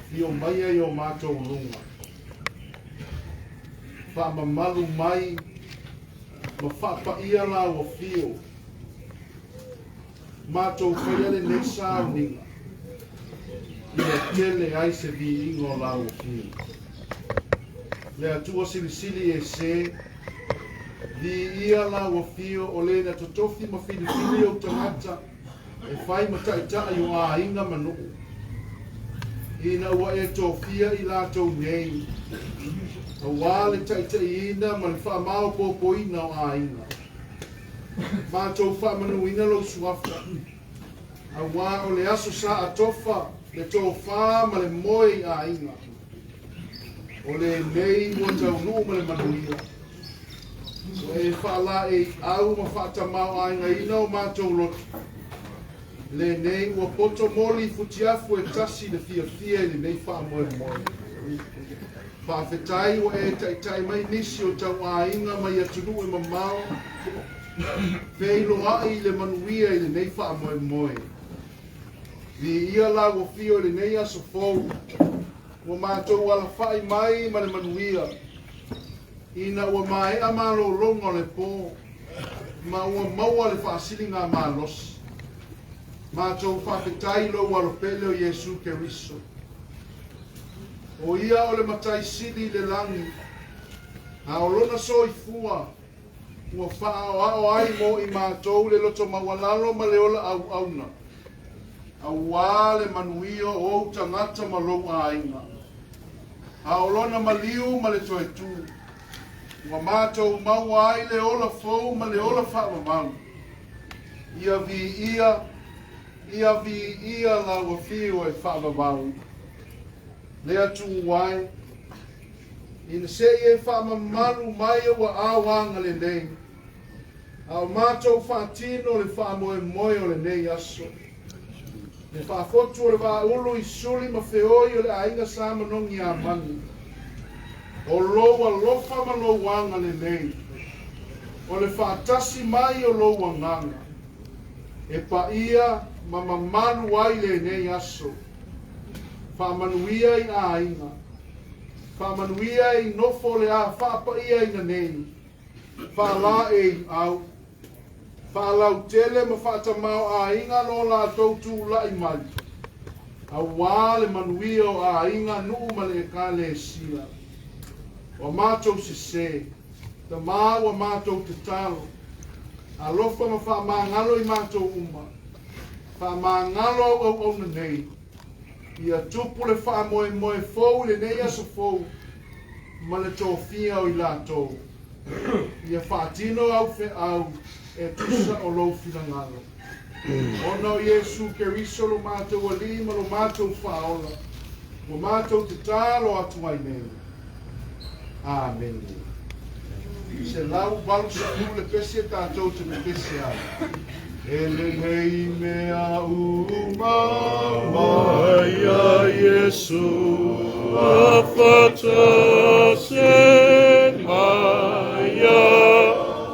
fio mai ai o mātou lunga. Whaamamalu mai, ma whaapa ia la o fio. Mātou whaiale nei sāuninga. Ia tele ai se vi ingo la o fio. Le atua sili e se, vi ia la o fio o le na totofi ma fili o tangata, e whai ma taitai o a inga manu. Ina ua e tofia i lātou nei. A wale taitai ina ma le wha mao pōpoina o a inga. Mātou wha manuina lo suafa. A wā o le aso sa a tofa, le tō wha ma le moi a inga. O le nei mua tau nuu ma le manuia. O e wha la e au ma wha tamau a inga ina o mātou lotu. Le nei ua poto moli futiafu e tasi le fia le nei wha moe moe. Whawhetai ua e taitai mai nisi o tau a inga mai atunu e mamao. Feilo ai le manuia i le nei wha moe moe. Vi ia la ua fio le nei aso fau. Ua mātou ala whai mai ma le manuia. Ina ua mai a malo longa le pō. Ma ua maua le whaasilinga ma losi. Mātou whawhetai lo walopele o Yesu Keriso. O ia o le matai sili le langi. A o lona soi fua. Ua whao ao ai mo i mātou le loto mawalalo ma le ola au auna. A wā le manuio o tangata ma lo a inga. A o lona maliu ma le toe tu. Ua mātou mau ai le ola fou ma le ola whaama mau. Ia vi ia la ua fio e whaamamau. Le atu wai. Ina se e whaamamaru mai ua awanga le nei. Au mātou whaatino le whaamoe moe o le nei aso. Le whaafotu o le whaulu i suli ma whioi o le ainga sa manongi a mani. O loa lofa ma lo wanga le nei. O le whaatasi mai o lo wanganga. E pa ia ma mamalu ai le nei aso. Whaamanuia i a inga. Whaamanuia i nofo le a whaapaia i na nei. Whaala e au. Whaalau tele ma whaatamau a inga lo la tautu la i mai. A wale manuia o a inga nuu ma le ka le sila. O mātou se se. Ta maa wa mātou te talo. A lofa ma whaamangalo i mātou uma. Whaamangalo au na nei. Ia tupu le whaamoe moe fou le nei aso fou. Ma le tōwhia o i lātou. Ia whaatino au fe au. E tusa o lo fina ngalo. Ona o Yesu Keriso lo mātou alima lo mātou whaola. Lo mātou te tālo atu ai nei. Amen. Se lau balu sa le pese tātou te me pese ai. Ele nei mea uma mai a Yesu a whata se mai a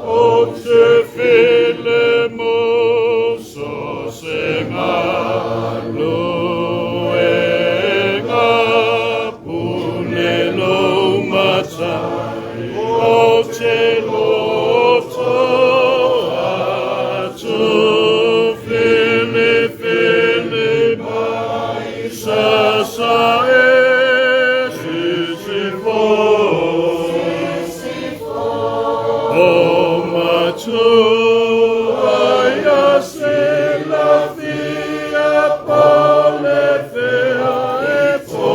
o te while mo so se ngalo e ngā pune lo matai o te loto atu while mai sa e sisifo o matu aya se la via pole fea e tu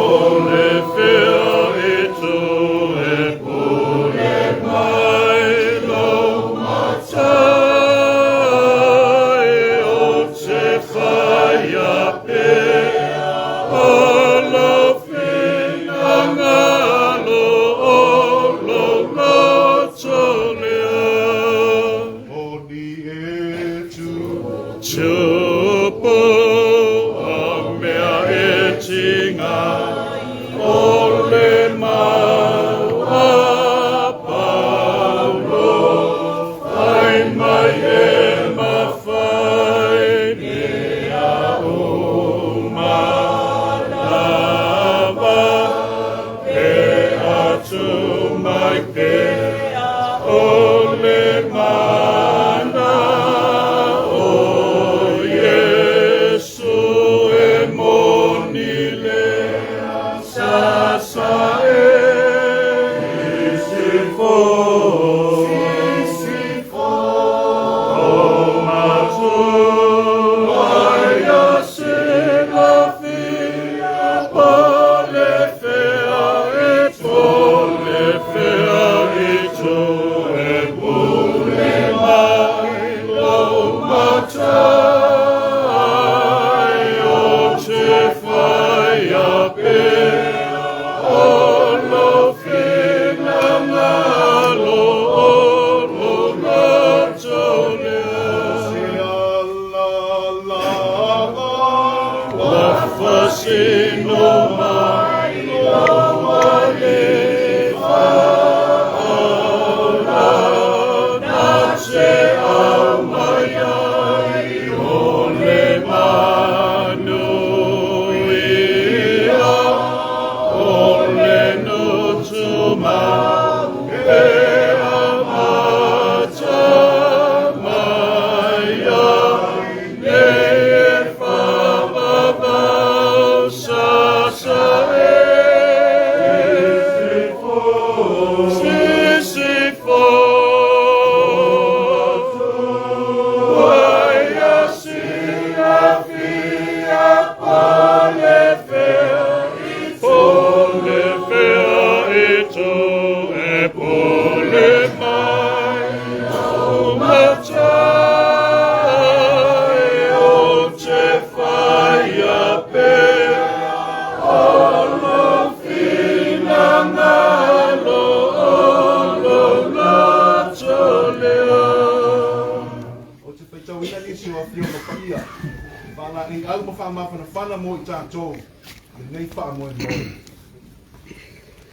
e pole mai lo matai o te whaia pe o lo whina ngalo o lo loto tupu a mea e tinga o le mau a Paulo ai mai e mawhai mea o mana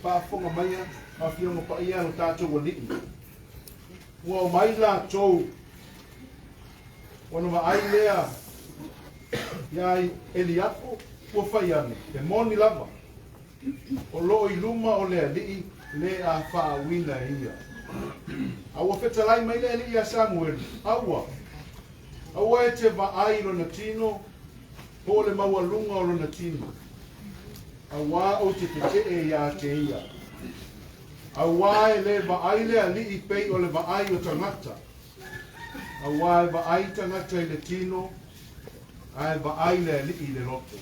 Whaafonga maia, awhionga pa ia no tātou wa li'i. Ua o mai la tōu, wana wa ai lea, iai Eliapo, ua whai ane, te moni lava. O loo I luma o lea li'i, lea whaawina ia. Aua whetalai mai lea li'i a Samuel, aua e te wa ai lo na tino, po le maua lunga o lo na tino. Awa o te te ia te ia. Awa e le vaai le ali'i pei o le vaai o tangata. Awa e vaai tangata I le tino, a e vaai le ali'i le loto.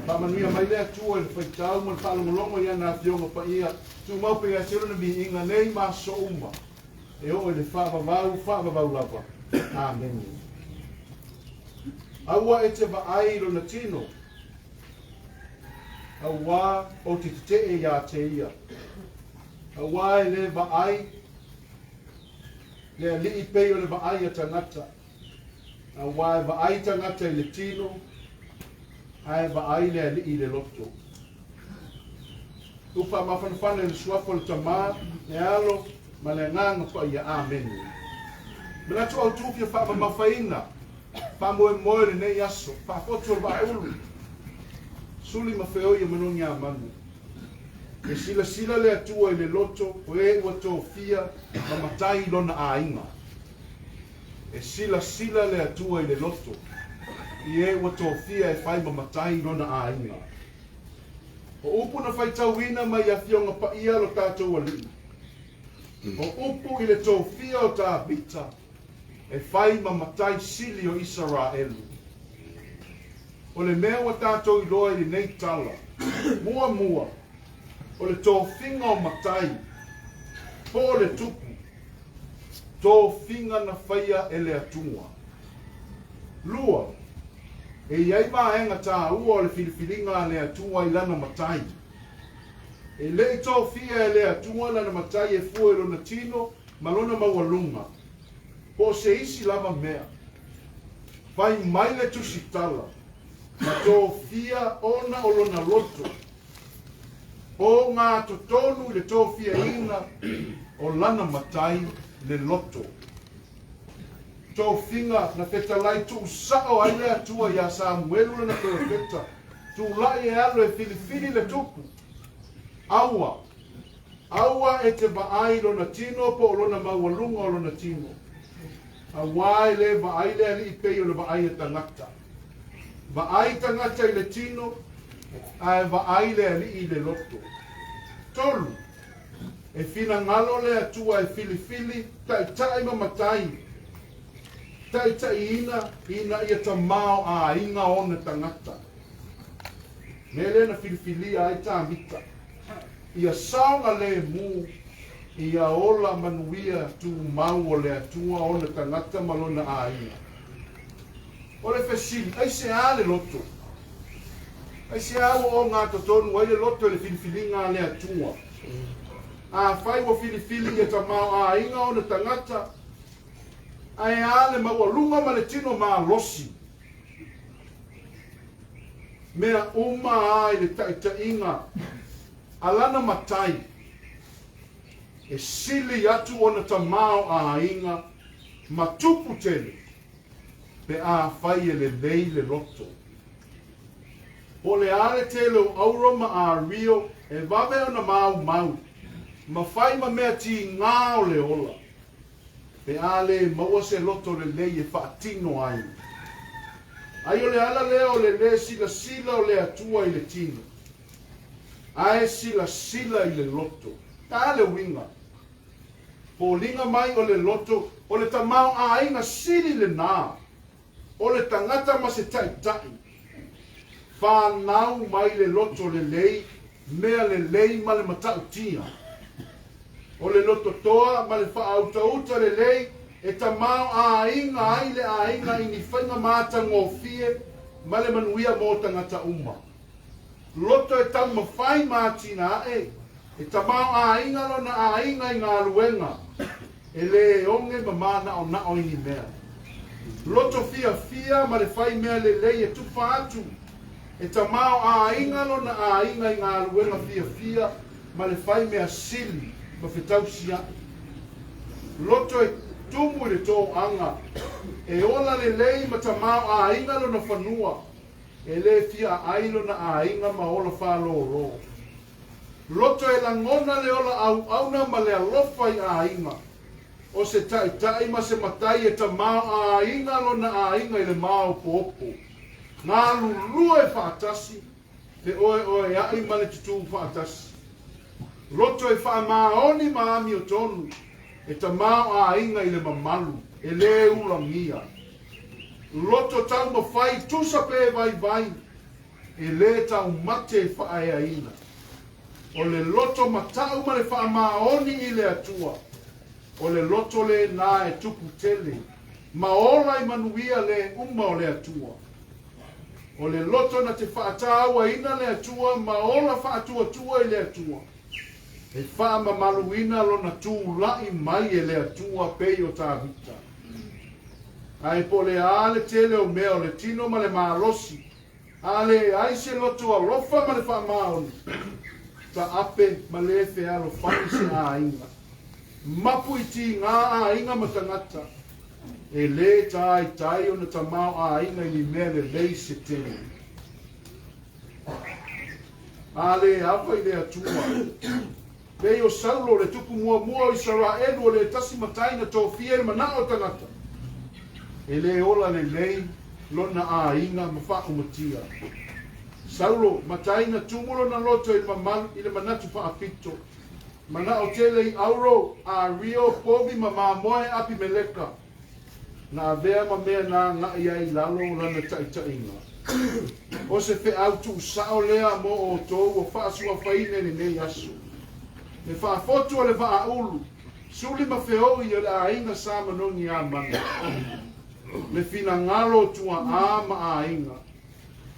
Pamanuia mai le atua I le whaitau mo le whalongolongo ia na fionga pa ia. Tu mau pe a sero na mi inga nei ma so uma. E o le whaavavau lava. Amen. Awa e te vaai lo na tino. Awa o te te ia te ia. Awa e le vaai, le ali'i pei o le vaai a tangata. Awa e vaai tangata I le tino, a e vaai le ali'i le loto. Upa mawhanwhana le suafo le tamā, e alo, ma le nganga pa ia amen. Mena tu au tūpia wha mawhaina, wha moe moe le nei aso, Faafotutupu wa ulu. Suli mawheo I Manogiamanu. E sila le atua I le loto, o e ua tō fia, ma matai lona Aiga. E sila le atua I le loto, I e ua tō fia e whai ma matai lona Aiga. O upu na whaitauina mai a fionga pa ia lo tātou ali'i. O upu I le tō fia o tā bita, e whai ma matai sili o Israelu. O le mea wa tātou I loa I nei tala, mua, o le tō whinga o matai, po le tupu, tō whinga na whaia e le atunga. Lua, e iai maenga tā ua o le filifilinga le atunga I lana matai. E le I tō whia e le atunga lana matai e fua I lona tino, malona maualunga. Po se isi lava mea, whai mai le tusitala, ma tō fia ona o lona loto. O ngā totonu le tō fia ina o lana matai le loto. Tō whinga na whetalai tū sao ai le atua ia Samuelu na profeta. Tū lai e alo e filifili le tupu. Aua e te vaai lona tino po o lona maualunga o lona tino. Aua e le vaai le ali'i pei o le vaai e tangata. Vaai tangata I le tino, a e vaai le ali'i le loto. Tolu, e fina ngalo le atua e filifili, tai ma matai. Tai ina ia tamao a inga o ne tangata. Mele na filifili ai tā mita. Ia saunga le mu, ia ola manuia tu mau o le atua o ne tangata malona a inga. O le fesili, ai se a le loto. Ai se a o ngā totonu, ai le loto le filifilinga le atua. A whai o filifili e tamau a inga o le tangata. Ai a le maua lunga ma le tino ma losi. mea ai le taʻitaʻiga alana matai e sili atu ona tamao aiga ma tupu tele pe a fai e lelei le loto. O le ale tele o auro ma a rio e vave ona mau ma fai ma mea ti ngā o le ola pe a le maua se loto lelei e whaatino ai. Ai o le ala lea o le sila o le atua i le tino. Ae sila i le loto. Ta le winga. Po linga mai o le loto, o le tamau ainga sili le nā. O le tangata ma se tai. Whanau mai le loto le lei, mea le lei ma le matau tia. O le loto toa ma le whaauta le lei, e tamau ainga ai le ainga i ni whainga mata ngofie, ma le manuia mo tangata uma. Loto e tau mawhai mātina e tamau ainga lo na ainga i ngā luenga. E le onge mamana o na oini mea. Loto fia ma le whai mea le lei e tupa atu. E tamau ainga lo na ainga i ngā luenga fia ma le whai mea sili ma whetau sia. Loto e tumu i le tō anga. E ola le lei ma tamau ainga lo na whanua. E le fia ailo na ainga ma ola whālō. Loto e langona le ola auna ma le alofa i ainga. O se tai ma se matai e tamau ainga lo na ainga i le mao popo. Ngā lulua e whaatasi, te oe ai ma le tutu whaatasi. Loto e whaamaoni ma ami o tonu, e tamau ainga i le mamalu, e le ulangia. Loto tau mawhai tusa pe vai, e le tau mate e whaeaina. O le loto matau ma le whaamaoni i le atua. O le loto le nā e tupu tele, ma ola i manuia le uma o le atua. O le loto na te whaataua ina le atua, ma ola whaatua i le atua. E whaamamaluina lo na tū lai mai e le atua pei o tā vita. Ai po le ale tele o mea o le tino ma le maalosi. Ale ai se loto a lofa ma le whaamaoni. Ta ape ma le fe alo whai se a inga. Mapu i ti ngā a inga matangata. E le tai o na tamau a inga i mea le lei se tene. A le awa i le atua. Pei o saulo le tupu mua o Israelu o le tasi mataina tō fie mana o tangata. E le ola le lei lona a inga ma wha umatia. Saulo mataina tumulo na loto i le manatu wha apito. Mana o tele i auro a rio povi ma moe api meleka. Na vea ma mea na ngai ai lalo lana taʻitaʻiga. O se fe au tuusao lea mo o tou o faasuafaine ni nei aso. Me faafotu o le vaaulu, suli ma feoi o le aiga sa Manogiamanu. Le finagalo tuaā ma aiga.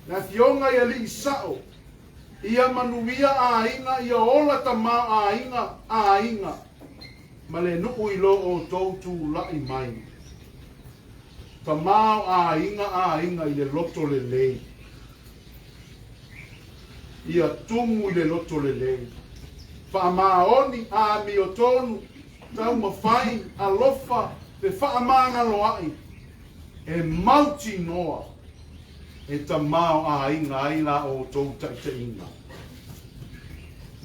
Na fioga ia lii sa'o, ia manuia aiga ia ola tamao aiga. Ma le nuu i lo o tou tulaʻi mai. Tamao aiga i le loto le lei. Ia tumu i le loto le lei. Whaamaoni a mi o tonu, tau mawhai, alofa, pe whaamangaloai. E mauti noa, e tamao aiga i la o tou taʻitaʻiga.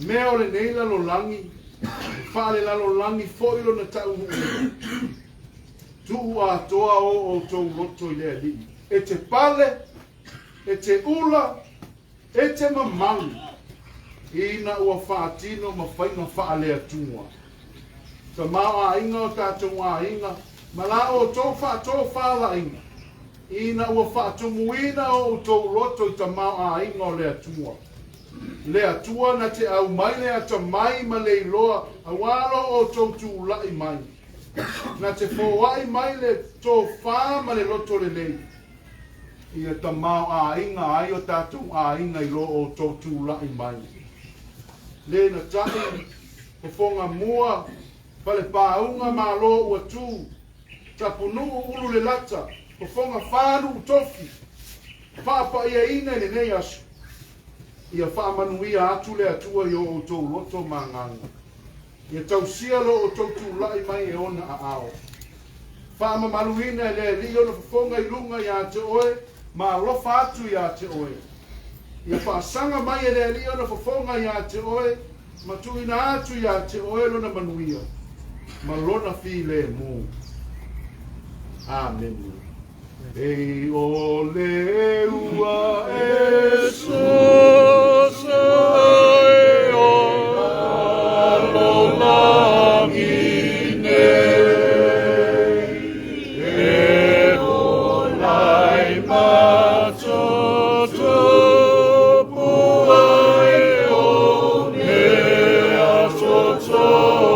Mea o le nei lalolangi, whaale lalolangi foilo na tau hui. Tuu atoa o tou loto i lea li. E te pale, e te ula, e te mamalu. Ina ua whaatino ma whainga whaale atua. Ta maa ainga o tātou ainga, ma la o tō whaatoa whaala inga. Ina ua whaatumuina o tou loto i ta maa ainga o le atua. Le atua na te au mai le ata mai ma le iloa, a walo o tou tūlai mai. Na te fōwai mai le tō whā ma le loto le lei. Ia ta mau ainga ai o tātou ainga i lo o tō tūlai mai. Le na tahi, o whonga mua, pale pāunga mā lo ua tū, ta punu ulu le lata, o whonga whānu tofi, Papa ia ina le nei asu. Ia whaamanuia atu le atua i o tau roto manganga. Ia tausia lo o tau tūlai mai e ona a ao. Whaamamanuina le li ona whafonga i lunga i a te oe, ma alofa atu i a te oe. Ia whaasanga mai e le li ona whafonga i a te oe, ma tuina atu i a te oe lona manuia. Ma lona fi le mu. Amen. Ei o le ua e sosa e o alolangi nei e o lai matotupu ai o ne asotoina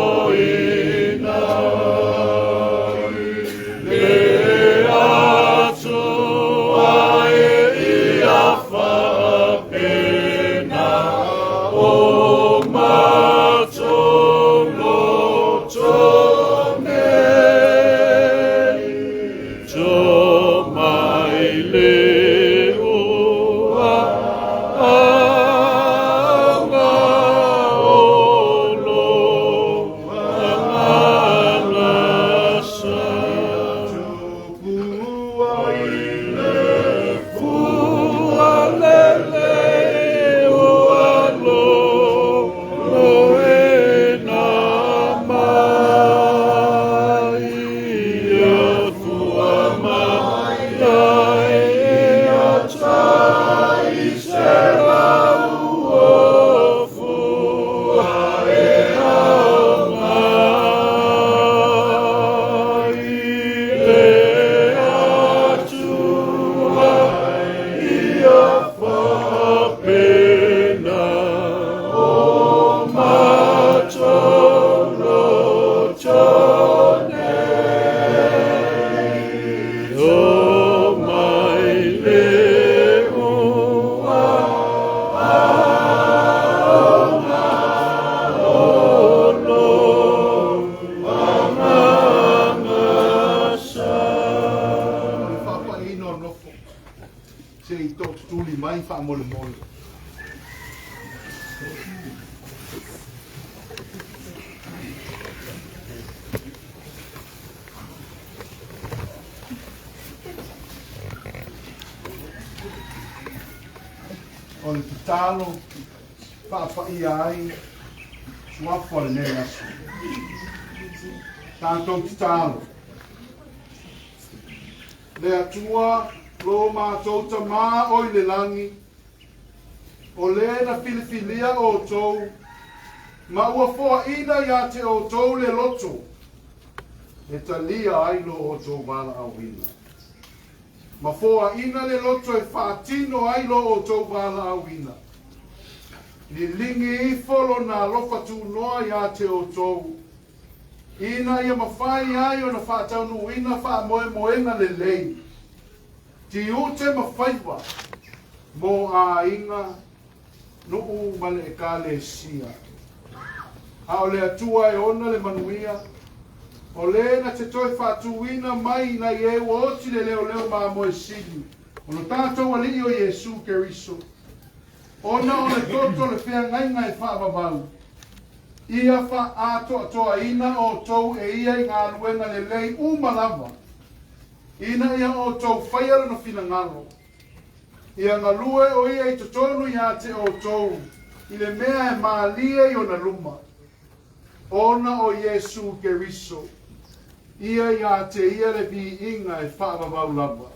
o le tutalo whaapaia ai suafa le nei asu. Tātou tutalo. Le atua lo mātou tamā o i le langi, o le na filifilia o tou, ma ua foa ina ia te o tou le loto, e talia ailo o tou wala awina. Ma foa ina le loto e whaatino ailo o tou wala awina. Ni lingi I folo na lofa tu noa ia te o tou. Ina ia mawhai ai o na whaataunu ina wha moe moenga le lei. Ti ute mawhaiwa mo a inga nuu male e kale sia. A o le atua e ona le manuia. O le na te toi whaatuina mai na i e oti le leo leo maa moe sidi. O no tātou ali o Yesu Keriso. Ona o le toto le whea ngai ngai whaavavau. Ia wha ato atoa ina o tou e ia I ngā luenga le lei umalawa. Ina ia o tou whaiara no whina ngalo. Ia ngā lue o ia I totonu ia te o tou. I le mea e maalia I o na luma. Ona o Yesu Keriso. Ia ia te ia le vi inga e whaavavau lava.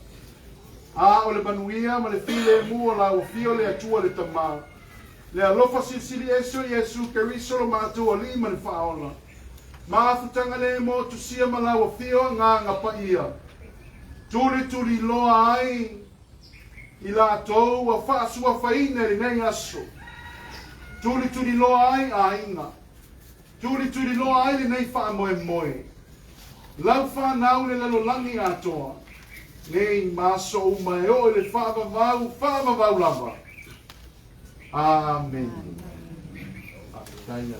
A o le manuia ma le file mua la o fio le atua le tamā. Le alofa sili eso Yesu Keriso lo mātua li ma le whaola. Maafutanga le mo tusia ma la o fio ngā ngapa ia. Turi loa ai I la tou a whaasua whaine le nei aso. Turi loa ai a inga. Turi loa ai le nei wha moe moe. Lau whanau le lalolangi atoa. Nei maso umae o le whaavavau lava. Amen. Amen.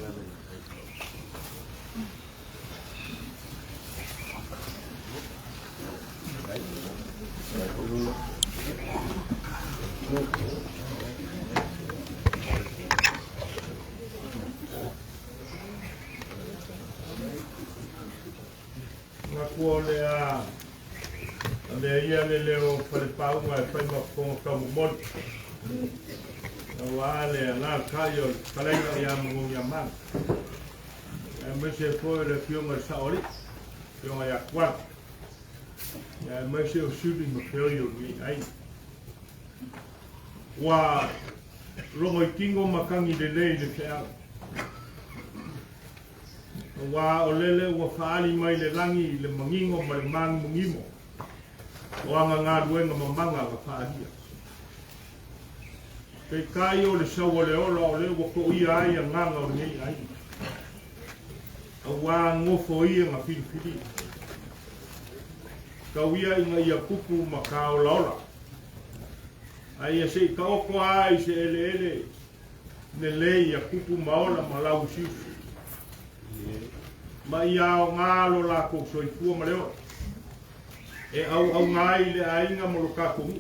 Ngakua lea le ia le leo pare pau mai pai ma konga kamu moni. Wa le na kayo kalenga ya Manogiamanu. Me se foi le fioma saori. Fioma ya kwa. Ya me se o shooting ma feo ni ai. Wa rongo I kingo makangi le lei le fea. Wa o lele ua whaali mai le langi le mangingo ma le mang mungimo. O anga ngā ruenga mamanga wa whaahia. Kei kai o le saua le ola o le ua ko ia ai a nganga o ngei ai. A wā ngofo ia ngā whiriwhiri. Kau ia inga ia kupu ma ka ola ola. Ai a se ka oko ai se ele ele. Ne lei ia kupu ma ola ma lau siusi. Ma ia o ngalo la ko soifua ma leo. E au ngai le ainga mo lo kako mu.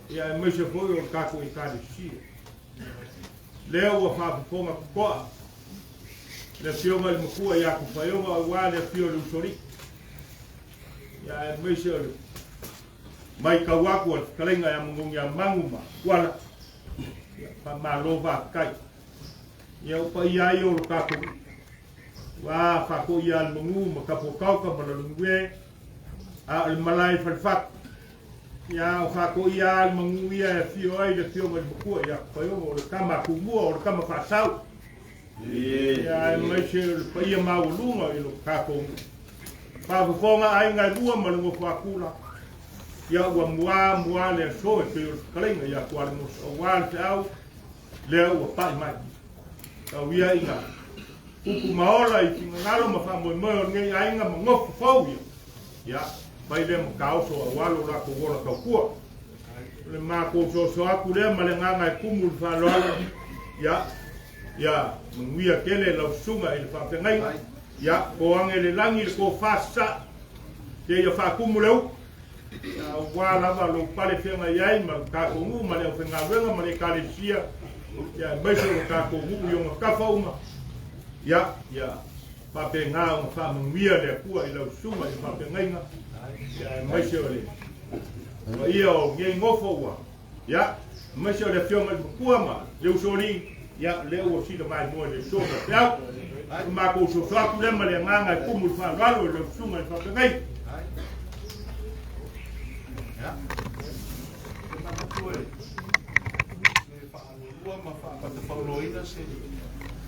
Ia e meise foi o kako I kari sia. Leo wa whapaponga koa. Le fionga I makua ia ku whaionga o wā le fio le usori. Ia e meise o mai kawaku o kalenga ia Manogiamanu ma kuala. Pa ma lo wa kai. Ia upa ia I o lo kako mu. Wa whako ia al mungu ma kapokauka ma lalungue a al malai whalwhak ia o whako ia al mungu ia e fio ai le fio mai mukua ia whaionga o le kama kumua o le kama whasau ia e maise o le paia maulunga I lo kako whawhonga ai ngai rua ma lungo whakula ia ua mua le so e peo kalenga ia kuare mo o wale te au lea ua pai mai au ia inga Kuku maola I kinga ngalo ma whamoe moe o ngei ainga ma ngofu whau ia. Ia, mai le ma kaoso a walo la ko wola kaukua. Le ma ko so aku le ma le nganga I kumu le whaloala. Ia, manguia kele lau sunga I le whapengai. Ia, ko ange le langi le ko whasa. Ke ia whakumu leu. Ia, wala ma lo pale whenga iai ma kako ngu ma le o whenga wenga ma le kare sia. Ia, maiso le kako ngu I o kafa uma. Ya, pape ngā o ngā whamangwia le kua I lau sunga I whapengainga. Ya, maise o le. Ma ia o ngei ngofo ua. Ya, maise o le whionga I kua ma. Le usori, ya, le ua sida mai moa le songa. Peau, ma ko so whaku le ma le nganga I kumu I whalwalo I lau sunga I whapengai. Ya. Ma whapata whauloina se.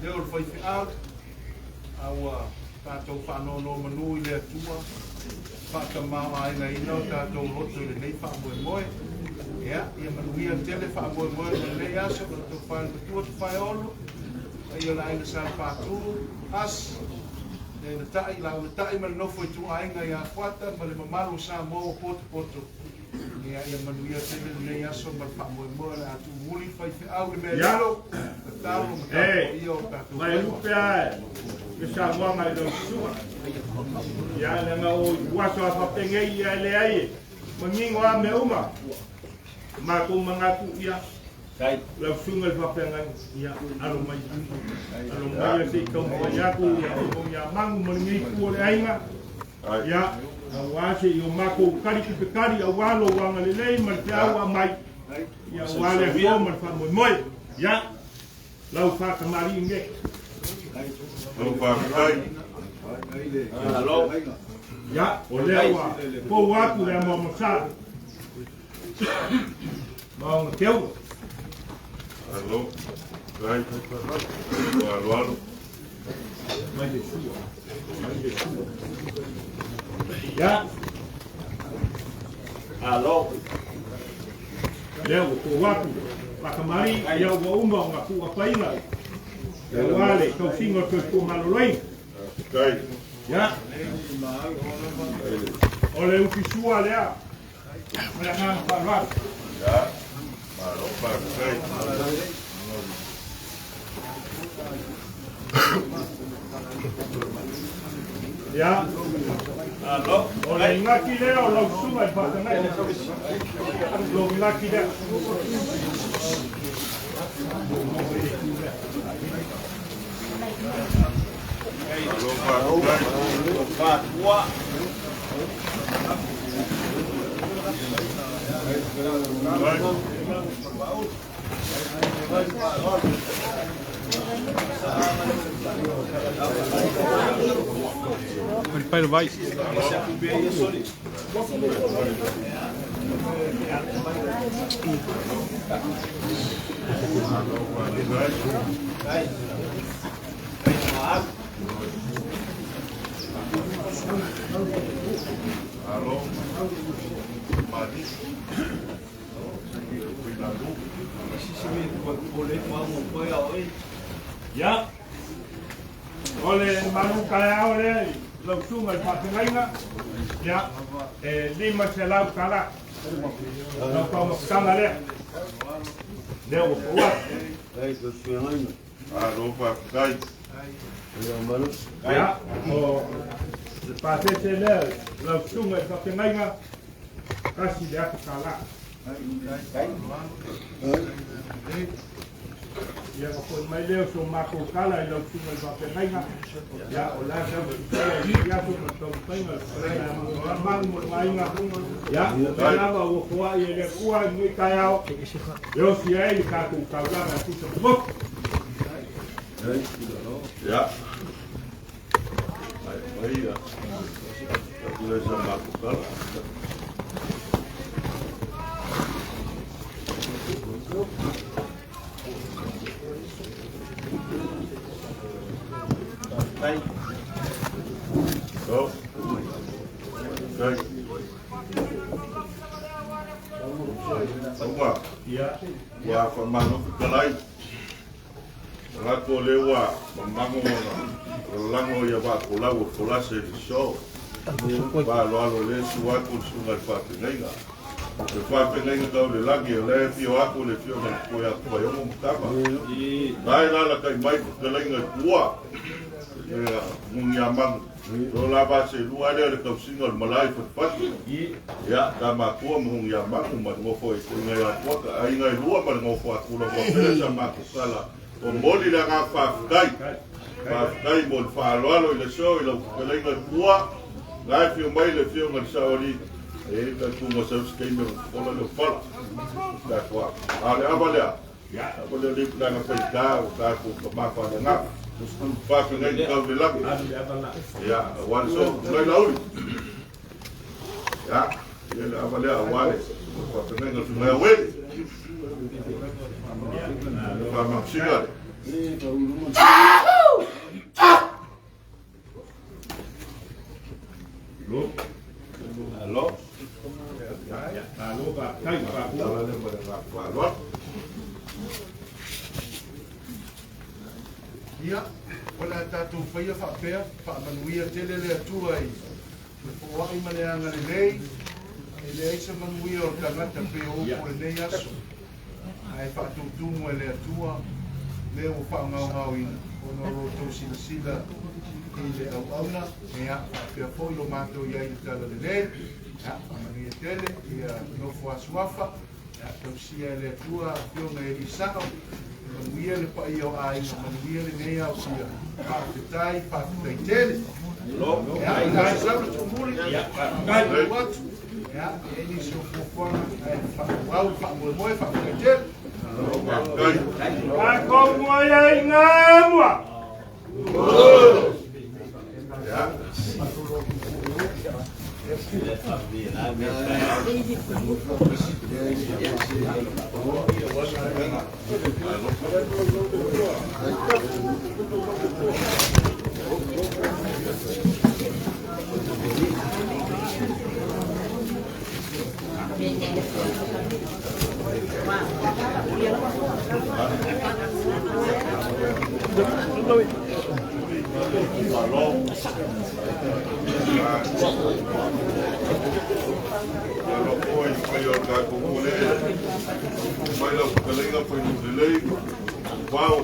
Leo le whaifi au, aua tātou whanono manu I le atua, whakamau aina ina o tātou roto le nei whamoe moe. Ia, ia manuia tele whamoe moe le nei aso, ma tau whae matua tu whae olo, ia la aina sa whāturu, as, le na tai, lau na tai ma nofo I tu ainga ia whata, ma le mamalu sa mo poto. Ia manuia tele le nei aso, ma whamoe moe le atu muli whaifi au I mea lalo. Mai upe ai, ke sa wanga I lau sua. Ia le ngā o waso a whapengei ia le ai, mangingo a me uma. Ma ko mangaku ia, lau sunga I whapengai ia, alo mai. Alo mai a se kau mai aku, ia Manogiamanu malingi kua le ainga. Ia, a wase I o mako kari ki pekari, a walo wanga le lei, ma te au a mai. Ia wale a kua, ma whamoe moe. Ia, lau whakamari inge. Lau whakatai. Alo. Ia, o lea wa. Pou aku lea mua masa. Maonga teu. Alo. Rai. Alo. Mai de sua. Ia. Alo. Lea wa pou aku. Whakamari, ai au wa uma o ngā kua whainga. E wale, kau singo tui kua maloloi. Kai. Ia. O le uki sua lea. Mea ngā whanwhara. Ia. Malo whakatai. Ya. Oleh ngaki lea o lau sunga I whakangai. Lo ngaki lea. Pai vai. Alô? Mari? Ya. Ole manu kaya ole lau sunga I whakangai. Ya. Lima se lau kala. Lau kau makanga lea. Lea o kua. Alô, Faafotutupu. Ya. O pasese lea lau sunga I whakangai. Kasi lea kala. Ya ko mai leo so mako kala I lau sunga I whakangai. Ya o la sa ya so to painga na mangu mainga. Ya na ba o ko ai le kua ni kaya. Yo si ai ka ku ka la na ku so. Ja. Aiga. Aku dah sama aku kalah. So. Kijk. Apa? Ya. Wah, pemanu kelai. Rato lewa, mamango lango ya ba kula se show. Ba lo le suwa ku sunga Faafotutupu. Le Faafotutupu ka le lagi le fio aku le fio na ko ya ko yo mo tapa. Dai la kai mai ku le nga tua. Manogiamanu. Lo la ba se lua le ka singa malai fat. Ya ta ma ko Manogiamanu ma mo foi ko nga ya ko ai nga lua ma mo fo aku lo ko pesa ma ku sala. O moli la nga Faafotutupu mo faaloalo I le show I lo kalenga tua ngai fio mai le fio ngal saoli e ka tu mo sa skema ko le fala da kwa ale abalea ya ko le lip la nga peka o ka ku ma fa nga Faafotutupu ngai ka le labi ya wan so ngai lauli ya ele abalea wale Faafotutupu ngai tu ngai wele fa ma sigale Halo. Ya. Halo Pak. Kai Pak. Halo. Ia, ona tātou whaia whapea, whaamanuia tele lea tua I. Me whaai maneanga le nei, e le eisa manuia o tangata pe o ko le nei aso. Ai whaatoutungu e lea tua, lea o whaangau ina. Ono roto sila sila I le au auna, mea whapea fōi o mātou iai I tala le nei. Ya, whaamanuia tele, ia nofo asuafa, tausia lea tua, whionga e risao, manuia le pai o ai, manuia le nei au sia, whaatetai, whaatetai tele. Ya, nā sabu tumuri, ngai watu, ya, e ni so fofona, whau, whaamoemoe, whaatetai tele. Ako mo ai nga mua. Ya. Wow.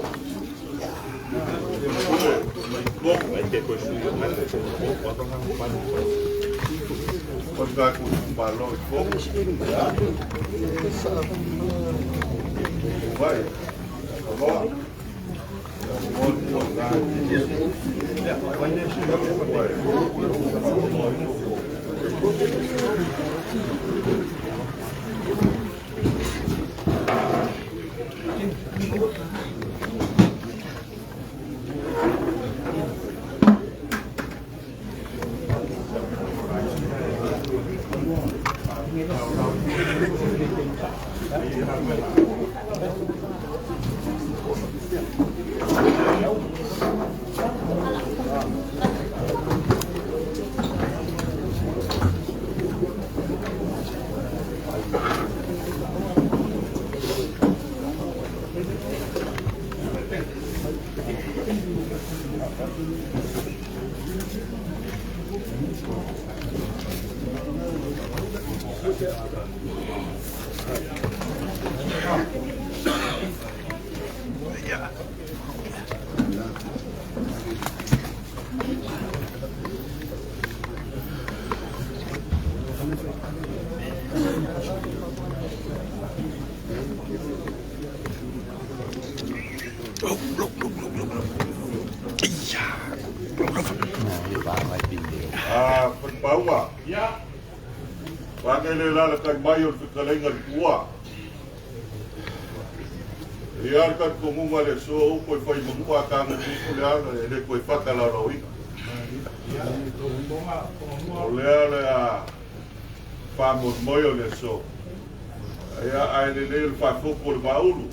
Bawa. Ya. Pakai lelala kai mayor ke kalengan kuah. Liarkan kumunga le so koi fai mangua kang ni liar le koi fakala roi. Olele a famos moyo le so. Ya ai le Faafotutupu baulu.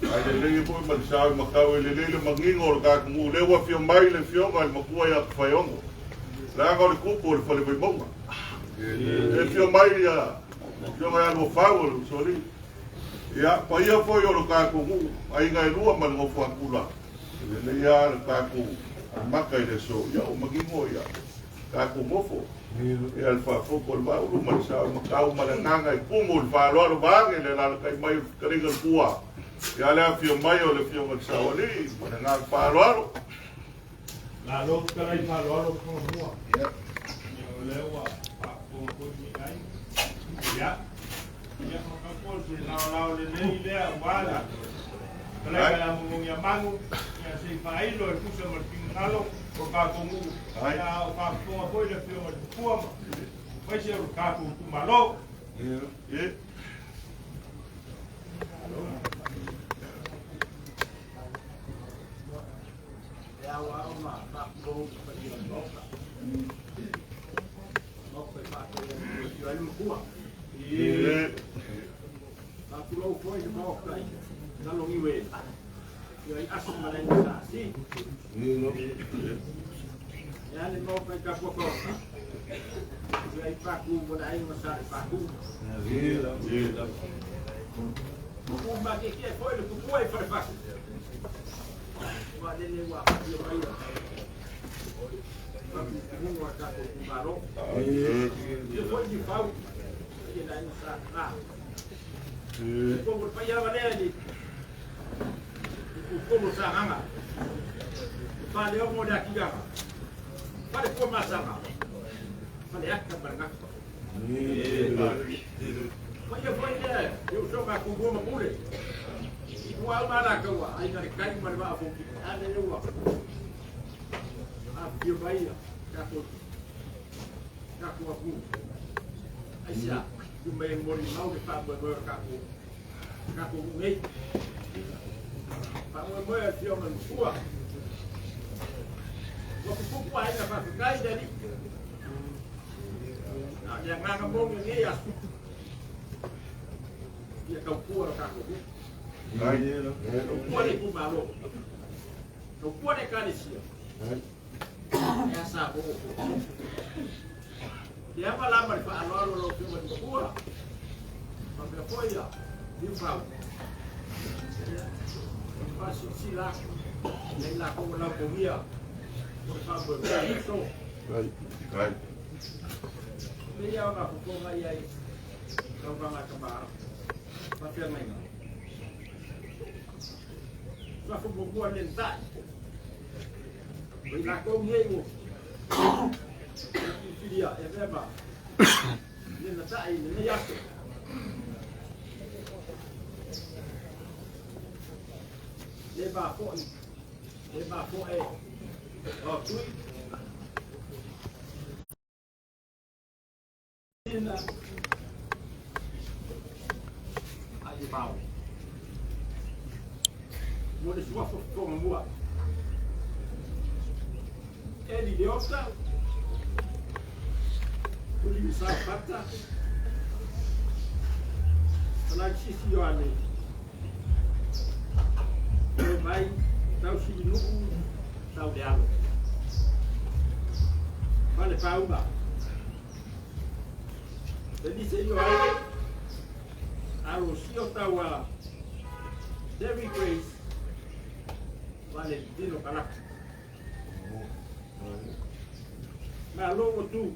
Ai le po man sa makau le mangingor ka mu le wa fio mai le fio mai makua ya faiongo. La ngol kupu le fale mai bonga. E fio mai ya. Fio mai algo favor, sorry. Ya, pa ia foi o ka ku Aiga lua man ngo fa kula. Le ya ka ku maka ile so ya o magingo ya. Ka ku mofo. Ya al Faafotutupu ba u man sa makau malanga kumul fa lo ba le la kai mai kringa kuwa. Ya le fio mai o le fio man sa oli man nga fa lo. La lo kala I malo ko mo. Ya. Le wa pa ko ni ai. Ya. Ya makapol lao le le wala. Kala Manogiamanu ya se failo e kusa martingalo ko ka ko mu. Ya ka ko foi le fio de kuama. Vai ser o ka ko malo. Ye. Como Vaiala nele, como saranga, fale o mo daqui já, fale como masanga, fale aqui para cá. Foi né, eu sou uma cuboma pure, o almanacaua, aí na cai mas vai a pouquinho, a nenhuma, a bio Vaiala, caco a cu, aí já. O meio morimão que faz o meu caco meio faz o meu filho no sua o que for pai na faculdade dele já ganha bom ninguém a e a calcula o caco o pode com malo o pode carecia essa boa dia malam mereka alor lo cuma dua, tapi apa ya? Diufam, masih silah, yang nak kau nak dia, mereka berbicara. Right. Dia orang aku kau ayai, kau orang kebar, tapi yang lain. Aku berbuat lentak, la conmigo. Filia, é verdade. Ele não está aí, nem acha. Levar fora é. Ó, tu. Aí, pau. Vou deixar uma forma boa. Ele idiota. Ele sabe fazer. Falar de xixi, olha. Ele vai dar o xixi no tal de água. Vale para uma. Ele disse aí, olha. A Rocio estava. Every grace. Vale, dino para. Mas logo tu.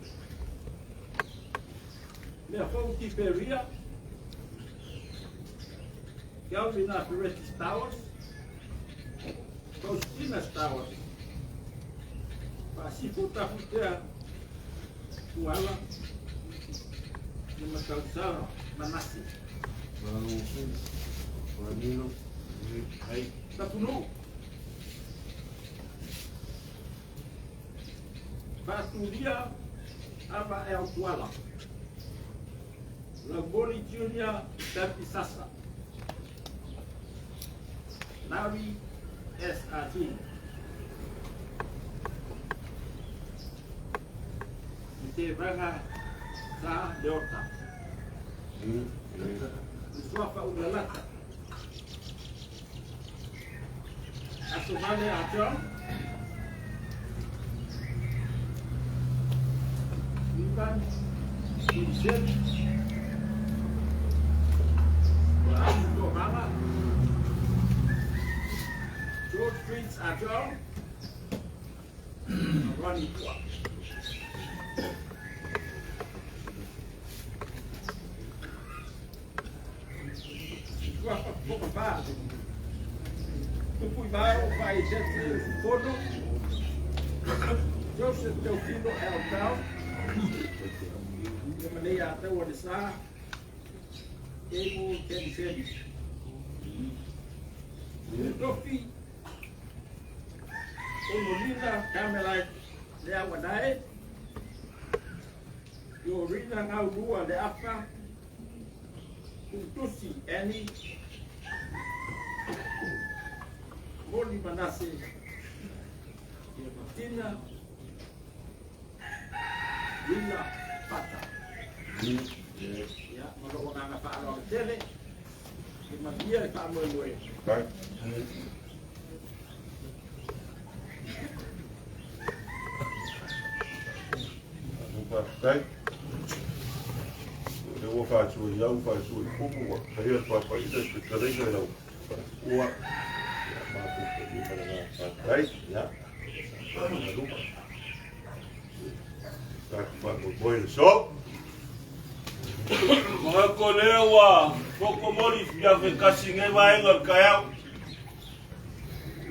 Minha Faafotutupu, que é o Minas Resist Towers, os Tinas Towers, para se botar com ela, numa calçada, mas nasce. Aí, está tudo. Para tu dia, aba é o Kuala. Lagoni Junior Tapi Sasa Nawi SRT Ite Braga Sa Deota Suapa Udalata Asumane Ajon Iban Insen George Streets are John Ronnie Qua. Pouco base. Tu fui mal, vai gente forno. Joseph teu filho é o tal. De maneira até o está. Ele quer dizer. Tofi, o Molina, Camela, de Aguadae, e o Rina na Rua de Afa, o Tussi, Annie, Moli Manasse, e a Martina, Rina Pata. Ya, malu orang apa orang tele, dia tak boleh. Right. Right. Eu vou fazer o eu faço o pouco, aí eu faço a isso que eu deixo eu. O right? Yeah. Tá com boi no sol. Mga kolewa, poko moris biya fe kasinge vaenga kaya.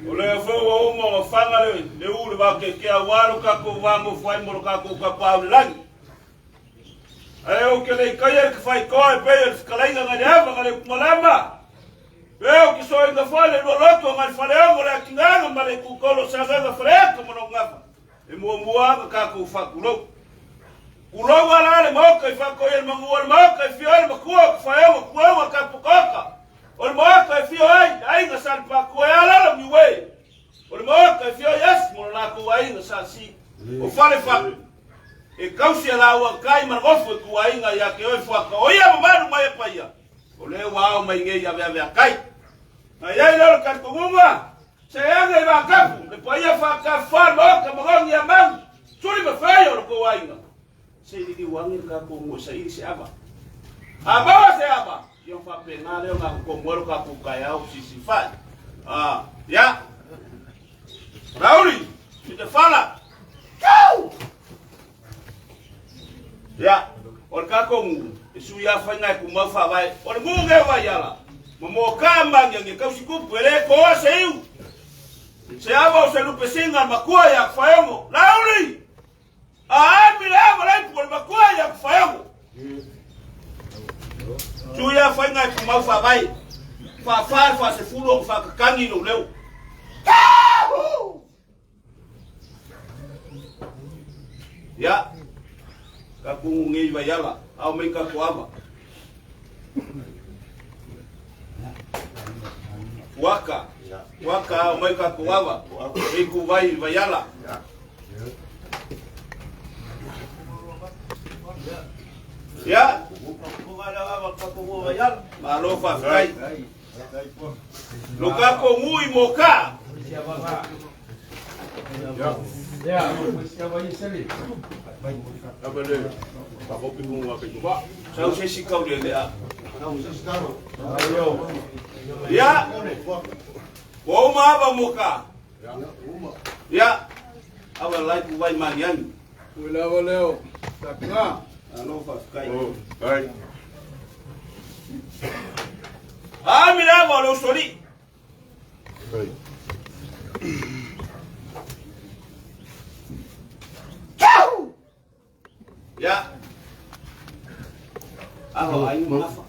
Ole fe wo mo fanga le uru ba ke awaru ka ko vango foi mo ka ko ka paulang. Ai o que le kaya que fai ko e pe skalenga ngada ngale malama. Veo que sou ainda fale do loto ngal fale ngo la kinganga male ku kolo saga freka mo ngapa. E mo muanga ka ko fakulo. Ulogo alale moka ifako yel manguol moka ifio makua fayo makua kapukoka. Ol moka ifio ai ngasal pa ko ala mi we. Ol moka ifio yes mo na ko ai ngasasi. O fale fa. E kausi ala wa kai margofo ko ai nga ya ke o fa ko ya manu mai pa ya. Ole wa mai nge ya ya kai. Na ya lo ka ko nguma. Se ya nge ba kapu. Le pa ya fa ka fa moka mo ya mang. Suri me fayo ko ai nga. Sei di wangin ka ko mo sa isi aba. Aba se aba. Yung fa penale nga ko mo ka ko kaya o sisifan. Ya. Rauli, te fala. Kau. Ya, or ka ko isu ya fa nga ko ma fa vai. Or mu nge Vaiala. Mo kamba nge ka si ku pele ko seiu. Se ava o se lupe singa makua ya kufayongo. Lauli! Aami le ava lai pukul makua ya kufayongo. Tuya fainga kumau fa vai. Fa far fa se fulo fa kakangi no leu. Ya. Kapungu ngi Vaiala au mai ka kuava. Waka au mai ka kuava. Iku vai Vaiala. Ya. Malo fa fai. Lokako ngui moka. Ya, siapa ini sini? Apa dia? Tak kopi bunga apa itu, Pak? Saya usah sikau dia dia. Ayo. Ya. Oma apa muka? Ya. Apa lagi buat manian? Wala leo. Takna. Alo fa fai. Oh, baik. Mira lo sori. Baik. Ya. Alo aing apa?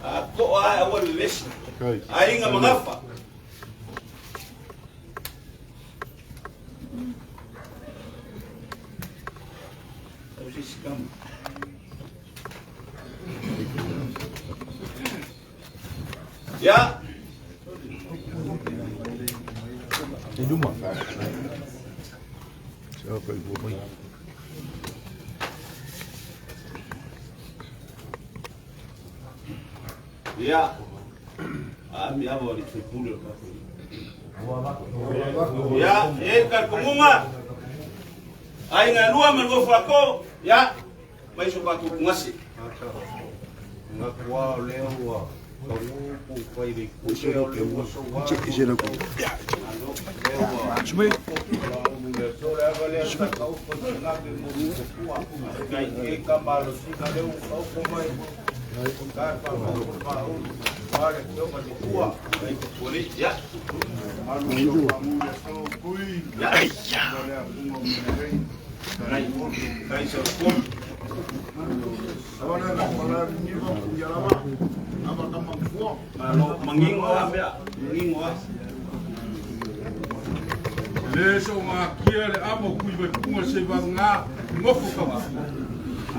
Ako ay awal bilis. Aing mangapa? Ya. Itu mah. Siapa ibu mai? Ya. Ami abo di sepuluh. Ya, kar kumunga. Ai nganua mengofako, ya. Mai suka ku ngasi. Ngakwa leo kau pai di Usiro ke uso. Cek isira ko. Sumay. Leso nga kia le amo kui be kunga se vanga ngofu ka.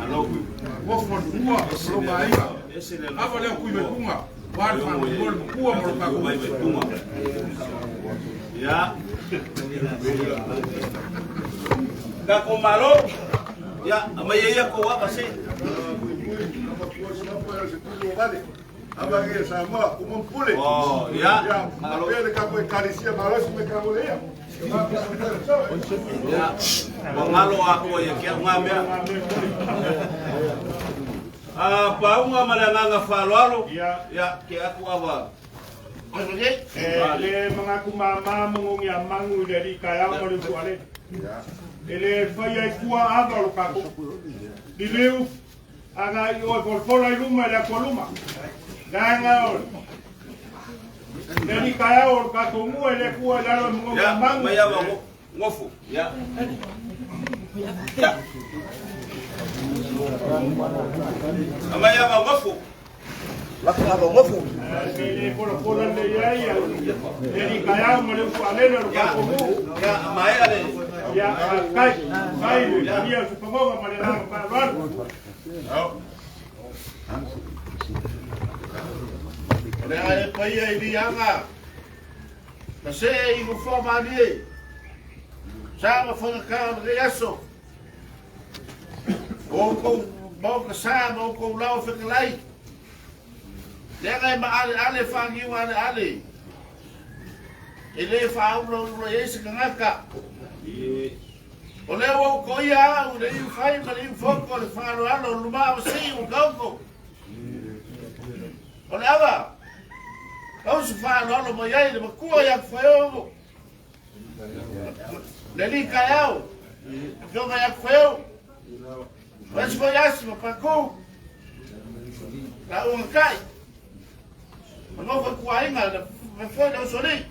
Alo. Ngofu nua lo Aiga. Aba le kui be kunga. Wa fa ngol kuwa mo ka Vai tunga. Ya. Kako malo. Ya, amayaya ko wa kasi. Aba que sama kumpule. Oh, ya. Malo ele kapo karicia malo se me kapo lea. Ya. Malo ako ya kia ngamia. Pa unga malanga falo ya ke aku ava. le mengaku mama Manogiamanu dari kaya mo le kuale. Ele fai ai kua ava lo kako. Dileu aga yo por ai luma le koluma. Ganga ol. Dari kaya o kako mu ele kua la lo Manogiamanu. Ya, maya ngofu. Ya. Ya. Amaya ngofu. Laki aba ngofu. Ele por le ya ya. Dari kaya mo le kuale lo kako mu. Ya, amaya le. Ya kai dia supongo que le dan para Olha pai aí dianga. Mas ei, não foi mali. Sabe foi na cara de isso. Ou com boca sabe ou com lá o fica lá. Lega mas ale fangi ale. Ele faz o esse canaka. O leo ko ia o leo fai ma leo foco le fa lo alo luma si o kauko. O leva. Kau se fa lo alo mo ia le ku ia fa o. Le li kaiao. Jo ga ia fa o. Mas foi assim, pa ku. La o kai. ngofo kuainga na foi no soli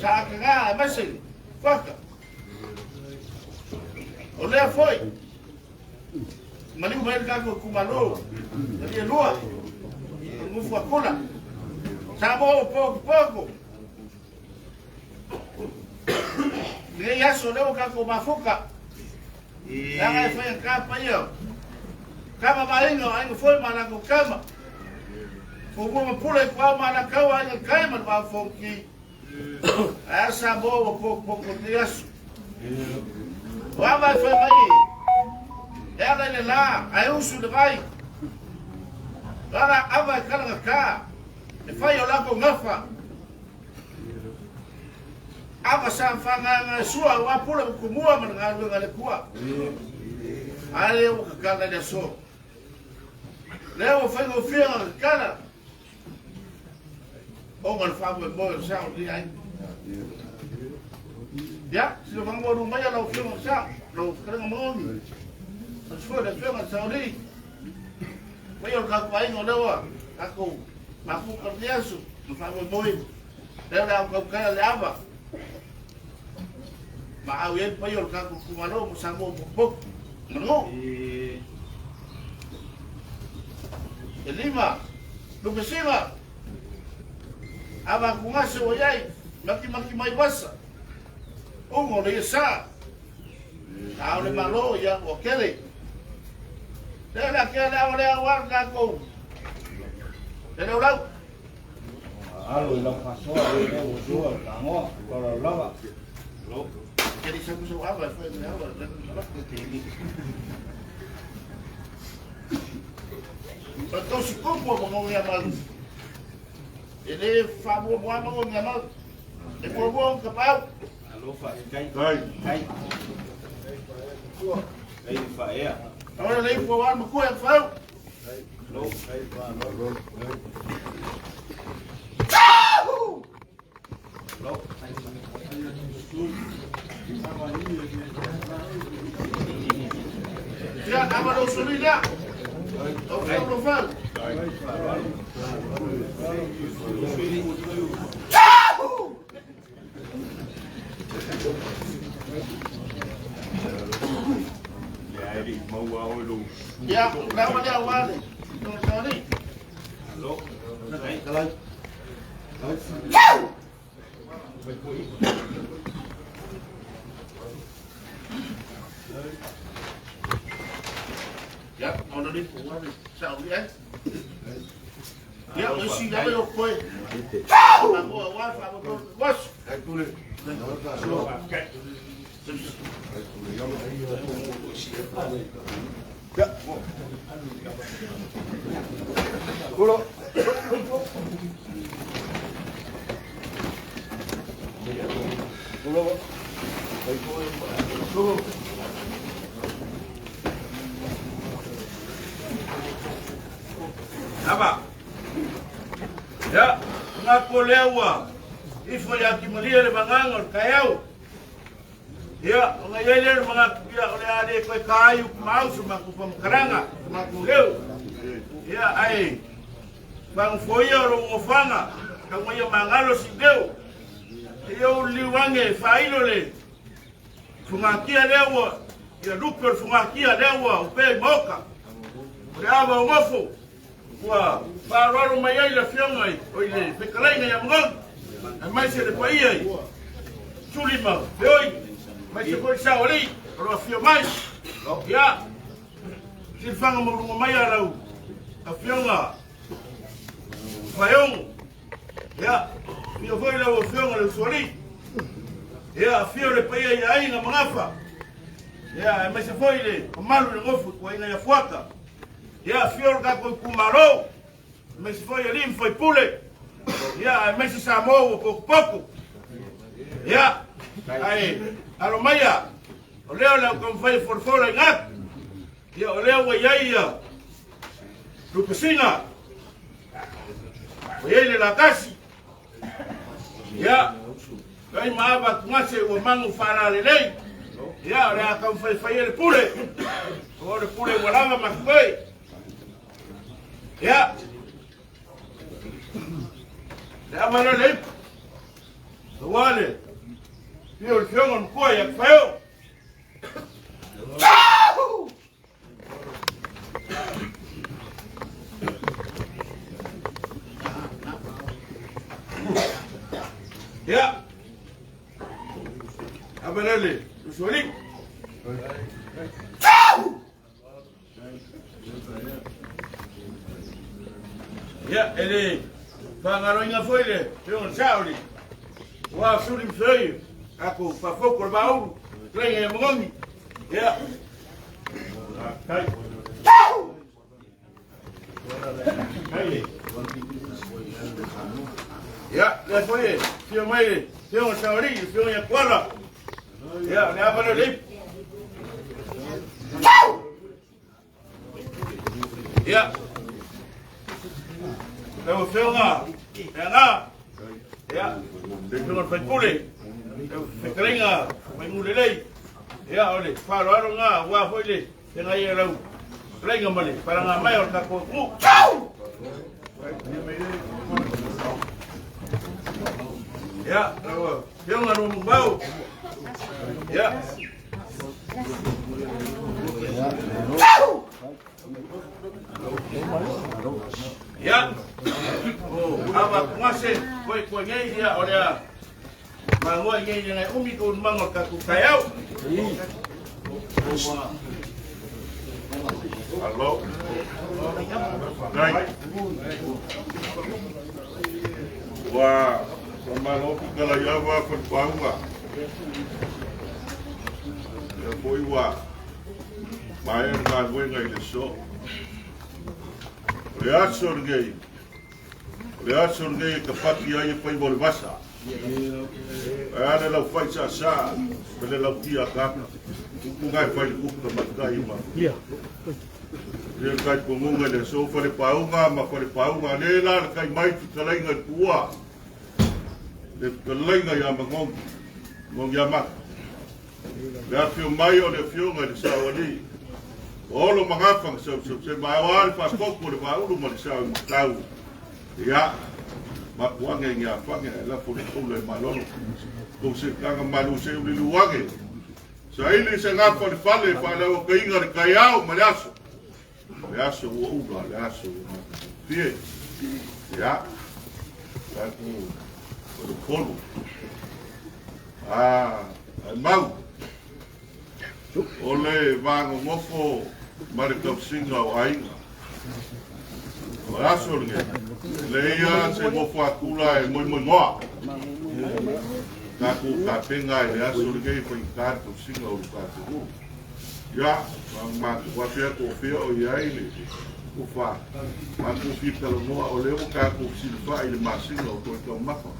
sa ka masi faka ole foi mali mo ka ko kumalo ni lua ngufu akula sabo poco ni ya solo ka ko mafuka ya foi capa yo kama maingo aingo foi mana ko kama Fogo pula kwa mana kawa aingo kaima ba fonki asa bo pouco dias wa vai foi mai ela ele lá aí o sul vai lá ava kana ka e fai lá com ngafa ava sa fanga sua wa pula ku mua mana ngale kuwa ale o kana de so leo fai o fio kana o mal famo bo sa o di ai ya se vamos no meio lá o fio sa lo krenga mo as foi da fio sa o di meio ka pai no lewa ako maku kerjasu famo bo leo la ko kana lava Maawin pa yun, kako kumano, musamo bukbuk. Ano? Lima, lumisima. Ama kunga sa wayay, maki may basa. Ungo na isa. Tao ni malo, yan wakili. Dela kaya wala awar kako. Dela ulaw. Alo ilang paso, alo usual, tango, para lava. Jadi saya bisa apa? Saya tidak apa. Dan malah ini. Betul cukup Manogiamanu. Ini Faafotutupu Manogiamanu. Ini buang kepau. Alo Pak, kai. Kai. Kai Vaiala. Kalau lagi buang maku yang fau. Alo kai Pak. Alo. Ya, nama lo suri dia. Oke, profil. Ya, nama dia awal. Sorry. Alo. Kai. Ya, ono ni buang ni. Sao ni eh? Ya, isi dah lo koi. Aku awal Faafotutupu bos. Ya. Kulo. Kulo. Apa? Ya, ngakolewa. Ifo ya kimalia le mangangol kayau. Ya, ngayele mga ya ole ade ko kayu mau suma ku pamkaranga, suma ku leu. Ya ai. Bang foyo ro ngofanga, kamo yo mangalo sideu. Yo liwange failo le. Fungakia lewa, ya duper fungakia lewa, upe moka. Ora ngofo. Wa bararo mayai la fiangai, oile, pekalaina ya mngong. Mai se le paia. Sulima, foi. Mas se for saori, ro fio mais. Ya. Se fanga mo mai ala. A fionga. Faiong. Ya. Fio foi la fionga le sori. Ya, fio le paia ya ai na mangafa. Ya, mas se foi le, malu le ngofu ko ina ya fuaka. Ya, fio ga ko kumaro. Mas se foi ali, foi pule. Ya, mas se samo pouco. Ya. Ai, aromaya. Oleo la con fai forfora ngat. Ya, oleo wayaya. Lupisina. Wayele la kasi. Ya. Kai maaba kumase o mangu fara lelei. Ya, oleo con fai el pule. Ore pule walama makoi. Ya. Ya mana lei. Wale. Pio fiong ko ya feo. Ya. Abalele, usuali. Ya, ele pangaroinga foi le, fiong sauli. Wa suri msoi. Aku Faafotutupu bau. Trei mongi. Ya. Kai. Ya, le foi. Fio mai, fio sauri, fio ya kwala. Ya, ne abalo lip. Ya. Leo fio nga. Ya nga. Ya. Fio fai pule. Fekrenga, mai mulelei. Ya, ole, faro nga, wa foi le. Tenga ia lau. Lenga male, para nga mai o kako. Ya, fio nga no mbau. Ya. Ya. Oh, apa ngase koi ngai dia oleh mangoi ngai ngai umi kun mangor kaku kayau. Halo. Right. Wah, sama lo kalau ya wa perpaunga. Ya boy wa. Bayar kan gue ngai leso. Lihat surgai kapati aja pai bol basa. Ada lau fai sa, pada lau dia kan. Kungai fai kuku matai ma. Dia kai pungunga le so fai paunga ma fai paunga le la kai mai tu kalai ngai tua. Le kalai ngai ya ngong ya mak. Le fio mai o le fio ngai sa wali. Olo mangafang se mawal Faafotutupu le baulu mo sa tau. Ya. Makuange ngia fange la fu le malono. Ko se kanga malu se uli luange. Sa ili se ngapa le fale fa le o kainga le kaiao malaso. Malaso o uga malaso. Fie. Ya. La ku o kolu. Mau. Ole vango mofo marikap singa o Aiga. Malaso nge. Leia se mofo akula e moi ngoa. Kaku kapenga e aso nge foi kato singa o kato. Ya, ma wa fia ko fia o yaile. Ufa. Ma ku fita lo moa o leo kaku silfa ile masinga o to mapa.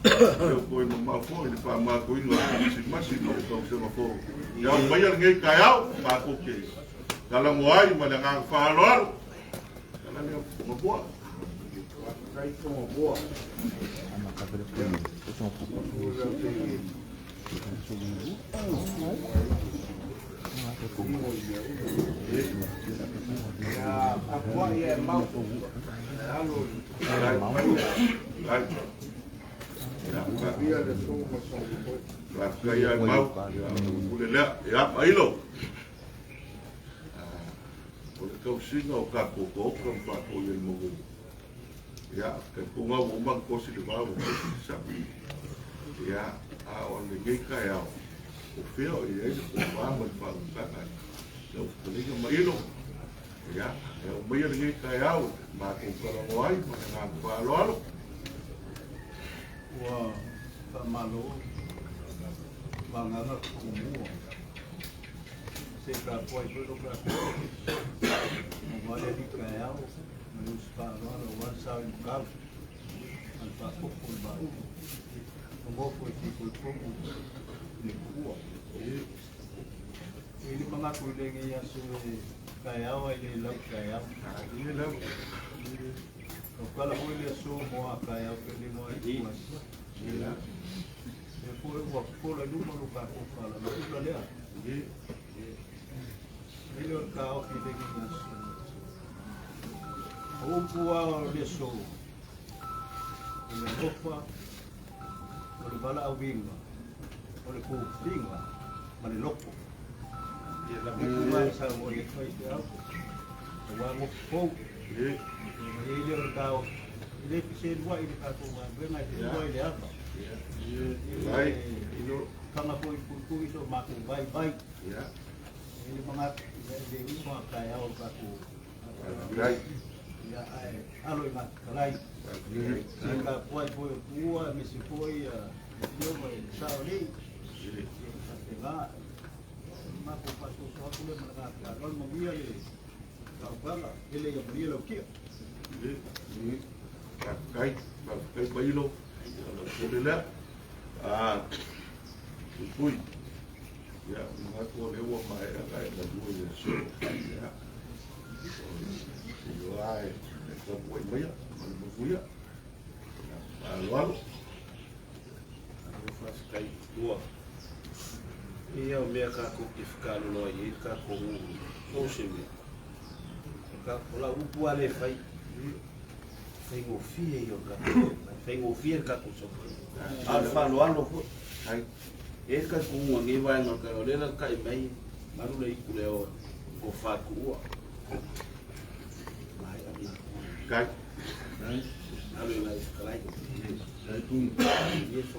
Eu fui no mafo ele fa ma ko ino si masi no to se mafo. Ya bayar ngai kayau ma ko ke. Kalau muai ma dengan fa lor. Kalau ni mo boa. Kai ko mo boa. Ya, apa ya mau. Kaya mau boleh ya ailo boleh kau singa o kapo ko pa ko ye mo ya ke kunga umang ko si de bawo sabi ya a on le kaya o feo e ko ba mo pa ka no colega mailo ya o mai le kaya o ma ko para moai ma na pa lo Wah, tak malu, bangga kumur. Sekarang kau itu lupa. Mungkin di kaya, menurut sekarang orang sahut kau, antara pukul baru, mungkin pukul ni kuat. Ini mengaku dengan yang sudah kaya, ini lep kaya. Ini lep. Kalau boleh semua kaya pilih mau itu mas. Ya. Depois waktu lalu melukai kalau itu dia. Ini kau pilih mas. Umpuan dia so. le ofa, o le bala au vinga, o le kufinga, ma le loko. La buku sa mo le fai te au. O wa mo pou. Ile o tau. Ile pise dua ile ka ko wa venga ile dua ile apa. Ai, ilo kama ko ipu iso ma ko bai. Ya. Ile mga de imo ka ya o ka ko. Rai. Ya ai, alo ima kalai. Sanga poi tua mi si poi io mai sao lì. Nga mako pasu ko le mga ka mo bia le. Ka bala ile ya bria lo kia. Kai bailo. Alhamdulillah. Pui. Ya, mengaku lewa mai ai da dua ya so. Ya. Yo ai, ko poi mai, mo buia. Alwalo. Faz kai tua. Ia o mea ka ko ki fikalu no i ka ko o se me. Ka la upu ale fai. Fai go fie yo ka. Fai go fie ka ko so. Al fa lo alo ko. Ai. E ka ko ngi vai no ka le la kai mai. Maru le ku le o ko fa ku. Mai abi. Kai. Alo la kalai. Ai tu. Ye so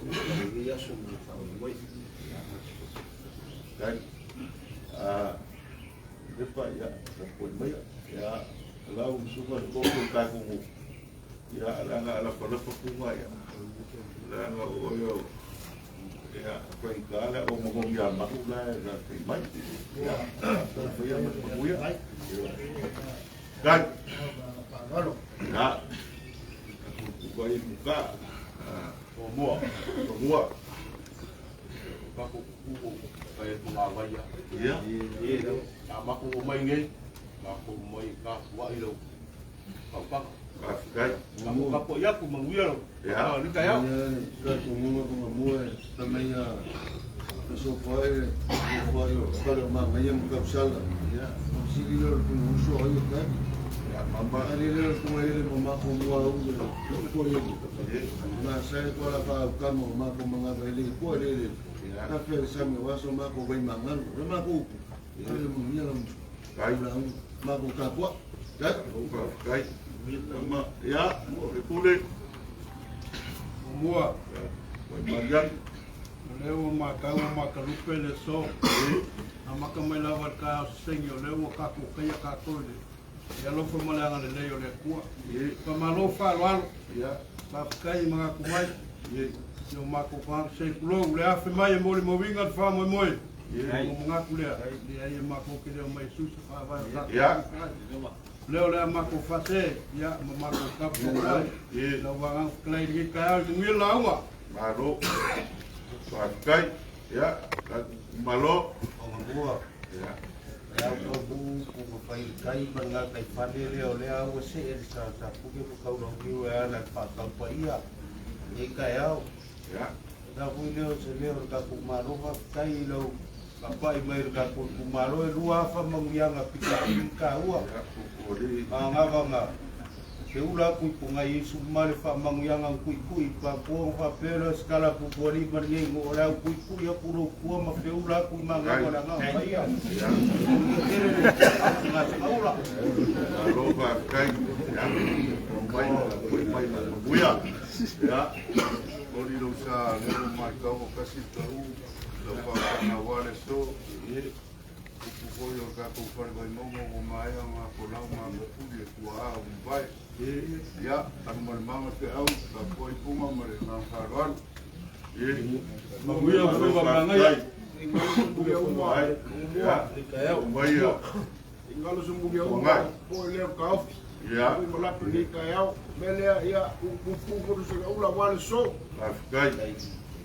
ni ya so ni fa o moi. Kan depa ya poi mai ya lau suka ko ka ko ya ala pada pokuma ya la o ya ko kala o Manogiamanu la mai ya foi ya mo ya kan ya ko muka o mo Kako kuku kaya tungawaya. ya Mako umay ngay. Mako umay ka wa ilaw. Pagpag. kan Mako kapo ya ku mangwiro. Ya. Ni kaya. Ka tumu ko mo tamay so foi para ma mai mo ka sala. Ya. Sige lo ko uso ayo ka. ya mama Ali lo ko ele mo ma ko mo au ko yo. Na sai ko la pa ka mo ma ko mga ele ko ele. Na fe sa mi wa so ma ko bai mangan. Ma ko ele mo ni la kai ma ko ka ko. kai mama ya mo pule Mua, Marian, leo makalupe le so. Amaka mai lava ka senyo leo ka ku kaya ka tole. Ya lo fo malanga le leo le kua. Pa malo fa lo ya, pa kai mga kumai. ye, Yo mako pa se kulo le afi mai mo mo winga fa mo mo. Mo mga kule. Dia mako ke le mai susu fa va. ya, Leo le mako fa se ya mako ka ku. ye, Lo wa klai di ka ngi lawa. maro, pakai, ya, malo, Ongabua, ya, ya bu ku pai kai manga kai fale leo lea o se e sa puke ku kau long kiu e ana pa kau pa ia. E kai au, ya, na hui leo se leo ka ku maro va kai lo ka pai mai ka ku maro e lua fa mangianga pika ua. ya, kukuri, Nga ke ula ku punga Yesu male fa mangianga ku pa po fa pero skala pu bori marngi ngo ora ku ya puro ku ma ke ula ku manga ora nga mai ya. ya, Nga aula. maro, pakai, ya, mai, buya, ya, Ori lo sa leo mai ka o kasi tau. Lo pa na wale so. Kuko yo ka ko pa vai mo mai ma ko la ma mo puli ku a un vai. Ya, ang malmanga te au ka po i puma mare na harwan. ye, Mabuya ko ba manga ya. Buya umai. ya, mai, ya, Ingalo sumbuya Umai. Po le ka. ya, Mala pili ka yao. Mele ya ku se ula wale so. pakai,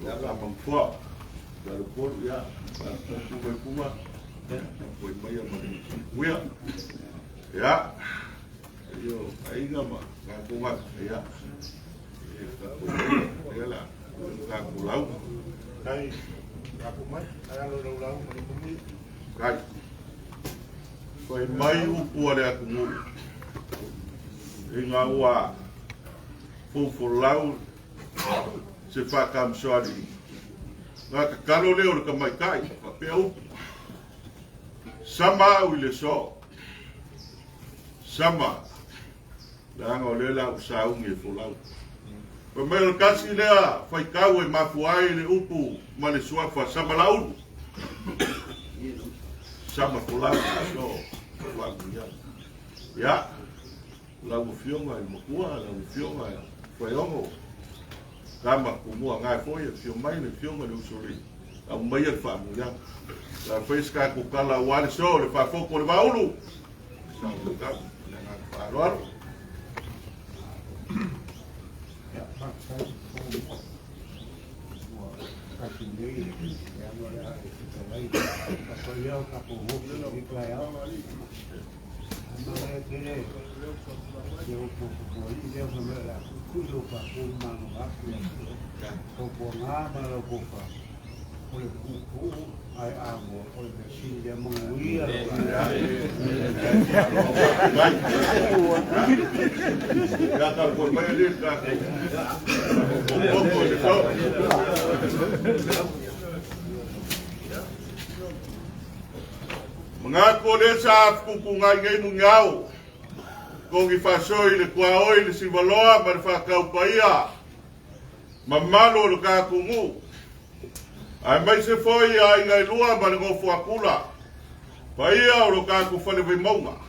ya, mangfua, dari pun, ya, kuma, koi mai, buya, ya, yo, Aiga ma, kakunga, ya, ya lah, kakulau, Kai. Aku mai. Ai alo lau mai. kai, koi mai upu ale aku mu, inga ua, fufulau, se whakamsoari. Ngā kakaro leo le kamaikai, whapea upu. Sama au i le so. Sama. Le anga o le lau sa ungi e fulau. Pa mea le kasi lea, whaikau e mafuai le upu, ma le suafa, sama lauru. Sama fulau, so, whakuia. Ya, lau fionga i makua, lau fionga i whaiongo. Kama kumua ngai foi fio mai le fio le usuri au mai e fa mu ya la pesca ku kala wale so le fa foko le baulu sa le ka na fa lo ya fa ka ni ya no le ka lai ka yo ka po mo ni ka ya no le tene yo po po ni de so me la kulo pa po mano va ko po nga ma lo ko pa o le ku ai amo o le si de mo ia ya ka por mai le ka poco de so mga ko le sa ku ngai ngai mu ngau ko ki fasoi le kua oi le sivaloa ma le whakau paia ma malo le ka kungu ai mai se foi ai ngai lua ma le ngofu akula paia o le ka ku whale vai maunga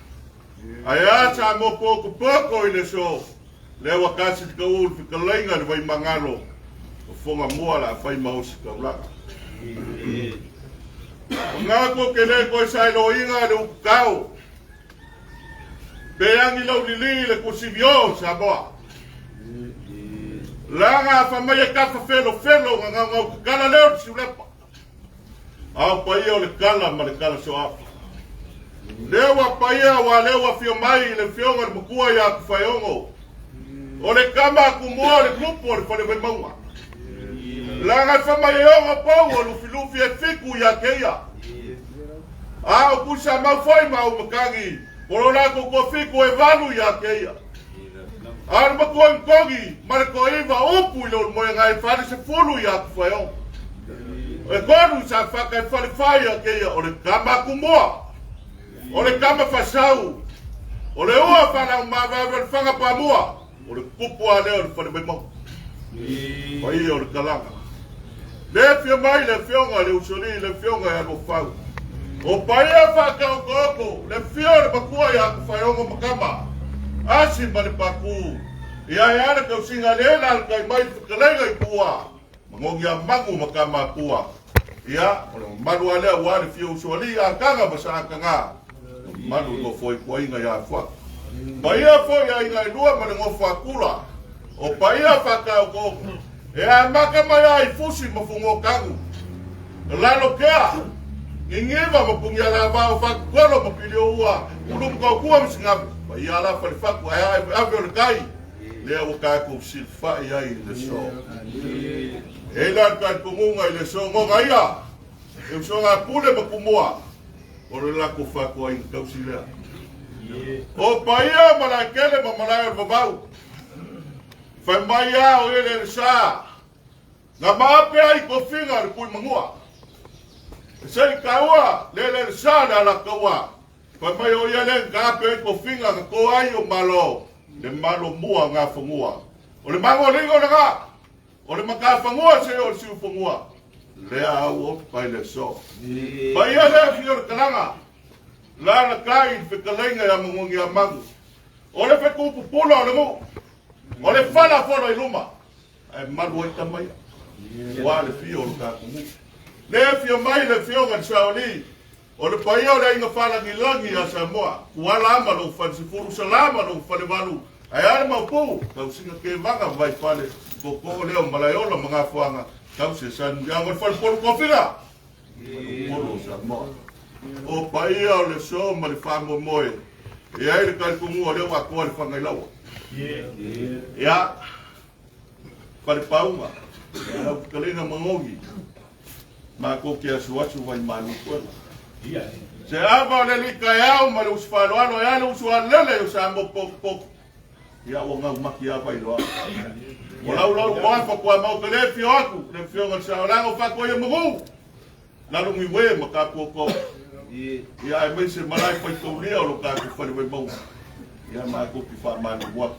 ai ata mo poko i le so le wakasi te kaul whikalainga le vai mangalo o fonga mua la whai mausi kaulaka ngā ko kene koe sai lo inga le ukau Beangi lau lili le kusivio sa boa. Langa fa mai ka fa felo nga kala leo si lepa. Au paia le kala ma le kala so apa. Lewa paia wa lewa fio mai le fio ngal mukua ya ku faiongo. O le kama ku mo le grupo le fale vai maua. Langa fa mai o po lu filu fi fiku ya keia. Au ku sa ma foi ma o makangi. Corona ko fico e valu ya keia. Arma ko nkogi, mar ko iva upu lo mo ngai fale se fulu ya fayo. E koru sa faka fale fire keia o le kama kumoa. O le kama fasau. O le ua fala ma va fanga pa mua. O le kupu a le fale bemo. Pai o le kalanga. Le fio mai le fionga le usuri le fionga ya go fau. O paia whakau koko, le whiore makua ia ku whaiongo makama. Asi mani paku. Ia ana kau singa lela al kai mai whakalenga i kua. Manogiamanu makama kua. Ia, manu alea wale fio usuali a kanga masaka ngā. Manu no foi kuainga ia whak. Paia foi a inga i lua mani ngofu akula. O paia whakau koko. Ia makama ia i fusi mafungo kangu. Lalo kea. Ingiva mapungia la vao fakolo mapilio ua ulum ko kuwa msingabe Vaiala fa faku ai ave le kai le o ka ku silfa ai le so ela ka kumunga le so ngo gaia e so nga pule makumoa o le la ku faku ai kausila o paia malakele mamalai babau fa mai o ele sa na mape ai ko finga ku mangua Sei kaua, lele sana la kaua. Pa mai o ia len ka pe ko finga ko ai o malo. Le malo mua nga fungua. O le mango lingo nga. O le maka fungua se o si fungua. Le au pa le so. Pa ia le fio kalanga. La la kai fe kalenga ya Manogiamanu. O le fe ku pulo le mo. O le fala fora i luma. Ai malu i tamai. Wa le fio ka ku. Le fio mai le fio ngan saoli. O le paia o le inga whala ni langi a Samoa. Kuala ama lo whan si furu salama lo whane walu. Ai ale maupu. Kau singa ke vanga vai whale. Koko leo malayola mga whanga. Kau se san yangon whale polo kofira. Polo Samoa. O paia o le so ma le whango moe. E ai le kalkungu o leo wakua le whangai lawa. Ia. Whale paunga. Ia kalinga mangogi. Ma ko ke asuasu vai manu ko. Se ava le lika yao ma le usfalo ano ya le uswalele yo sambo pok. ia o ngau maki a vai loa o lau moa fa kua mau kele fio aku le fio ngal sa la o fa ko ia mo na lu mi we ma ka ko ia ai mai se malai pa to lia o lo ka ko fa le mau ia ma ko ki fa ma ni wa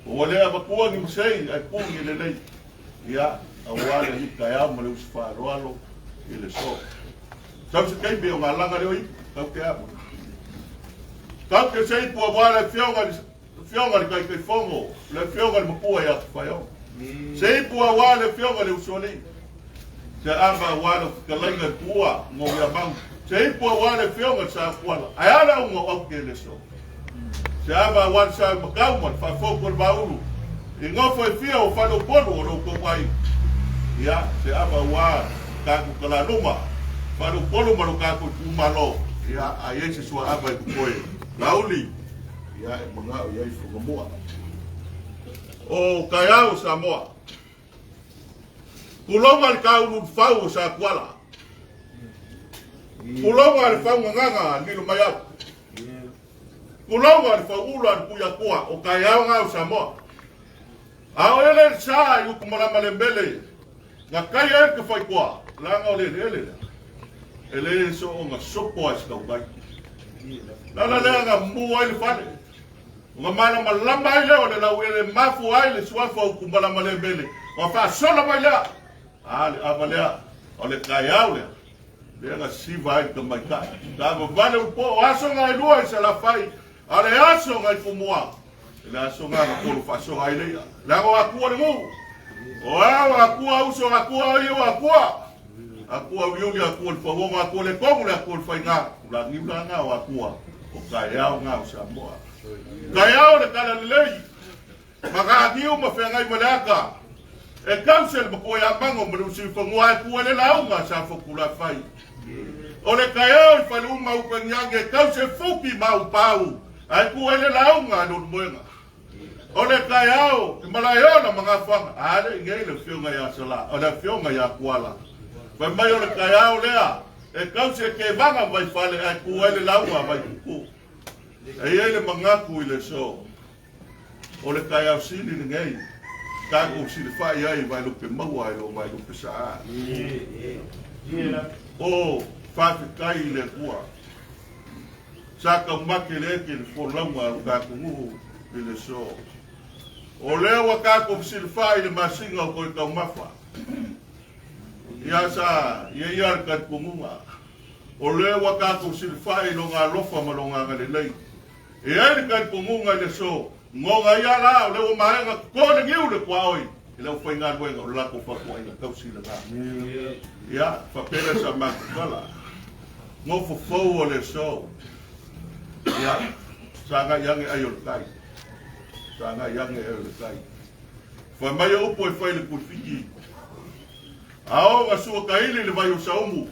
o le ava ko ni sei ai pu ni le nei ia a wale ni ka ya mo le fa roalo ile so sabe se kai be o ngala ngare oi ka ke a ka ke sei pu wale fionga kai kai fongo le fionga mo pu ya fa yo sei pu wale fionga le usoni se amba wale ka lenga tua mo ya bang sei pu wale fionga sa kwala ayala mo o ke le so se amba wale sa makau mo fa foko baulu ingofo e fia o fa no pono o ko mai ya se aba wa ka ku kala numa fa no pono mo ka ku malo ya ayese so aba ku koe lauli ya mga ya ifu mo o kayao samoa kulonga ka u fau sa kwala kulonga fa nganga ni lo maya kulonga fa ulan ku ya kwa o kayao nga samoa a ele sa yu kumala malembele nga kaya ke fai kwa la nga ele so nga sopo as ka ubai la nga mua ile fale nga mana malamba ile o la wele mafu ile swafa kumala malembele wa fa sola baya ali abalea ole kaya ole le nga siva ile ka mai ka da vale po aso nga lua se la fai ale aso nga fumua la so nga ko fa so ile la ko akua mo o akua uso akua yo akua viuli akua fa wo akua le ko le akua fa nga la ni la nga akua o kaya nga usamboa kaya le kala le maka diu ma fe ngai malaka e council mo ya bango mo si fa ngwa akua le la nga sa fo kula fai o le kaya fa lu ma u penyange council fupi ma u pau ai ku ele la nga no moenga ole kayao malayo na mga fang ale ngei le fionga ya sala ole fionga ya kuala ba mai ole kayao lea e kause ke banga vai fale ai ku ele laua vai ku e ele mga ku ile so ole kayao sili ngei ka ku sili fa ai vai lu pe mau ai lo vai lu pe sa o fa kai le kuwa saka makele ke fo lama ka ku mu ile so o leo waka ko silfa ile masinga ko ka mafa ya sa ye yar ka kumunga o leo waka ko silfa ile nga lofa malonga ngale lei e ai ka kumunga le so ngonga ya la o leo marenga ko de ngiu le kwa oi ile foi nga wenga la ko fa ko ina ka sila ka ya fa pele sa makala mo fo fo le so ya sanga yang ayo kai sanga yang e kai fa mai o po foi le kufiki ao ga su kai le vai o saumu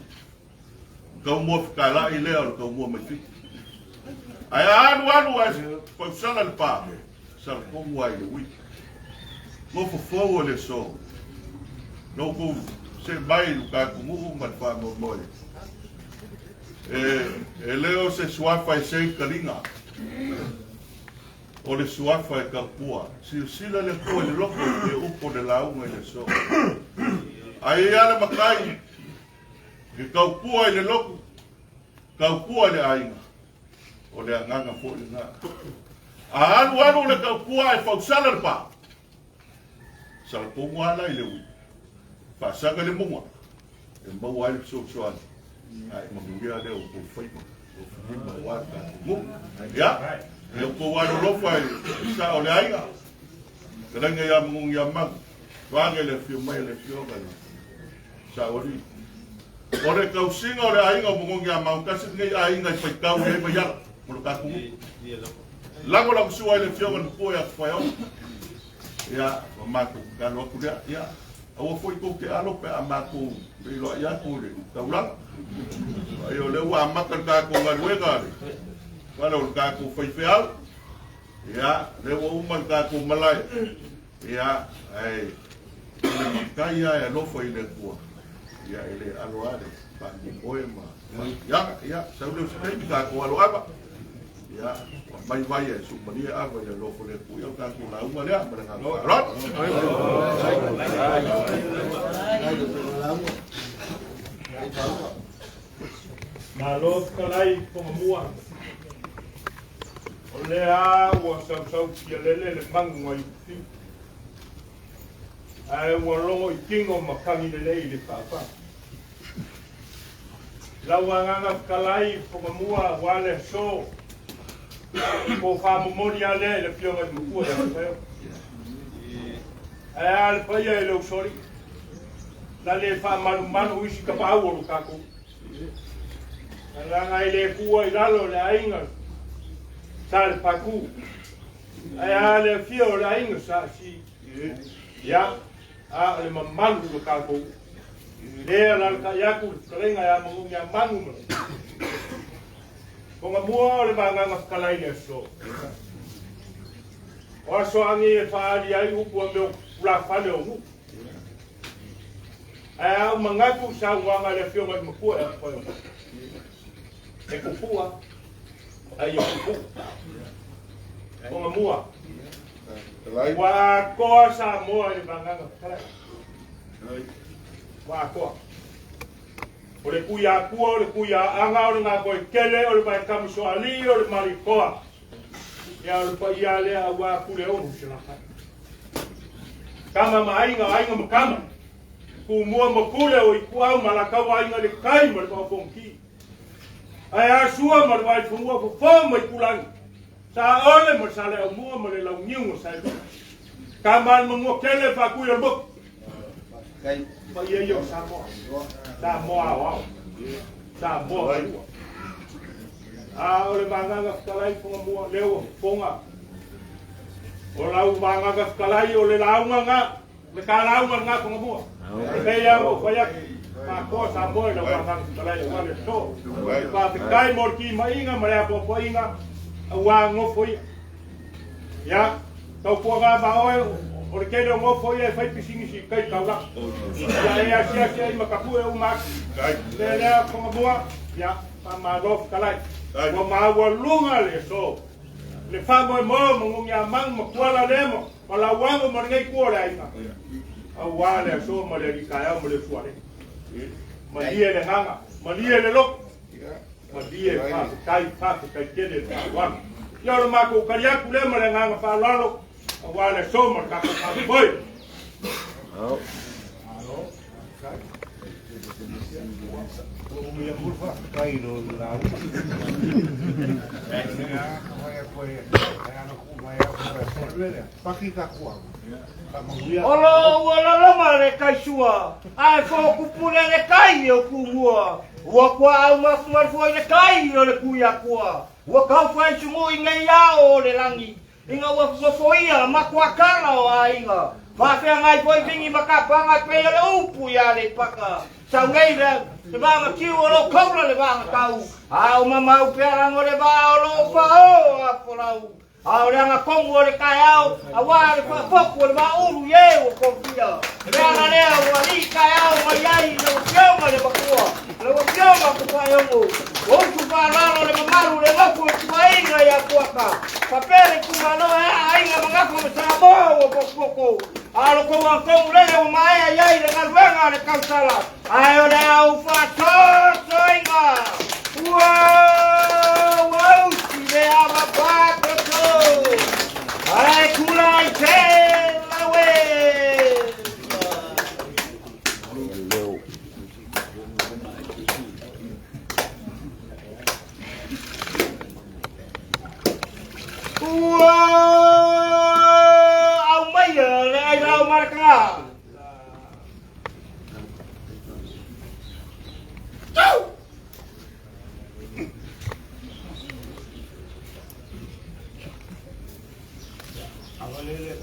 ka mo kala ile o ka mo mai fiki ai anu as fa sala le pa sal ko mo ai le wi mo fo le so no ko se mai ka ku mo ma fa mo mo e leo se swafa e sei kalinga o le swafa e kapua sila le ko le loko e upo de la unga le so ai ala makai ke kapua le loko kapua le ainga o le nganga fo le nga anu le kapua e fa sala pa sala po wala ile wi fa sanga le mo e mo wala so ai mamungia leo ko foi ma wata mu ya eu ko wa lo fai sa o le aiga kada nga ya mungu ya mang wange le fio mai le fio ga sa ori ore ka usinga ore aiga mungu ya mang ka sit ngai aiga fai ka u e Vaiala mo ka ku lago la su ai le fio ga po ya fai o ya ma ku ka lo ku ya o foi ko ke alo pe amaku bilo ya ku le ka ulang ayo le wa makan ka ko ngal wega wala ka ko fai feal ya le wa umman ka ko malai ya ai ka ya lo foi le ko ya ele alo ale pa ni poema ya sa le sai ka ko alo aba Ya, mai vai e su maria a vai lo fo le ku yo ka ku la uma le ma nga rot. Na lo kalai po mua. O le a wa sau kia le mangu ai ti. Ai wa longo I kingo makangi le le papa. La wanganga kalai po mua wale so. Ko fa momori ale le pionga I mukua ya peo. Ai al pa ia le usori. La le fa manu isi ka pa au kako. Ranga I le kua I lalo le ainga. Sal paku. Ai a le fio le ainga sa si. Ya. A le mamalu lo kako. Le la ka yaku karenga ya Manogiamanu. Konga mua le manganga kalai le so. O so angi e whaari ai upu a meo kula whale o mu. Ai au mangaku sa wanga le fio mai makua e whaio. E kupua. Ai o kupu. Konga mua. Wa koa sa moa le manganga kalai. Wa koa. O le kuia kua, o le kuia anga, o le ngā koe kele, o le mai kamuso ali, o le marikoa. Ia o le pa ia lea a wā kule onu se lakai. Kama ma ainga ma kama. Ku mua ma kule o I kuau ma la kau ainga le kai ma le pāpongi. Ai a sua ma le wai fumua fufo ma I kulangi. Sa ole ma sa le au mua ma le lau niunga sa I. Kama ma mua kele wha kui al buk. Pa ia yo sa moa. Sa moa wao. Sa moa wao. A o le manganga kalai ponga mua leo ponga. O lau manganga kalai o le launga nga. Le ka launga nga ponga mua. E pea o whaiaki. Ma ko sa moa le manganga kalai o wale so. Pa te kai morki ma inga ma rea po inga. A wā ngofo ia. Ya. Tau puanga ma oe. O le kele o ngofo ia e whai pisingi si kai kaula. Ia e asia I makapue o maki. Le lea ponga mua. Ya. Pa ma lof kalai. Wa maua lunga le so. Le whamoe mo Manogiamanu ma kuala lemo. Ma la wango ma ngai kua le ainga. A wā le so ma le rikaya ma le fuare. Ma lie le hanga. Ma lie le lok. Ma lie kai kele le wango. Ia o le mako kariaku le ma le nganga whalalo. A wā le so ma kako kakoi. Ia mulfa kai no la. Paki ka kua. Olo mare kai sua. Ai fo kupule le kai o kumua. Wa kwa au mafumar fo le kai o le kuia kwa. Wa ka fai sumo inga ia o le langi. Inga wa fo ia makwa kala o aiga. Fa fe ngai foi vingi makapanga pe le upu ya le paka. Sa ngai le vanga kiu o lo kaula le vanga kau. Au mama u pera ngo le va o lo fa o a polau. Au le anga kongo le kai au. A wa le fa foku le va uru ye o konfia. Le anga le o ali kai au mai ai le o fioma le bakua. Le o fioma ku pa yongo. O tu pa lalo le mamaru le ngofu ku ainga ya kuaka. Papere ku mano ainga mangafu me sa bo o poko. Alo ko wa kongo le o mai ai le kalwenga le kausala. Ai o le au fa to inga. Wow, si le ama pa to. Ai kula I te la we. Au mai le ai rau marca.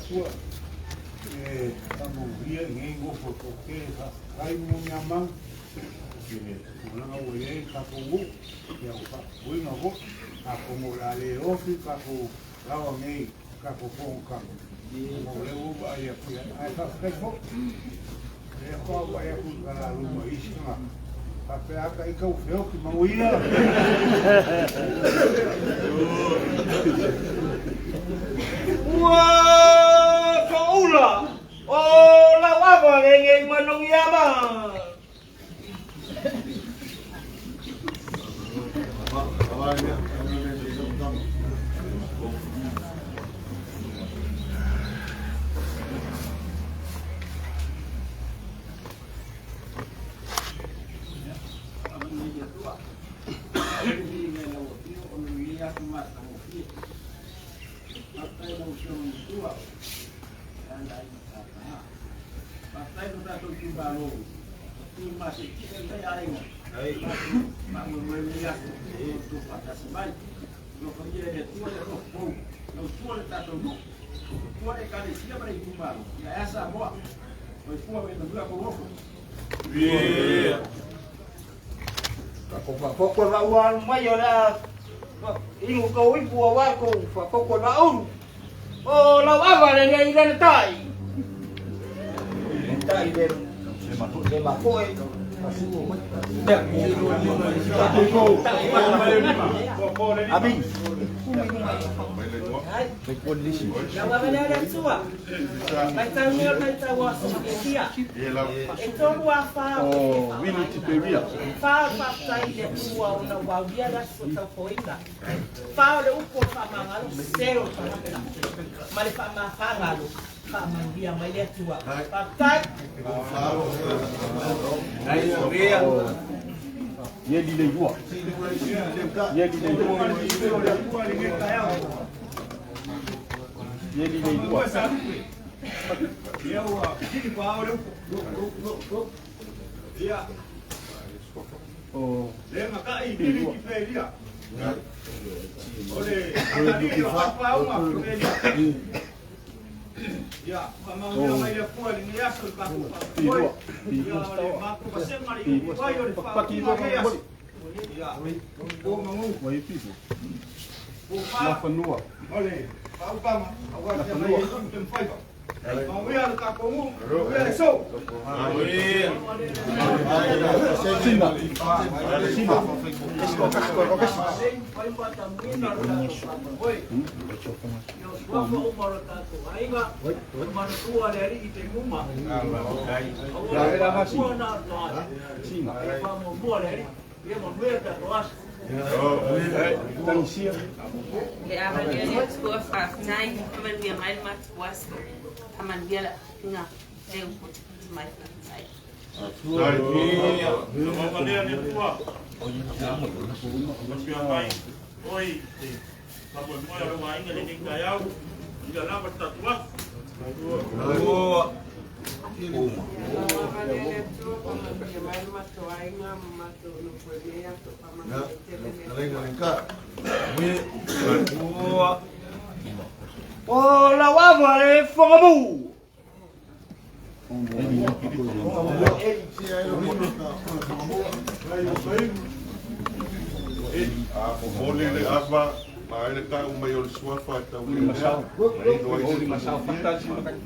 Tua, estamos bien, en Gofo, porque hay Manogiamanu, que una abuela, Capo, que bueno, a como la de Ofi, Capo, la Wangei, Capo, Capo, como le hubo ahí, a esa fecha, le dejó a la luma, y Pape aka ika ufeo ki mauia. Wah, kaula. Oh, lawa ngeng Manogiamanu. Koko lawan mayola ingu kau ibu awako koko laun. Oh, lawa le ngai tai. Tai de makoi. Abi. Lawa ada tua. Baita mio baita waso kia. Eto wa fa. Oh, winu tiperia. Fa tai de tua una wa via da sota poinga. Fa le upo fa mangalo sero para. Male fa ma fangalo. Fa mangia mai le tua. Fa tai. Ye di le jua. Ye di le jua. Ye di le jua. Oh. Ya, mamãe vai ir por ali, nem acho que tá com foi. Ya, maku pasem mari, vai olhe, paki vai ya. Ya, o mamu Vai piso. o Na fa. fanua. Olhe, pau pama, agora tem aí um tem faiba. Mau ya ka komu, ya so. Sina. Sina. Vai botar mina oi. Yo vou umar tato. Aiga. Umar tua dari ite muma. Ya era masih. Sina. Vamos boa dari. Dia mau merda toas. Tansia. Le avalia ni skua fa nai kaman dia mai mat was kaman dia la tinga eu mai sai Oh, la wava le fongamu. Boleh le apa, ada kau mayor suafa tahu ni masal. Masal fatal.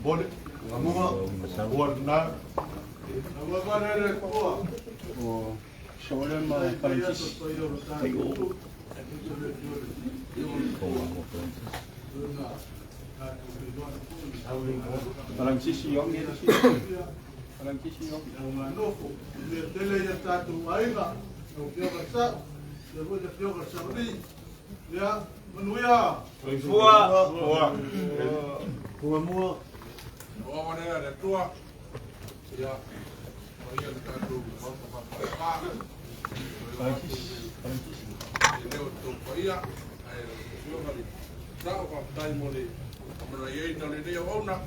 Boleh, semua warna. Oh. Soalnya mah Prancis. Prancis yang ni sih. Prancis yang. Tele ya tatu Aiga. Pio kasa. Depois de pio kasa ni. Ya, menuya. Mua. Oh, mana ada tua. Ya. Ia tatu apa. Prancis. Leo tu ia. Ai, pio kali. Sao ka tai mole. Mana ye tale dia ona.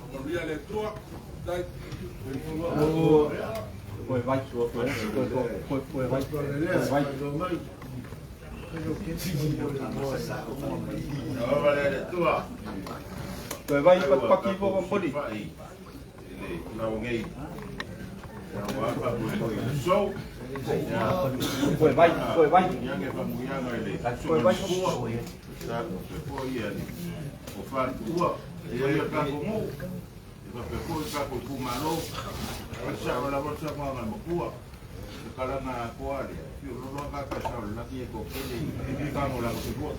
Menuya le tua. Dai. Oh. Foi vai. Foi vai. Vai. Foi vai para aqui vou pôr. Não ninguém. Não há para show. Foi vai. Yang é para mulher ele. Foi vai. Sabe, foi ele. O fato tua. Ele é para como. Ele vai pegar o capo com malo. Vai chamar a bolsa com a mão. Kalanga kuali, piulo kaka saul lagi ko kini ini kamu lang sebut.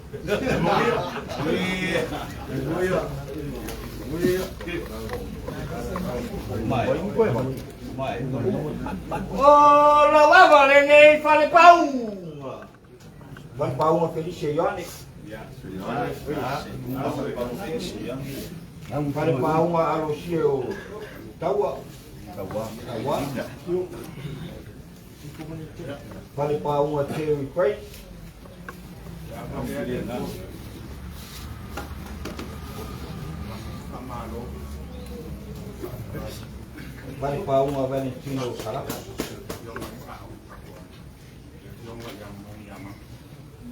Oh, la wava le nei fare pau. Van pau ma felice Ioane. Fare pau ma arosio tawa. Fare pau ma Terry Craig. Fare pau ma Valentino Sarapa.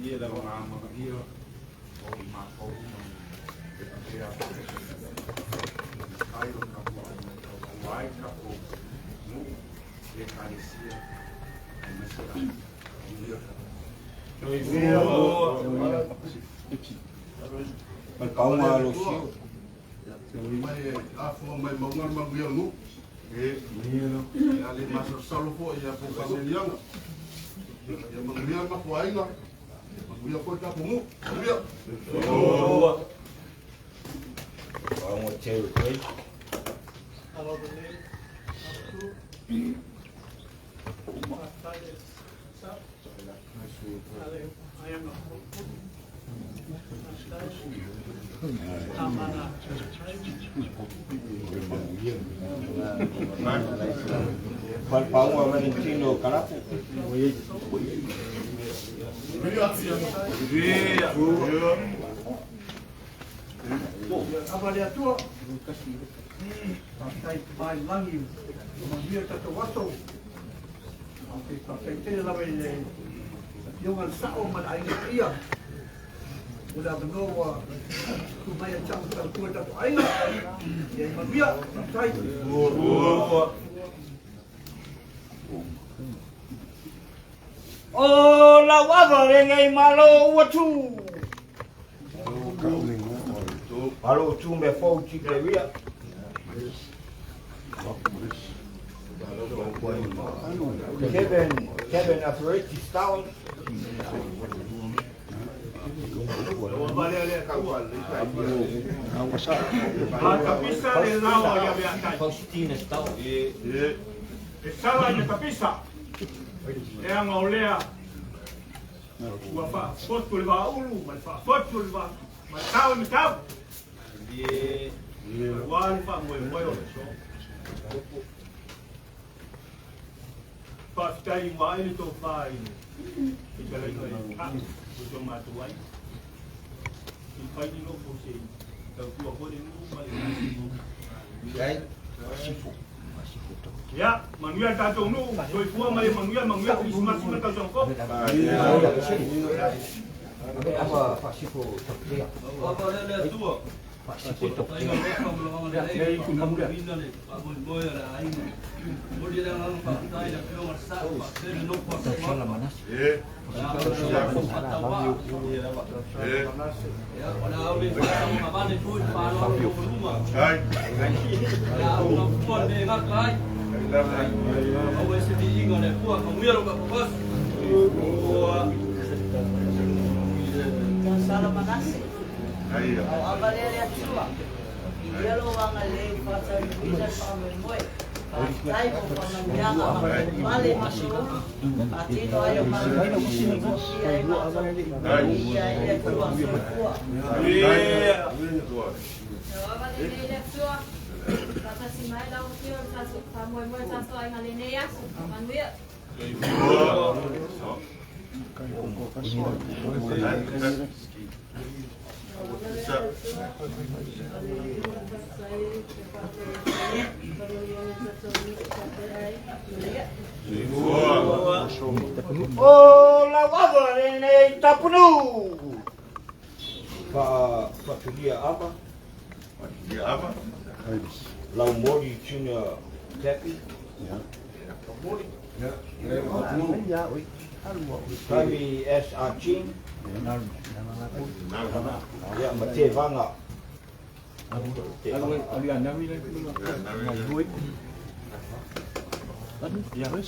Dia dah lama dia. Oh, mak oh. Dia. Ayo kamu. Vai kamu. Nu. Dia parecia. Kau malu sih. Mai afo mai monga mangiangu. Ali masuk solo fo ya po familianga. Ya mangiang ma po Aiga. Mangia ko ta pungu. Mangia. Kau mau cewek kau. Fal pau ma Valentino Carapo. Apa dia tua? Pakai main lagi, dia tak tahu. Pakai tu lah boleh. Jangan sahur mana ini dia. Udah mengawa, tu bayar jam tertua tak Aiga. Dia dia pakai. Oh, la wava le nei malo watu. Malo tu me fo chiperia. Kevin Aferetti Stone. Kapisa le lao ya biasa. Faustina Stone. Salah ni kapisa. Yang oleh Wafa fotul ba ulu, malfa fotul ba. Maltau ni tau. Dia wal fa mo so. Pas tai wa ini to fa ini. Kita lagi kan tu matuai. Ipai ni no fosse. Tau tu ko ni no mai. Ya, manuia tatou nu, soi fua mai manuia isma tau songko. Apa pasipo tokea. Apa dia tua? Pasipo tokea. Salam makasih. Apa dia lihat semua? Dia lo orang leh pasal bisa sama moi. Pasal kau pernah bilang balik masuk. Hati tu ayo masuk. Iya iya keluar semua. Apa dia lihat semua? Kata si Mai dah ukir satu, kamu satu ay ngalineya, manuia. Oh, la wava nei tapunu. Pa tulia apa? Dia apa? Lau mori tuna tepi. Kami SRC. Ya, mate vanga. Manogiamanu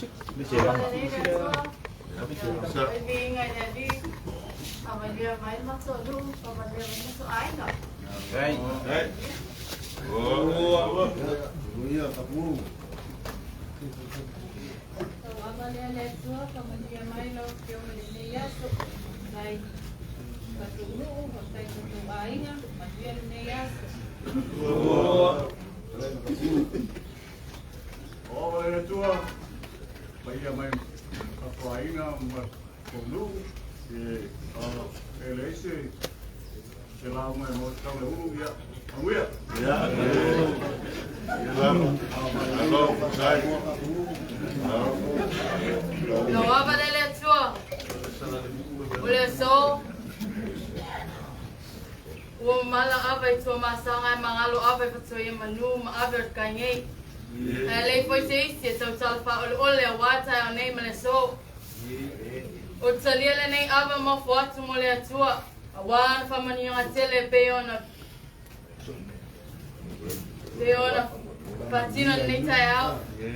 ma'aver kanyei. Lei foi se isi tau talfa ole wata o nei maleso. O talia le nei ava ma fuatu mo le atua. Awan famani nga tele peona. Peona patina nei tai au.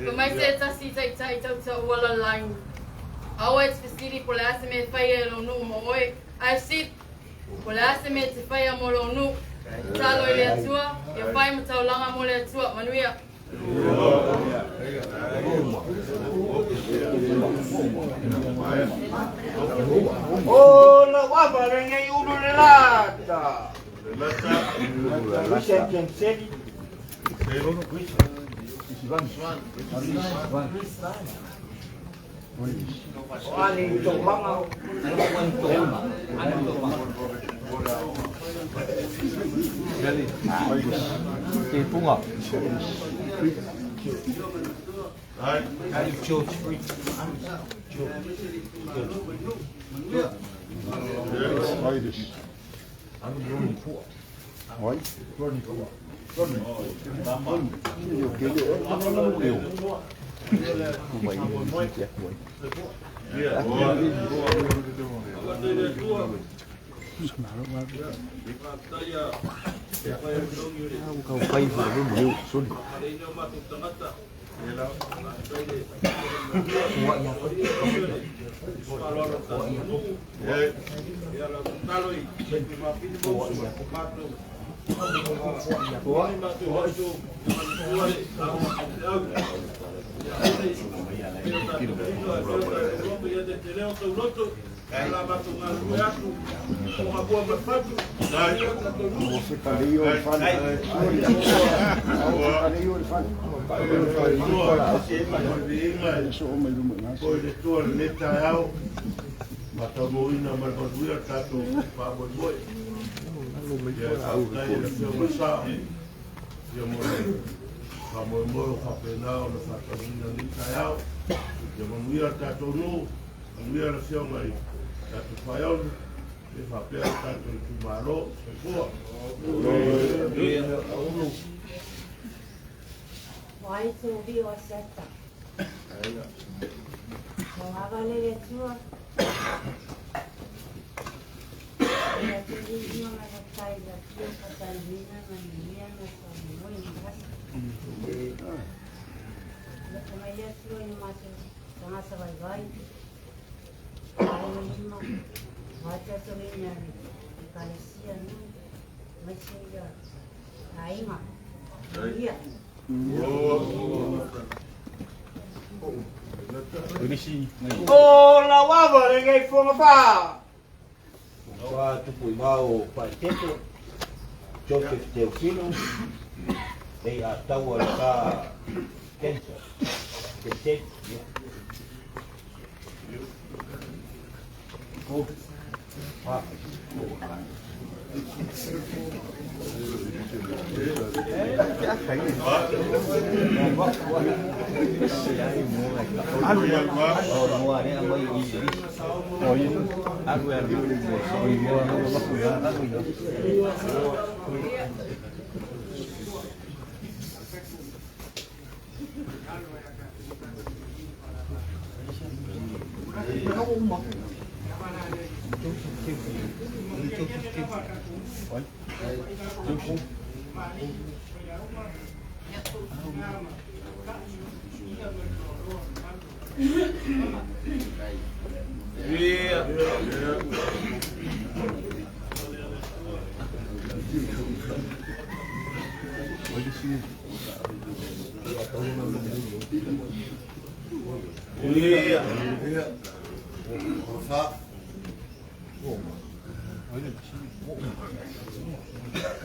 Kumai se tasi tai tau wala line. Awa it's fisiri po le ase me whaia lo nu mo oe. Ai sit po le ase me te whaia mo lo nu. Talo i le atua, e whai matau langa mo le atua, manuia. O la wapa le ngai ulu le lata. Wisa ken sedi. O ali to manga. Cái phung à? Ai George Free. Kau kai vừa với một xuân. Why to be or set up? So have a little tour. Ya te digo una batalla, fiesta talvina, mañana, muy en casa. La familia tuvo en más, van a saber. Mismo, vaya sobrina, parecía, ¿no? Me decía, Aiga. O la wapa le ngai fonga pa. Faafotutupu mau Faafotutupu, Joseph Teofilo, ei a tau o ka cancer. Ke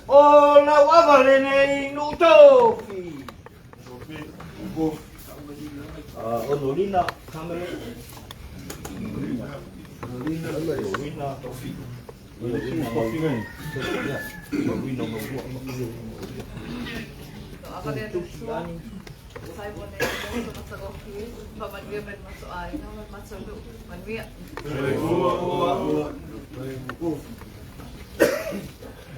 O la wawale nei no tofi. Onolina kamera. Onolina tofi. Onolina tofi ngai. Ya. Onolina mo. Apa dia tu? Saya boleh masuk kopi, bapak dia masuk air, nama masuk tu, manwia.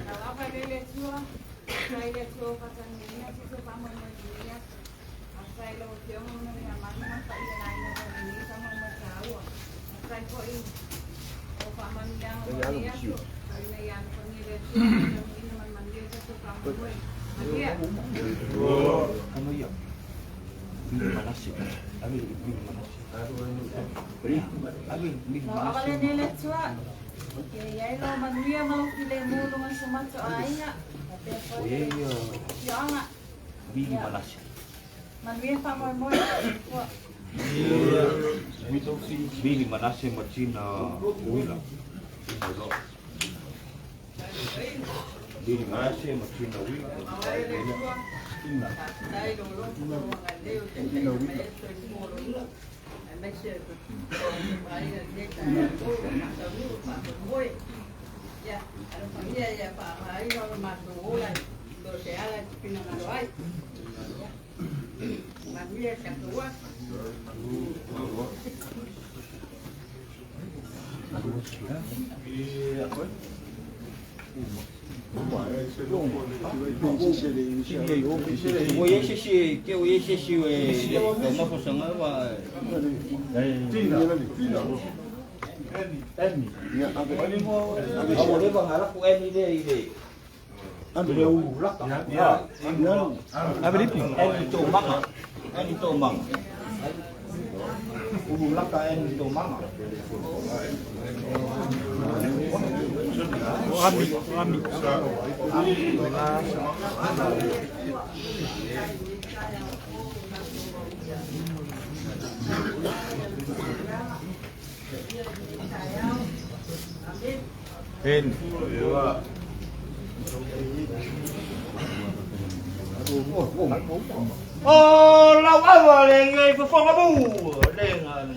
Apa dia tua? Saya tua pasal ni, saya paman dia. Saya lalu dia mana yang mana tak ada lain ni sama macam. Saya kau ini, paman yang dia, saya yang pengirat ini mana dia tu paman. Manwia. Ano yan? Manasi. Abi Apa dia tua? Ya lo manwia mau pilih mulu macam macam Aiga. Ya enggak. Bigi manasi. Manwia paman mo. Bigi manasi macina uila. Bigi manasi macina uila. Oye sisi, que oye sisi we, toma posanga wa. Eni. Abo le bangala ku eni de. Ande ulak. Ya. Apa di? Eni to mama. Eni to mama. Ulak ka eni to mama. Ami. En. Oh, la wawa lengai performa bu. Lengan.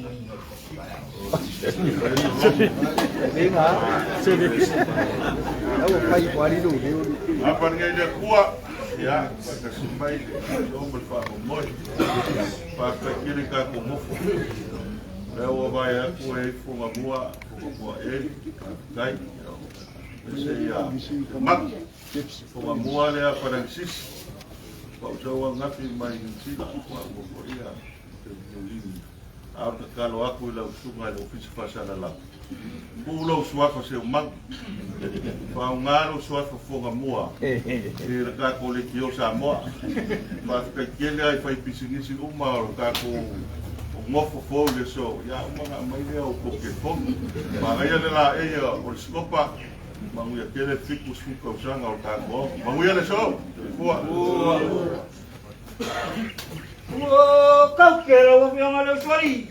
Apa ngai dia kuat ya, pada simbai dia berfak moi. Pada kiri kaku mufu. Leo vai aku funga mua kai. Saya mak funga mua dia pada sis. Kau jauh ngapi main sila aku ia. Kalau aku lau sungai lau pisi pasal lah. Pulau suafa se umang. Paungaro suafa funga mua. Ira ka ko le kio sa mua. Mas ka kele ai fai pisingisi uma o ka ko mofo fo le so. Ya uma mai le o ko ke fo. Ma ia le la e o skopa. Mangu ya kele fikus fuka usanga o ka ko. Mangu ya le so. Fua. Oh, kau kira apa yang ada suari?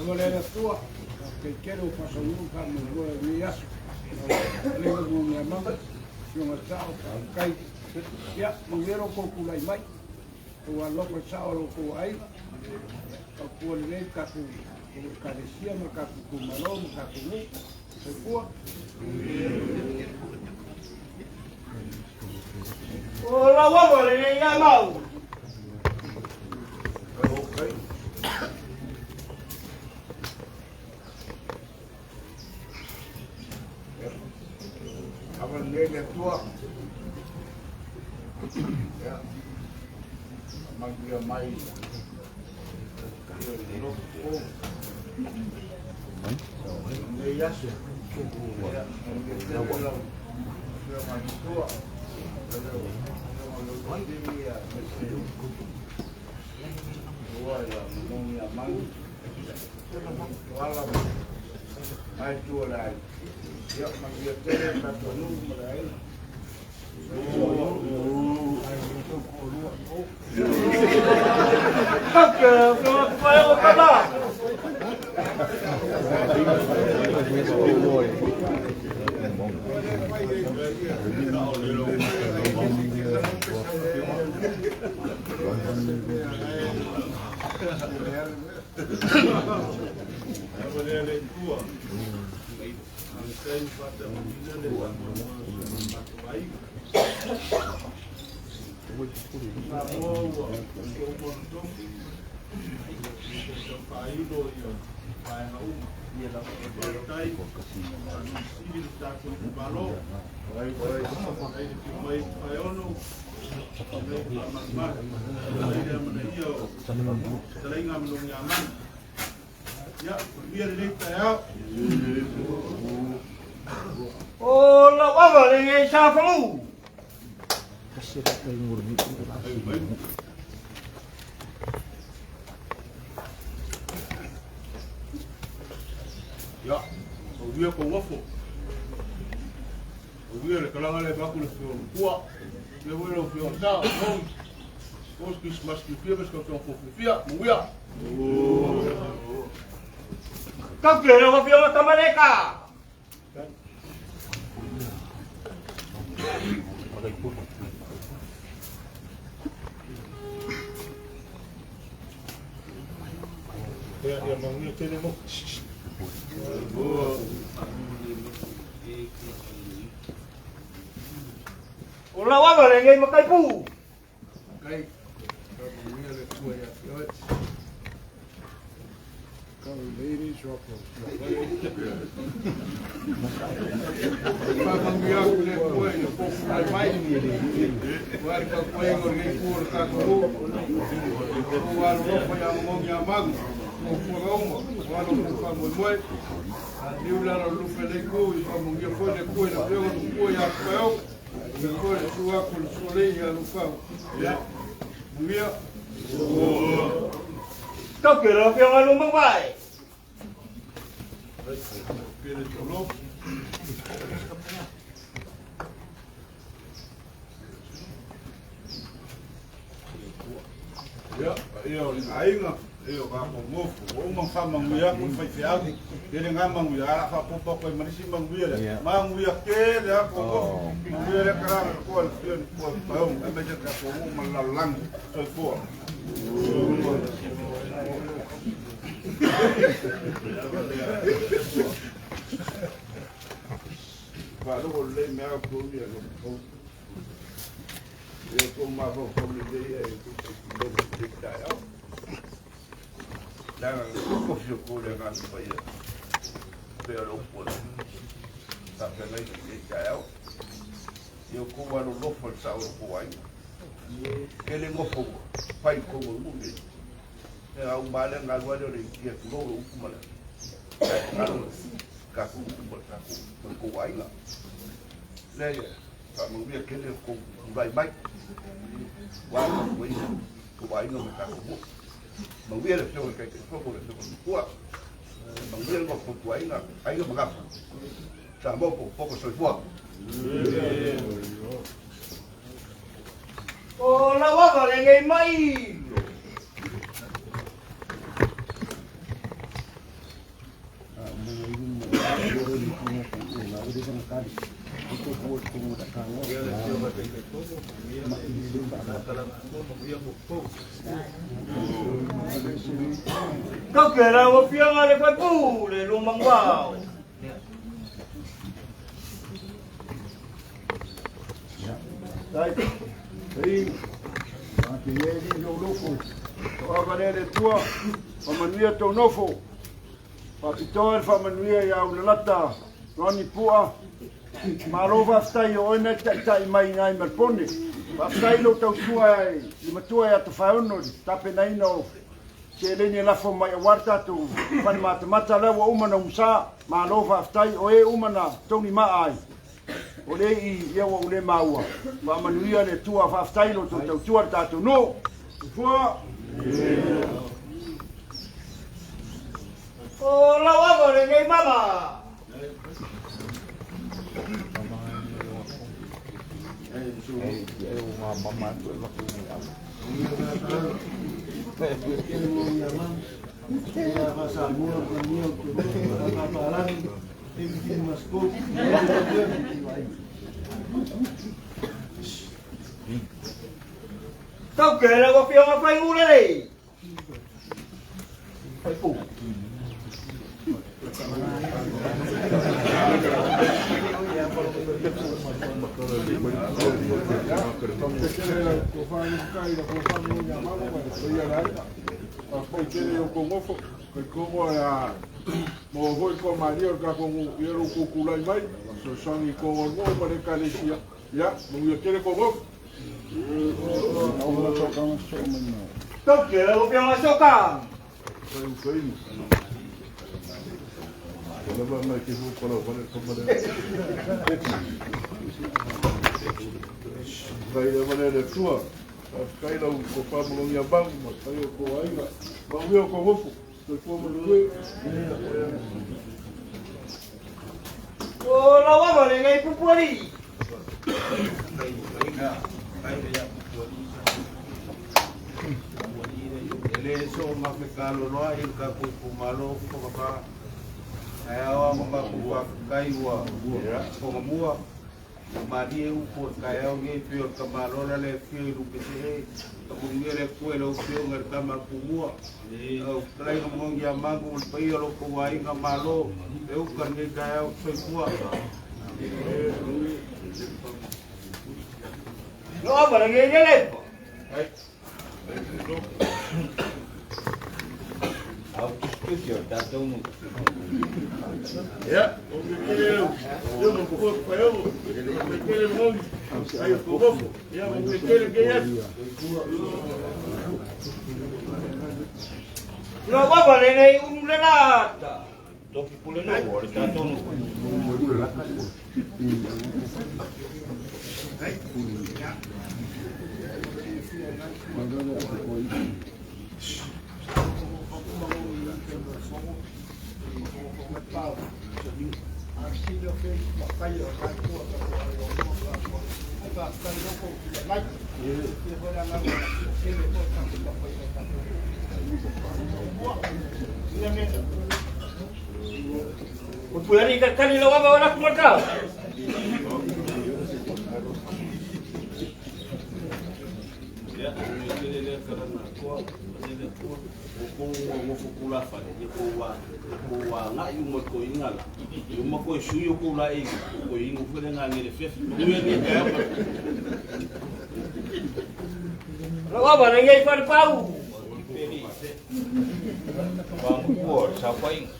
Agora tua, que quero fazer nunca me vou me acho. Lego com minha mãe, uma tchau, cai. Ya, mulher com culai mai. O aloco tchau com ai. O culai cacu, o carecia no cacu com malom, cacu ne. Se for. Ora wawa le ya mau. Okay. Abang dia tua. Ya. Mang dia mai. Oh, la wava le ngai sa fangu. Ya, o dia ko wafo. O dia le kalanga le baku le fio kua. Le wo lo fio sa, o Christmas ki fia bes ko fo fia, muia. Kau kira wa fio ta mereka. Ya mangi tenemos. Ola wava le ngai makai pu. Kai. Ladies, drop Kau kira fio ngalu mangbai. Ya, yo Aiga, yo ka mo mofo, o mang fa manguia ko fai fiado. Ele nga manguia fa popo ko manisi manguia. Manguia ke ya ko manguia le kara ko al fio ko pa un me je ka ko mo malalang so fo. Ba lo le me a ko dia ko. Yo ko ma ko le dia ko dikta ya. Jangan kau syukur dengan supaya berlumpur. Sampai lagi kaya. Yo kau baru lumpur sahur kuai. Kele ngopo, pai kau mungkin. Aku balik ngalu ada orang dia keluar umur. Kalau kaku umur kaku kuai lah. Lagi, kamu dia kele kau baik. Wah, kuai nggak mereka umur. Mangwil le fio ke ko ko le ko mangwil ko ko Aiga magap sa mo ko poco soy fo Oh, la wava le ngai mai. Kau kira wa fio ngale fai pu le lumang wau. Dai. Ei. Anche ieri io dopo. Ora le tua. Famania to nofo. Papito famania ya ulata. Roni pua. Marova stai o ne tai mai ngai merpone. Pastai lo tau tua ai. Lima tua ya te fauno. Tape nai no. ke le ni la fo mai warta tu fan mata le wa umana musa ma lo fa aftai o e umana toni ma ai o le I ia wa ule maua wa manuia le tua fa aftai lo tu tua ta tu no fo o la wa le ngai mama Kau kira kau piang apa yang mula ni? Ibu. Mo voi ko Maria ka ko yero ko kulai mai so sangi ko mo mare kalesia ya mo yo kere ko mo Kau kira kau piang masuk kang? Kalau bang nak kifu kalau balik kembali. Baik mana ada tua. Sekali dah ko pa belum ya bang, saya ko Aiga. Bang dia ko hofu. Ko menurut. Oh, lawa boleh ngai pupuri. Ele so makekalo loa il ka kumalo ko ka ayawa mama ku kai wa ko mua mari u ko kai au nge pio kamalo la le pio lu ke se ko ngere ko lo pio ngar kama ku mua au kai Manogiamanu pio lo ko wai ngamalo eu kan nge kai au so ku Lawa boleh ngai jelek. Ya, eu não vou para eu, aquele nome, aí eu vou, ya vou aquele que é. Lawa boleh ngai lenata. Toki pule no boleh tato no. Punya ikan kali lawa bawa nak mereka. Mo fukula fa ni ko wa nga yu mo ko ingala yu mo ko shu yu ko la e ko ingu fele nga ngere fe ni ni ka Lawa ba ngai fa pau. Bang ko sa pa ing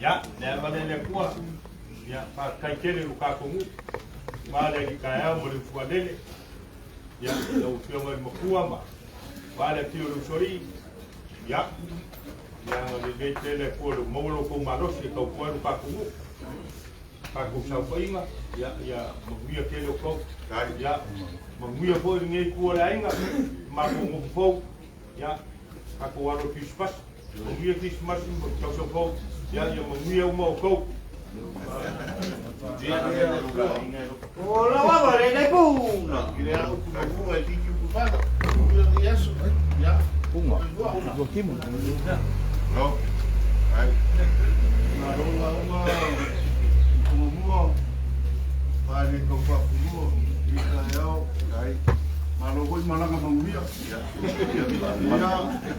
Ya, dah mana le kuah. Ya, kai kele luka kongu. Vale ki kaya mo le fuadele. Ya, lo pio mo kuah ma. Vale tio lo sori. Ya. Ya le tele ko lo mo lo ko malo se ko ko luka kongu. Ka ko sa fainga. Ya, mo mia kele ko. Ya. Mo mia po ngai ko la inga. Ma ko mo fo. Ya. Ka ko walo Christmas. Mo mia Christmas mo so fo. Ya, mo mia mo ko. Oh, lawa boleh ngai pun. Kira aku ngai tiki kupana. Dia dia su ya. Bunga. Bunga kimu. No. Ai. Na runga. Kumua. Pare ko pa kumua. Ika yao. Ai. Malo koi malanga manguia. Ya. Ya,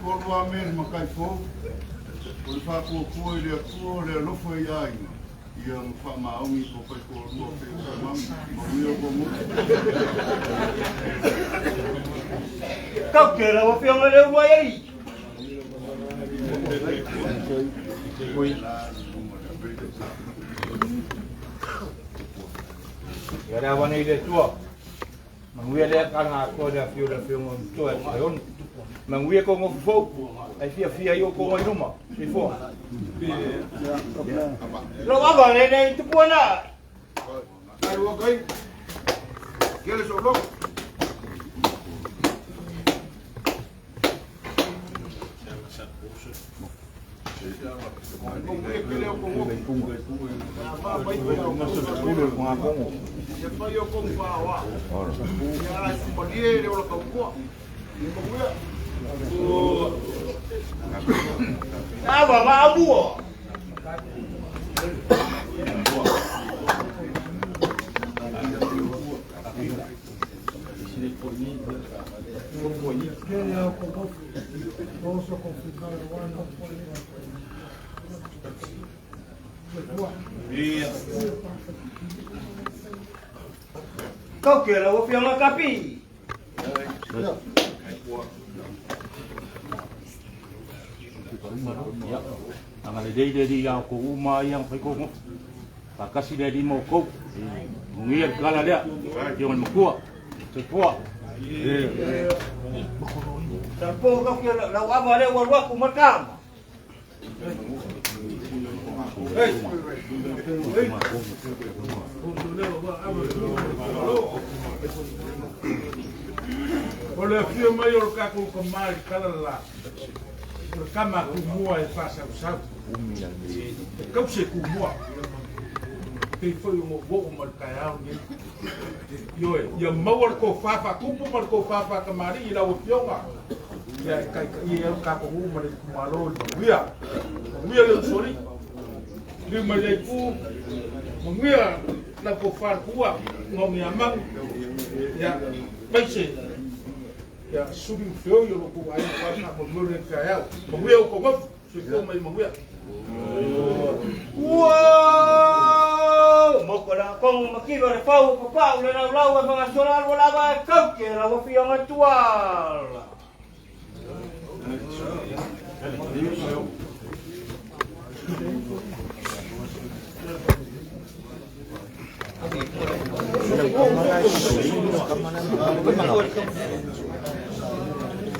ko lo amen makai fo. Ko fa ko le lofo ia ai. Ia fa maomi ko pa ko mo pe mam mo ko mo. Kau kira wa piang le wa yari. Kaya wana ile tua. Manguia le kanga ko le fio tua e on. Manguia ko ngo fo. Ai fia yo ko ngai ruma. Si fo. Lo aba le tu puana. Ai wa kai. Quieres o no? Apa mabu? Kau kira lo piang makapi. Ya, ang alidei dari yang ko uma yang pai ko. Pakasi dari mo ko. Ngiyat kala dia. Yung makua. Sepua. Tampo kau kira lo apa le wa ku makam. Olha aqui o maior caco com mais cada lá. Por cama com moa e passa o sapo. Como se com moa? Quem foi o bom marcaião né? E o maior com fafa, como marcou fafa camari e lá o pioma. E o caco uma de marol, via le sori. Di malaiku mengia la ko far kuwa Manogiamanu ya baise ya subi feo yo ko ai pa na mo mo ka ya mengia ko mo se ko mai mengia Wow! Mo ko na kong makiba na pau ko pau le na lawa mga solar wala ba kau ke la wo fiang atual.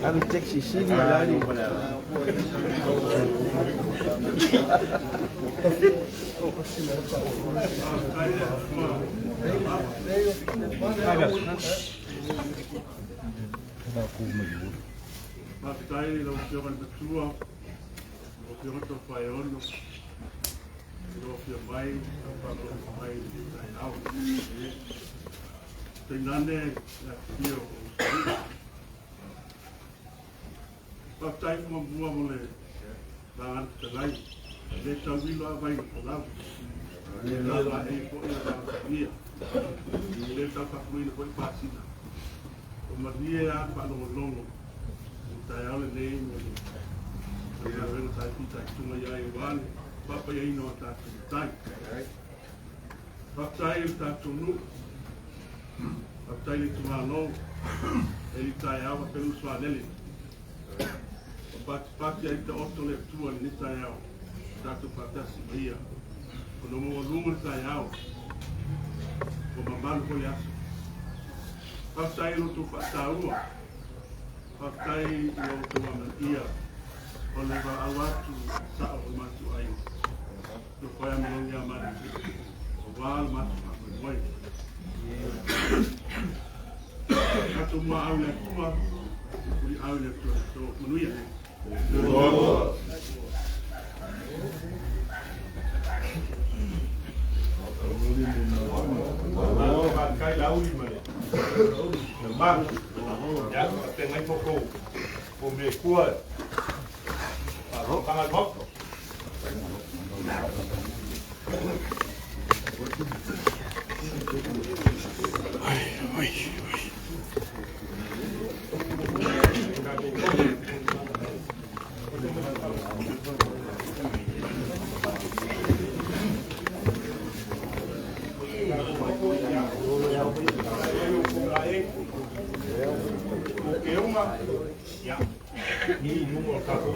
Kami cek sisi ni lari. Matai lo pion betua. Lo pion to paion. Lo pion mai, pa lo mai dai au. Tenane la pio. Matai mo bua mo le. Ba te lai. Le tau lo vai ko la. Le la e ko la via. Le tau pa kui ko pasina. O maria pa lo longo. Tai ale nei mo. Ya ven tai pita tuma ya iwan. Papa ya ino ta tai. Papai ta tunu. Papai le tuma no. Ele tai ava pelo sua dele. Papai ya ta otto le tua ni tai ava. Ta tu patasi ia. Quando mo lumo tai ava. O mamãe ko ya. Papai lo tu fatau. Papai yo tua ia. Oleh awak tu sah masuk air. Supaya Manogiamanu awal masuk apa boy. Satu mau le tua, beri au le tua so menuya. Oh, pakai lauri mana? Memang, ya, tengah pokok, pemilik kuat. Pangal bok. Ya. Ini nomor satu.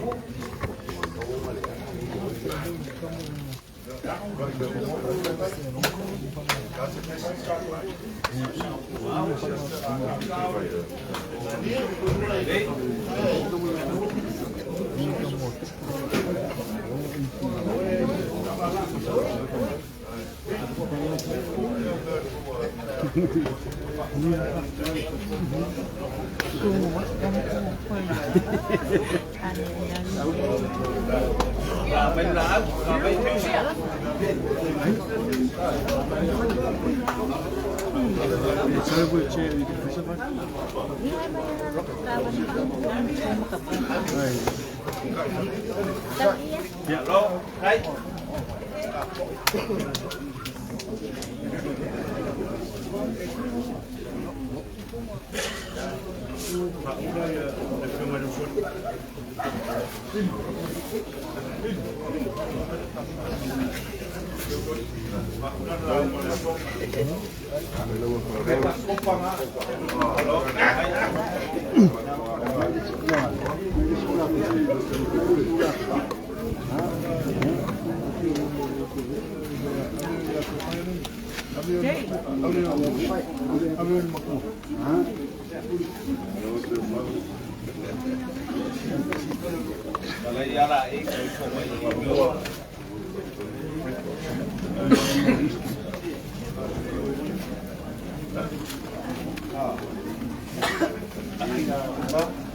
Ya lo, đây. Vaiala Aiga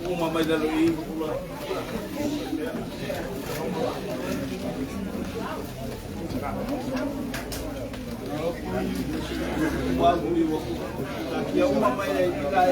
uma mais da Luí aqui é uma mais da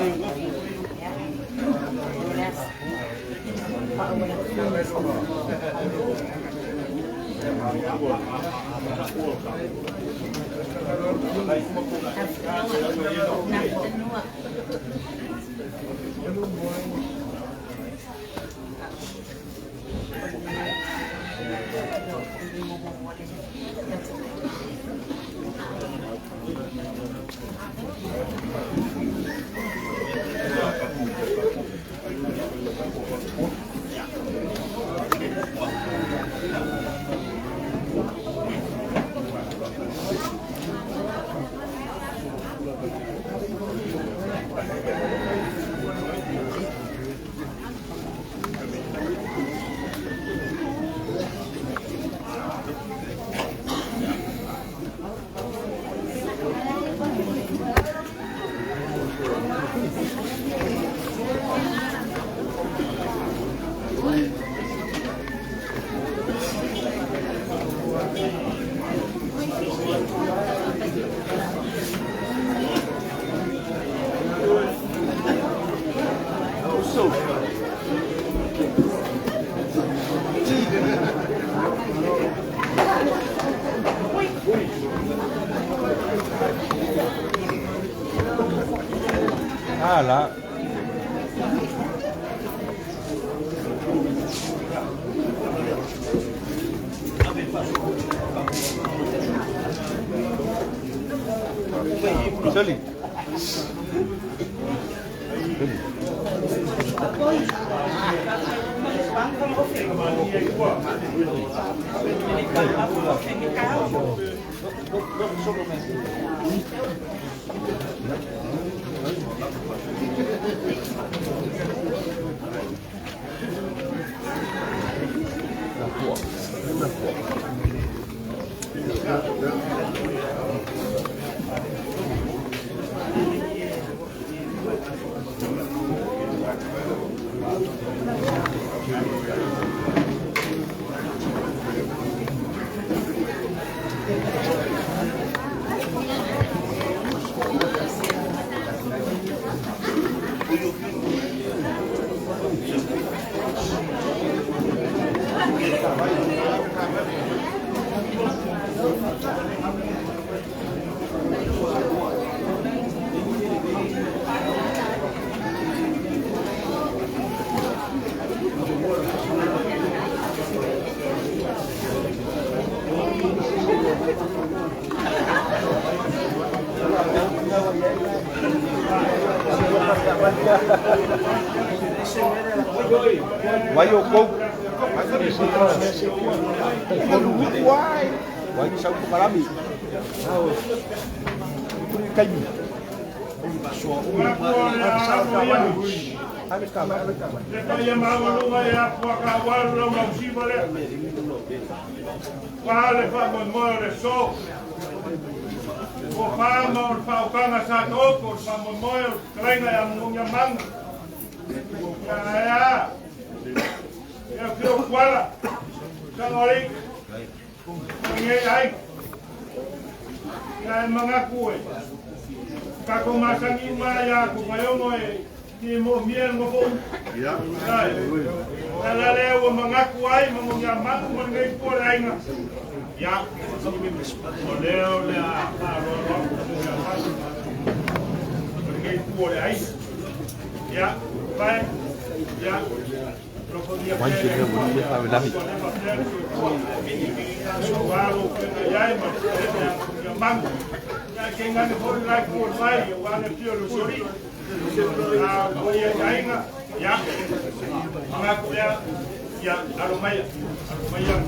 lá. Sali. Vai o coco. Vai o saco para mim. kaimi. Ia maulunga ia puaka waru lau mausiva lea. Wahale whamoimoe le so. Ko whaama o le whaokanga sa toko, o le whamoimoe o le karenga ia Manogiamanu. Ia ea. Ia whio kuala. Tangori. Ngei ai. Ia e mangaku e. Kako masangi mai ia ko maiongo e. Ni mo mien mo fo. Ya. Ala leo mangaku ai Manogiamanu mo ngai po ainga. Ya. O leo le a ro ro Manogiamanu. Ngai po ai. Ya. Vai. Ya. Quanh chuyện là muốn biết sao lại. Walo ya ma Manogiamanu. Ya kenga ni por lai por vai, o ane pio lo sori. Oye, Aiga, ya, mangaku ya, aromaya,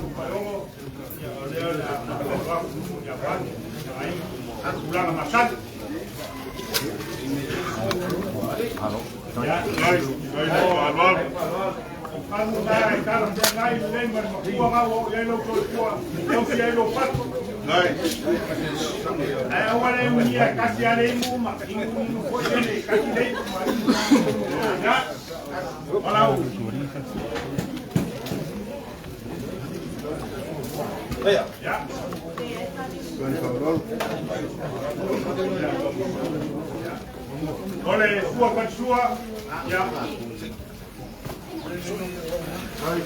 kuparongo, ya, leo la Manogiamanu, Aiga, ulang masak. Ya, alor. Kamu nai, kalau nai lembar makua ngau, ya lo kua, lo si ya lo pat. Nai. Ai awal yang dia kasih alemu, maka imu kasih alemu. Ya. Walau. Ya. Oleh sua kan sua. Ya. Hai.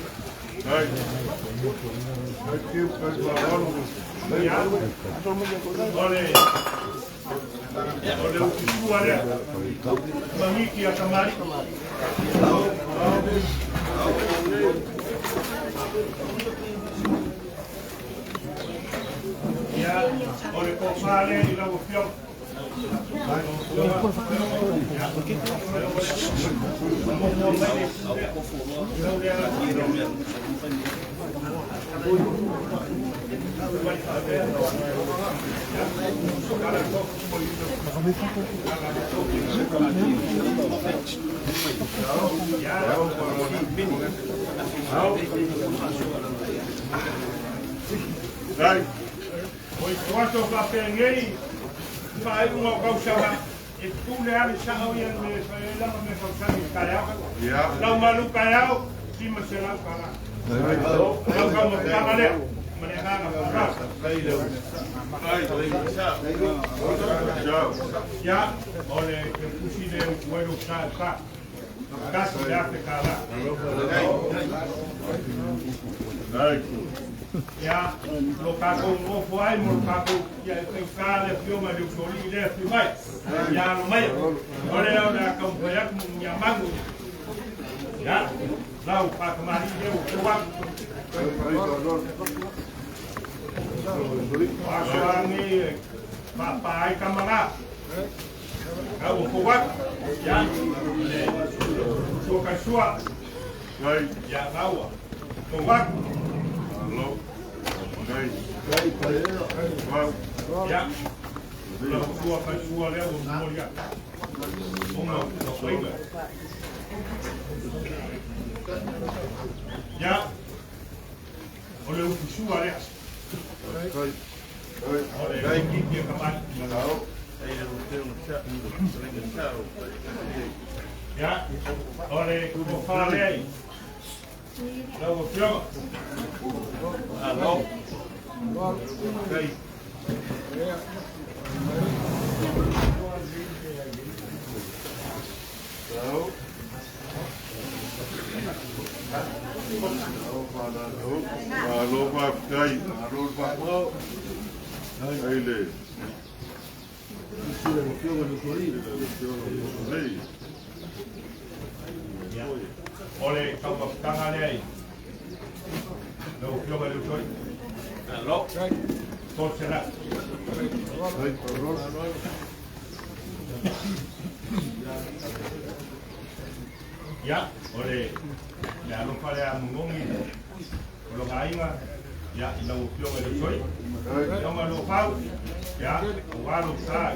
Hai. Oleh sua dia. Mangiki akamari. Ya, oleh kopale ila ufiok. Oi, quanto va per Fai uma causava e tu le ali sa o ia me la me causava caiao. Ya. La malu caiao, si me se la para. La como camale. Manegana para. Ya, ole que pusile o cuero sa. Casa de hace cara. Ya, lo cago no fue mo cago ya el cara fio ma de soli le fio mai. Ya no mai. Ora ora acompanhar com minha Manogiamanu. Ya. Lá o paco mari deu o paco. Pasoani papai camara. Kau kuat. Ya. Suka sua. Ya kau. Kuat. Ya, lo sua fa sua le o moria. Ya, o le sua le. Olha, que capaz. Ya, olha, como falei aí. Logo pior. Alô. Ok. Alô, papai. Alô, papai. Aí, Lê. Oleh, kau tangan dia ini. Lalu kau balik sorry. Lalu, kau serak. Ya, oleh, lalu kau yang mengongi. Kalau Aiga, ya, lalu kau balik sorry. Yang malu kau, Ya, walo sai.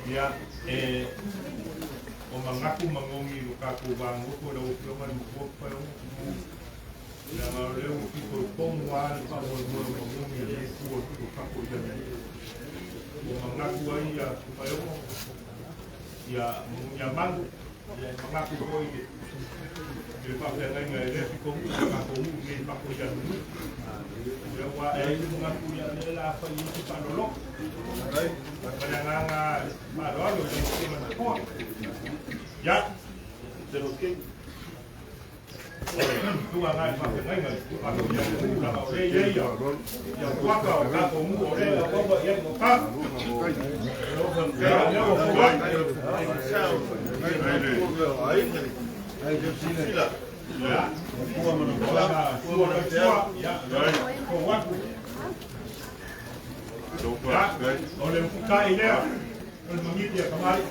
Ya, o mangaku mangongi lukaku bangu ko da upo man ko pa yo. Ya ma le u ko pong wa pa mo mangongi le ko lukaku da. O mangaku ai ya pa yo. Ya Manogiamanu ya mangaku ko i le pa pe ngai ngai le ko ko ni pa ko ya ni. Ya wa ai mangaku ya le la pa i pa lo. Pananganga marolo ya se lo que tu ngai pa ngai ngai pa ko ya la ore ya kwa ka ko mu ore ko ba ya ko ka lo kan ka ya ko ba ai je sila ya ko mo no ya ko wa oleh buka ini ya, mengit ya kemari.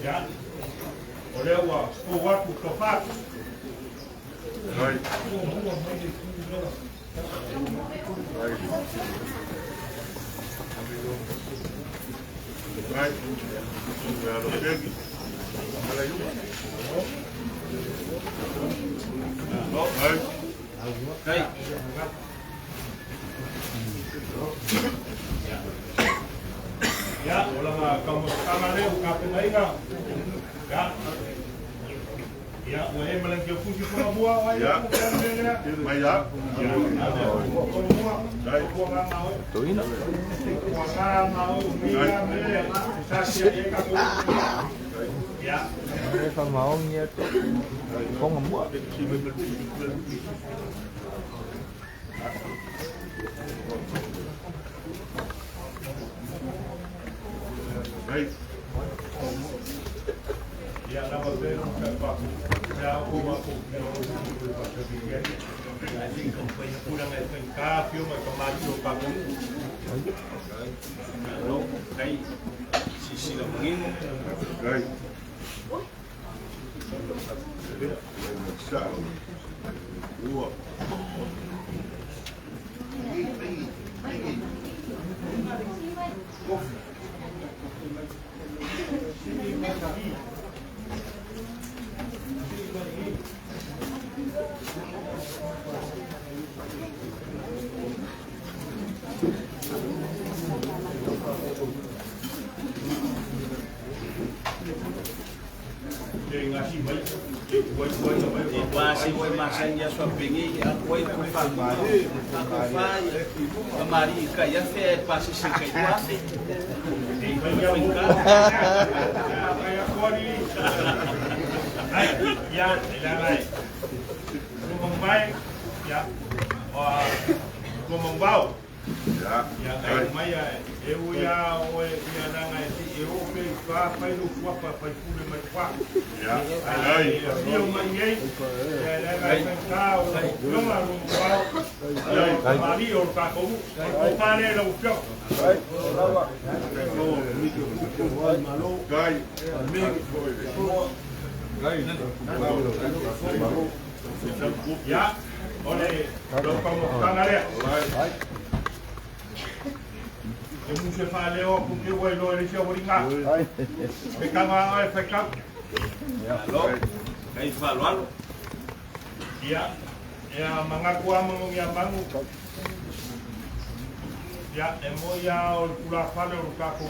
Ya, oleh waktu tepat. Ya, ulang kamu sama leo kapten Aiga. Ya. Ya, boleh melengkap fungsi pembuat ya. Ya. Tuh ini. Ya. Mereka maunya tuh kok ngebuat. Baik. Ya, nama saya Pak. Saya aku pasal dia. Nanti komplain kurang ada kafe, macam macam pakai. Kalau kayak sisi lagi. Baik. Dua. Masih boy masanya suapingi aku itu famari kemari kaya fe pasi sikai wasi Kayak kori. Ya, jangan. Ngomong baik, ya. Ngomong bau. Ya. Ya, kayak maya. Eu ya, ya nangai si eu pe pa pa lu kwa pa pa pule mai kwa. Ya. Ai, eu mai ei. Ya, nangai ka o no ma lu bau. Ya, mari o ka ko. Ko pare la upio. Ya, oleh lo kamu kanare. Eu não sei falar o porque o elo ele se obriga. Pecava a pecava. Alô, aí falou. Ya, ya mangaku Manogiamanu. Ya, emo ya o kula fale o kako.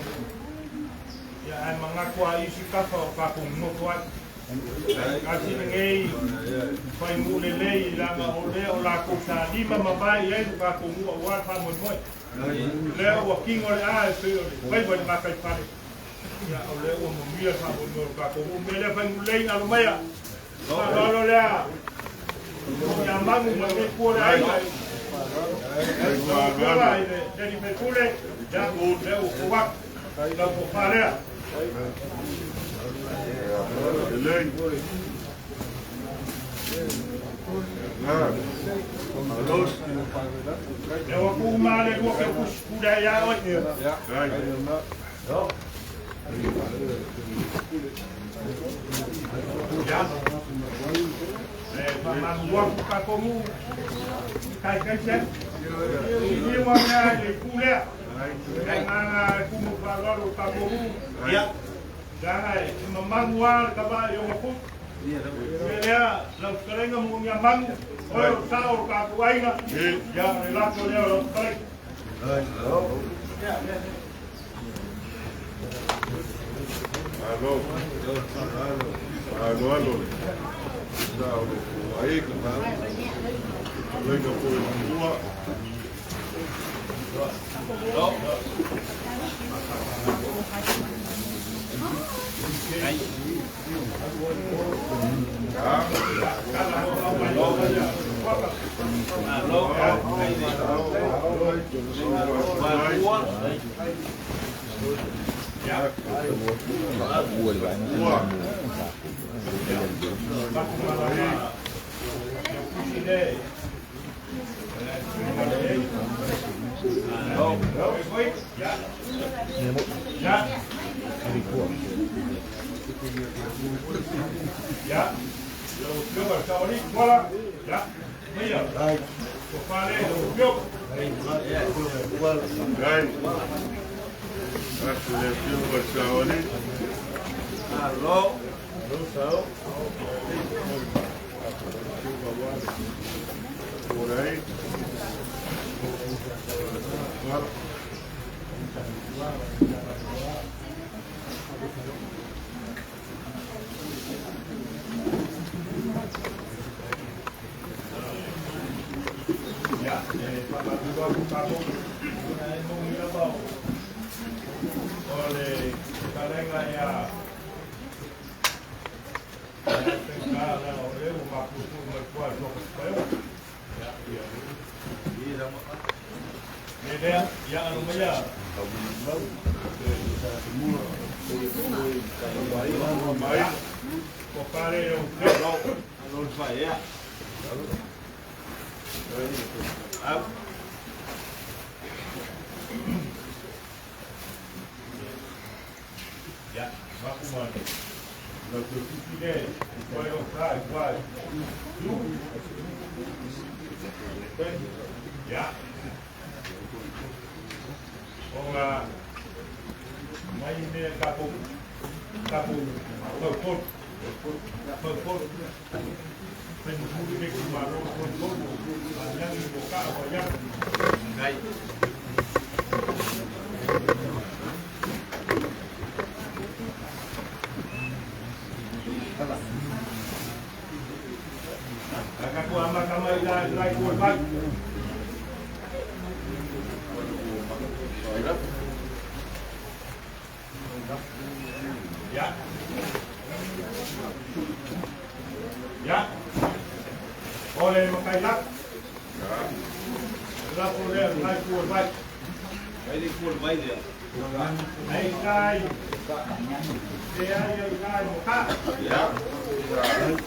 Ya, mangaku isi kafa o kako no toa. Kasi ngei, pai mule lei langa o leo la kusa lima mabai e o kako mua wa fa mo moi. Leo o king o a se vai vai makai pare. Ya, o leo o mumia fa mo no kako mele fa mule na lumaya. Lo lea. Manogiamanu me pure ai. Jadi betul ya udah kuat dah kuat ya. Eleng. Nah. Terus. Ya aku male gua ke budaya oi. Ya. Ya. Manogiamanu kakomu kai sen. Ini warna di kuliah. Dengan kumu kalau kakomu. Ya. Jangan memangwar kabah yang aku. Dia lau sekarang Manogiamanu. Kalau tahu kaku Aiga. Yang relaku dia lau sekarang. Alô. Alô. Não, aí que tá. Venga por rua.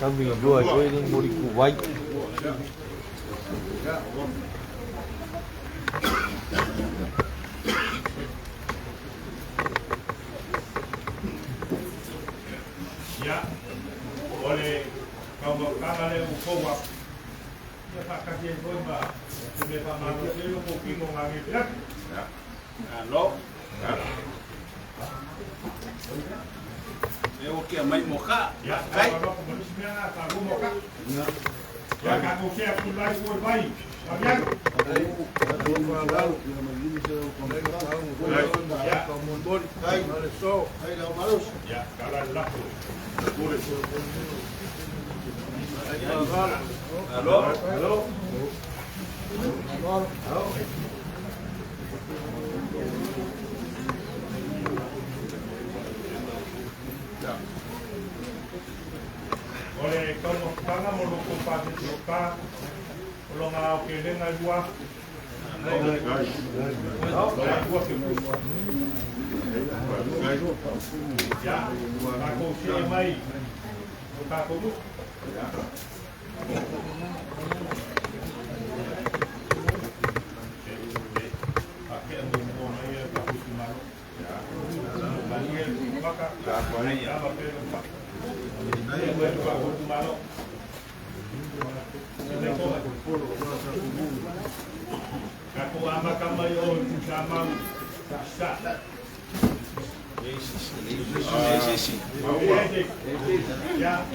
Kami dua so ini mau dikuwait. Ya, oleh kaum kanale ukowa. Ya pak kasih bomba. Sudah pak malu itu kopi mau ngambil ya. Halo. Eu que mai moka. Ya, kalau manusia kalau moka. Ya, kalau saya mulai berbaik. Bagian. Ya, kalau laku. Halo. Halo. Oleh kalau kana mo lupa di lupa, kalau ngau kene ngai dua. Ya, aku si mai. Aku lu. Pakai ambil mau naya aku si malu. Ya. Balik maka.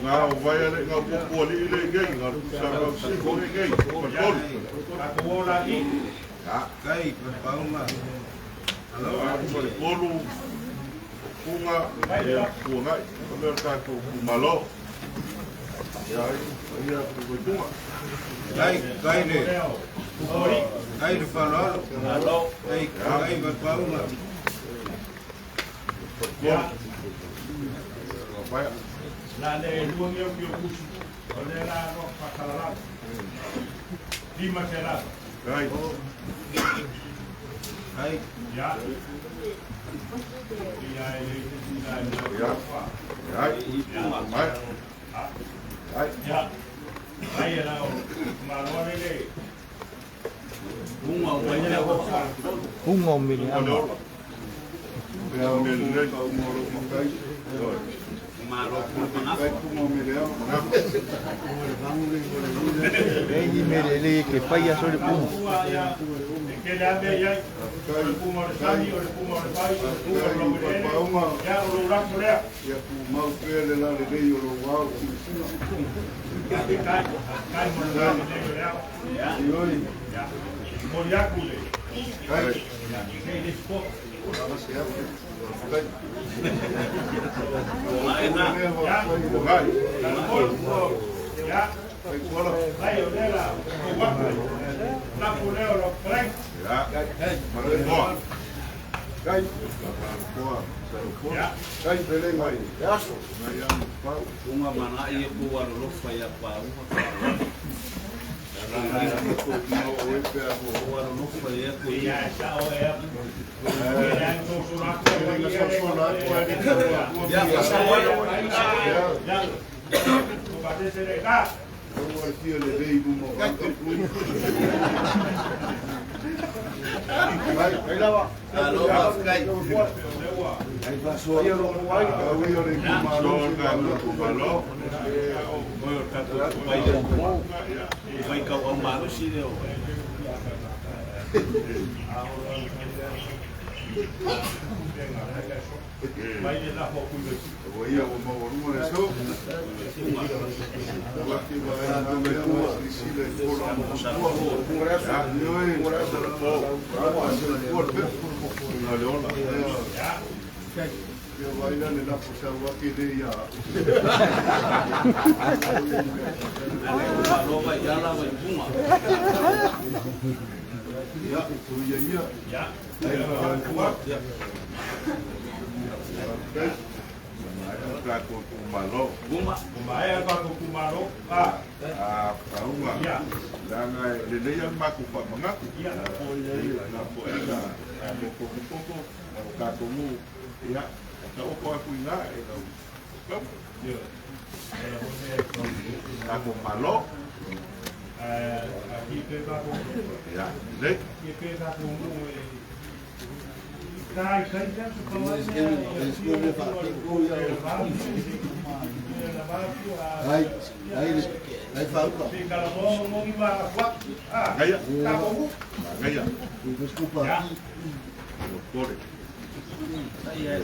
Ngā Vaiala ngā pupua li ile gei, ngā sākau siko le gei, patolu. Kai, paunga. Patolu, kunga, kungai, kamera tātou kumalo. Ia kukunga. Kai le. Kai le whanalo. Kai paunga. La le luang yo kusi. Ole la no pakalala. Lima kela. Kai. Kai. Ya. Ya. Ya. Ai la o malore le. Un omini ama. Ya me le moro makai. Ei merele ke pai aso le pum. Que le ande ya. El puma de sani o el puma de pai. Ya o lo rato le. Ya mau pele la le dei o lo wao. Ya te cae mo le le ya. Ya. Moriakule. Kai. Ya, que le spot. Vai kau amaro si leo. Vai le la foku le. Ia o mau ruma le so. Yo Vaiala le la posa waki de ia. Lo Vaiala vai bunga. Ya, tu ia. Ya. Kako kumalo. Bunga. Kumaya kako kumalo. Paunga. Ya. Langa le le yang maku pa mangaku. Ya. Na po ena. Poko. Kako mu. Ya. Kau kau aku ingat, kau. Ya. Aku malo. Aquí te kako. Ya. Dek. Aquí te kako mu. Kai ya su kawan. Ai falta. Kalau mau gimana kuat? Gaya. Kako mu. Gaya. Desculpa. Ya. Kore. Ya.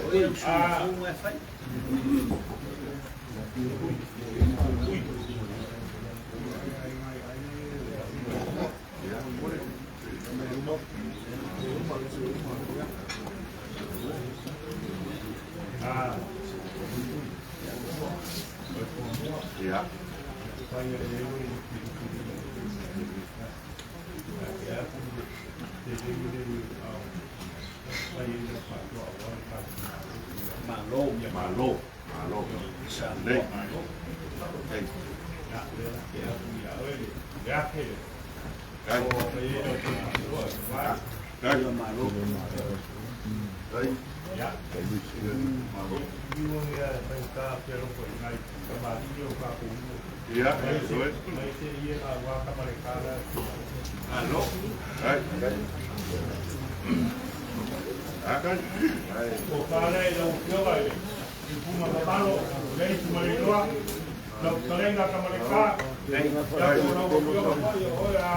Malo. Sandek. Hey. Ya, eso es. Puma Mapalo, Lei Tumalinoa, Lau Talenga Kamaleka, Yako Nau Kopioka, Oia,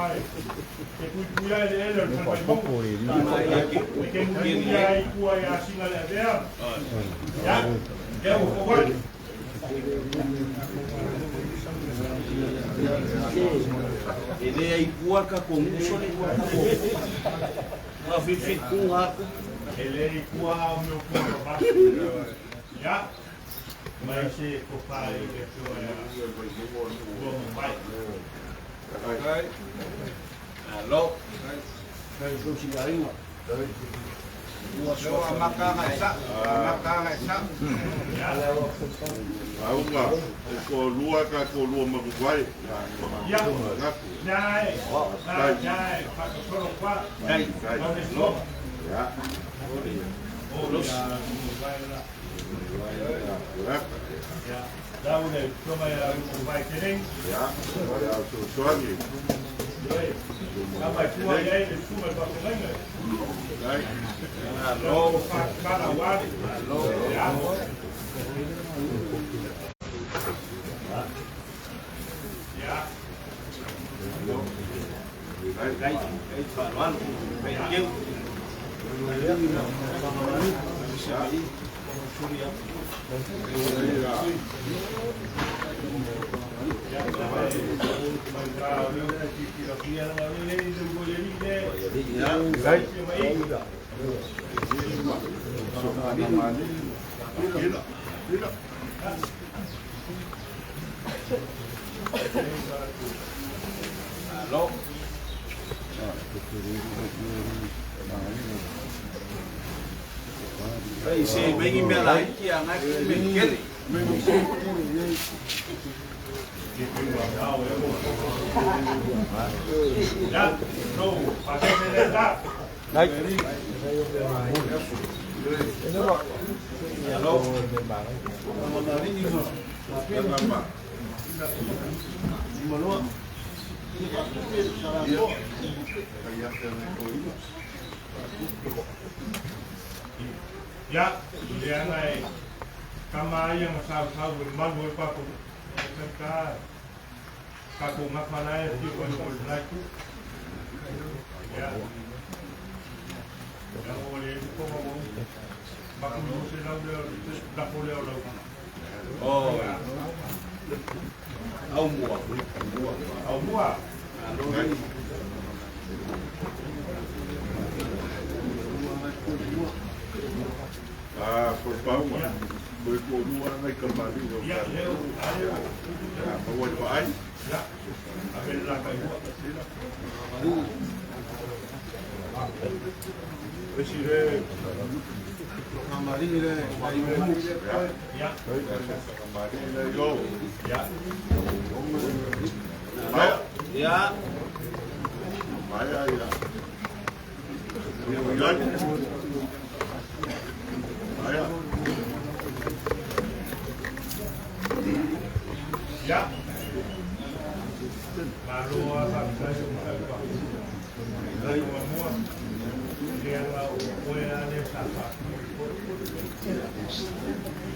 Ke Kuikuia Ele, El Palmaimongo, Ke Muia Ikua Ia Singa Le Avea, Ya, Keu Kowai. Ele é igual a comissão, a viver com a ele é igual ao meu corpo, já? Mas se o pai é o pai. Alô? Um cigarrinho. Leo amaka esa. Auga, ko lua ka ko lua mabuai. Ya. Nai. Nai. Solo qua. Dai. Ya. Los. Ya. Daude, toma ya vai querer. Ya. Ya, suami. Vai tua aí, ele suma para Talenga. Dai. Alô, para o ar. Alô. Ya. Ya. Đây, phản loan, phải kêu. Alô. Đây xe mấy cái mẹ lại kia ngay bên kia đi. Ya, no, pasé de edad. Đây. Alô. Ya, dia nai kamai yang sal-sal bermalu paku. Mereka paku ngapanai di pondok lagi. Ya. Yang boleh itu ngomong paku musim lalu dah boleh lalu. Oh. Ông mua. Ông mua. Por favor, foi por lua na Camari. Ya, leo. Bawa doai. Ya. Ambil lah kayu. Besire. Kamari le. Ya. Camari le yo. Ya. Maya. Ya. Maya ya. Maya. Ya. Lalu apa saya buka. Lalu semua dia lalu ada siapa.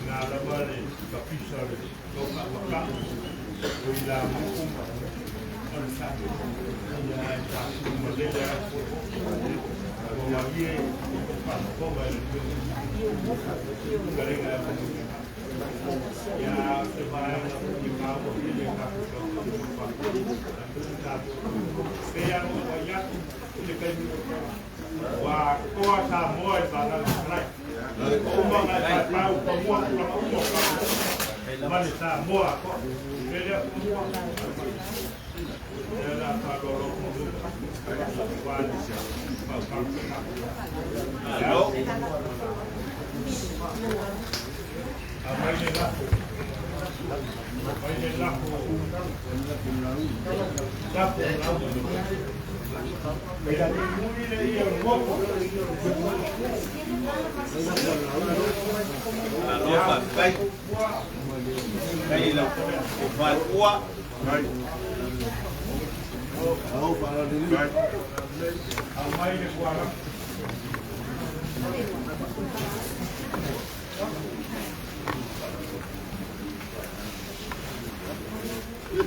Nada balik kapisar toka maka. Bila hukum oleh ya tak model Bagi Pak ya sebaik di kamu ini kamu yang banyak dekat wah kuasa moy barang lain umum ada tahu semua umum mana semua kok dia semua dia kalau Alô. Alô, vai. Đây là vài cua. Alô, para đi. Mai đi qua đó. Kai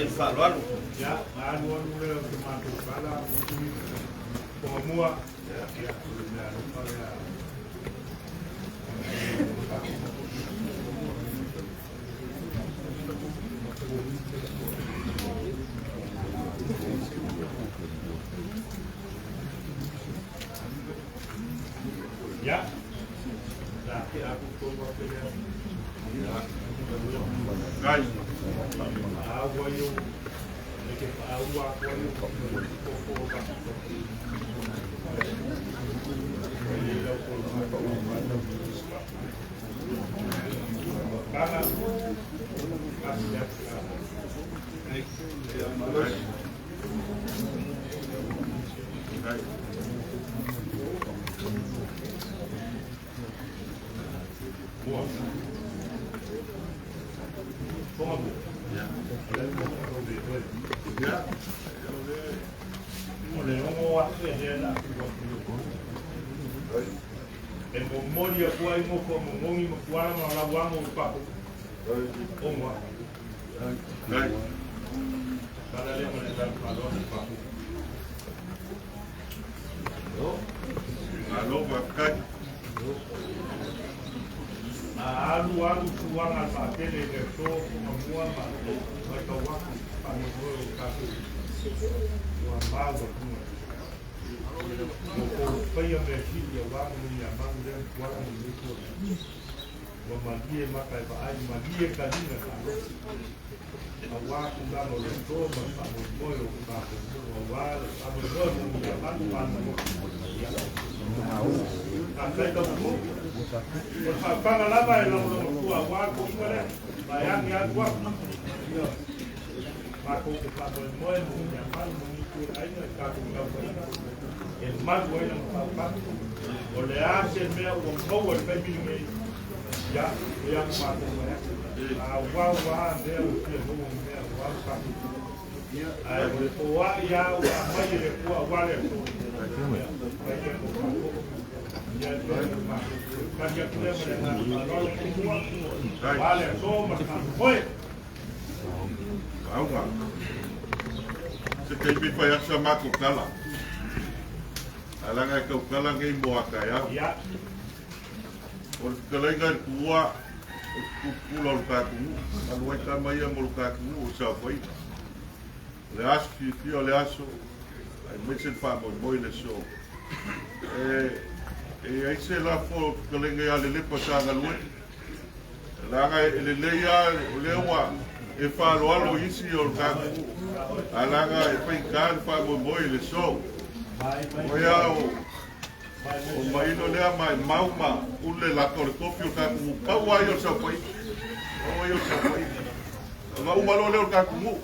Faafotutupu. Yeah. Mako ko pa mo mo ya mal mo ni ku ai na ka ku na ko e mal wo na pa o le a se me o mo o pe mi me ya ma ko mo ya a wa de o ke mo me wa pa ai o wa ya wa ma ye ku wa le ko ya ma ka ya ku le ma na vale so ma foi Auga. Se te pi pa yasa mako kala. Alanga ka kala ngai mo akaya. Ya. O kala ngai kuwa ku pula ka ku. Alwa ka mai mo ka ku o sa foi. Le as fi o le aso. Ai me se fa mo le so. Ai se la fo kala ngai ale le pasanga lu. La ngai le le ya le wa e fa lo alo isi o ka alanga e fa kan fa mo le so o ya o mai no le mai mauma ule la tortofio ka ku ka wa yo sa foi o yo sa foi ma uma lo le ka ku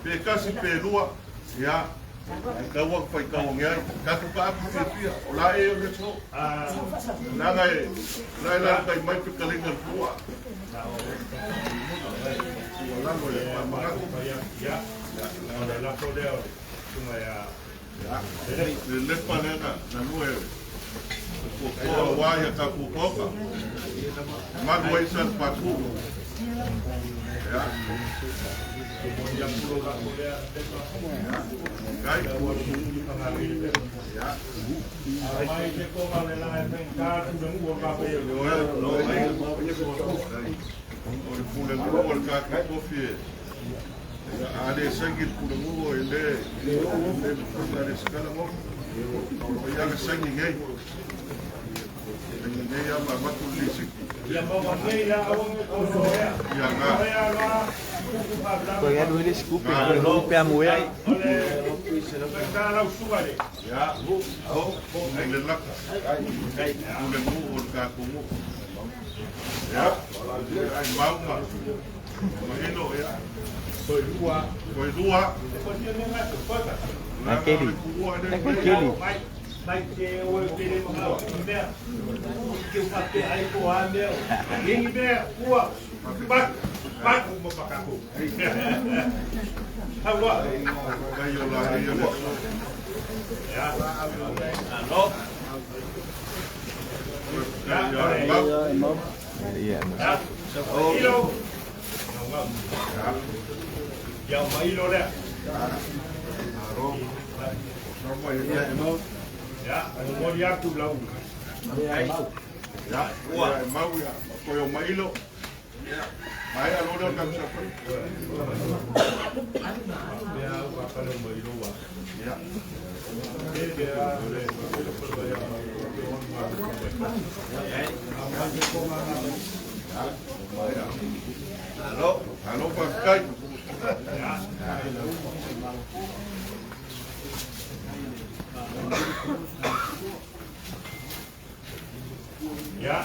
pe kasi pe lua ya ka wa fa ka o ngai ka ku ka pu pe o la e o so na ngai la ka mai pe ka le ngal ya la poleo cuma ya le panena na lue ko wa ya ka ku poka ma doi san pa ku ya ya pulo ka polea kai ya mai te ko ma le la en ka tu de mu ka pe no o pule mo ka ko fie ada sangit pule mo ele ada skala mo o ya sangi ngai ne ya ma ma tu lisi ya mo ngai la awang ko ya ya nga ya la Ko ya dulu scoop ko pe amoya. Ka la usugare ya o ele la pule mo ka ko mo ya ai mau ma ino ya foi dua Naquele vai ter o ele mo que o papel aí com a meu ninguém vê rua vai mo pacaco agora vai yo la yo ya no ya Iya. Ilo. Ya mailo le. Ya, mo dia tu lau. ya mau ya ko yo mailo ya mai alo do kam sa Ya, apa lo mailo wa. ya halo pakai ya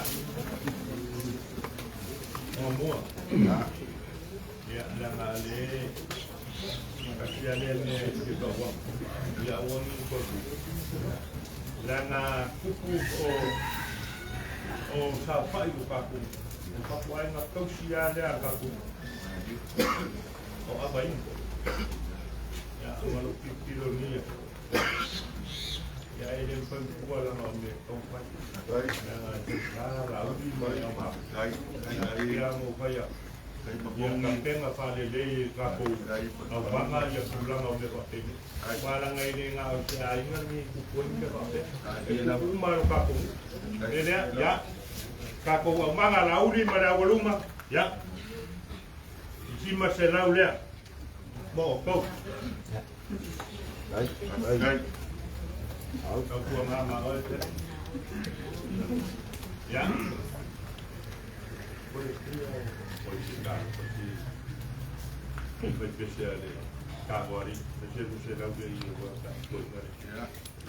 ngomong ya dan ale kasih ale di bawah ya uang itu dan kuku o siapa itu kaku kaku ay ngakau siya dia kaku o apa ini ya walau kilo ni ya ini pun kuala nomor kompak ya lalu di mana apa ya mau kaya yang penting apa lele kaku au banga ya pulang au berapa ini walang ini ngau siya ini kukuin berapa ya umar kaku ini ya kaku manga lauri mana waluma ya cima selaulnya mau kau kau tua mama ya especial Caguari, você não vê aí o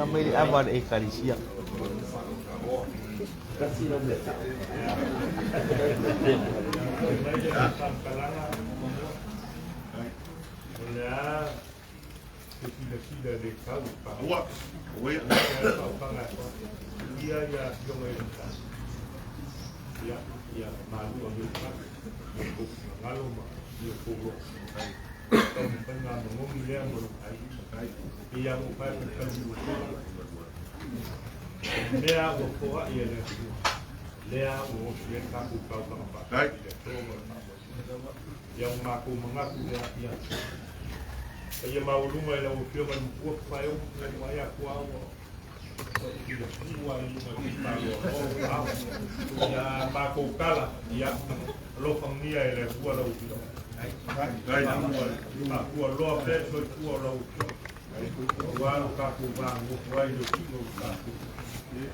May awan Ekarisia. Yang mengaku dia Kaya maulunga na ufio man buok payo na maya kuao. Ida kuwa ni mapalo. Ya makokala ya lo famia ele kuwa la ufio. Ai ma kuwa lo preso kuwa la ufio. Walo ka ku bangu kwa ile kilo ka.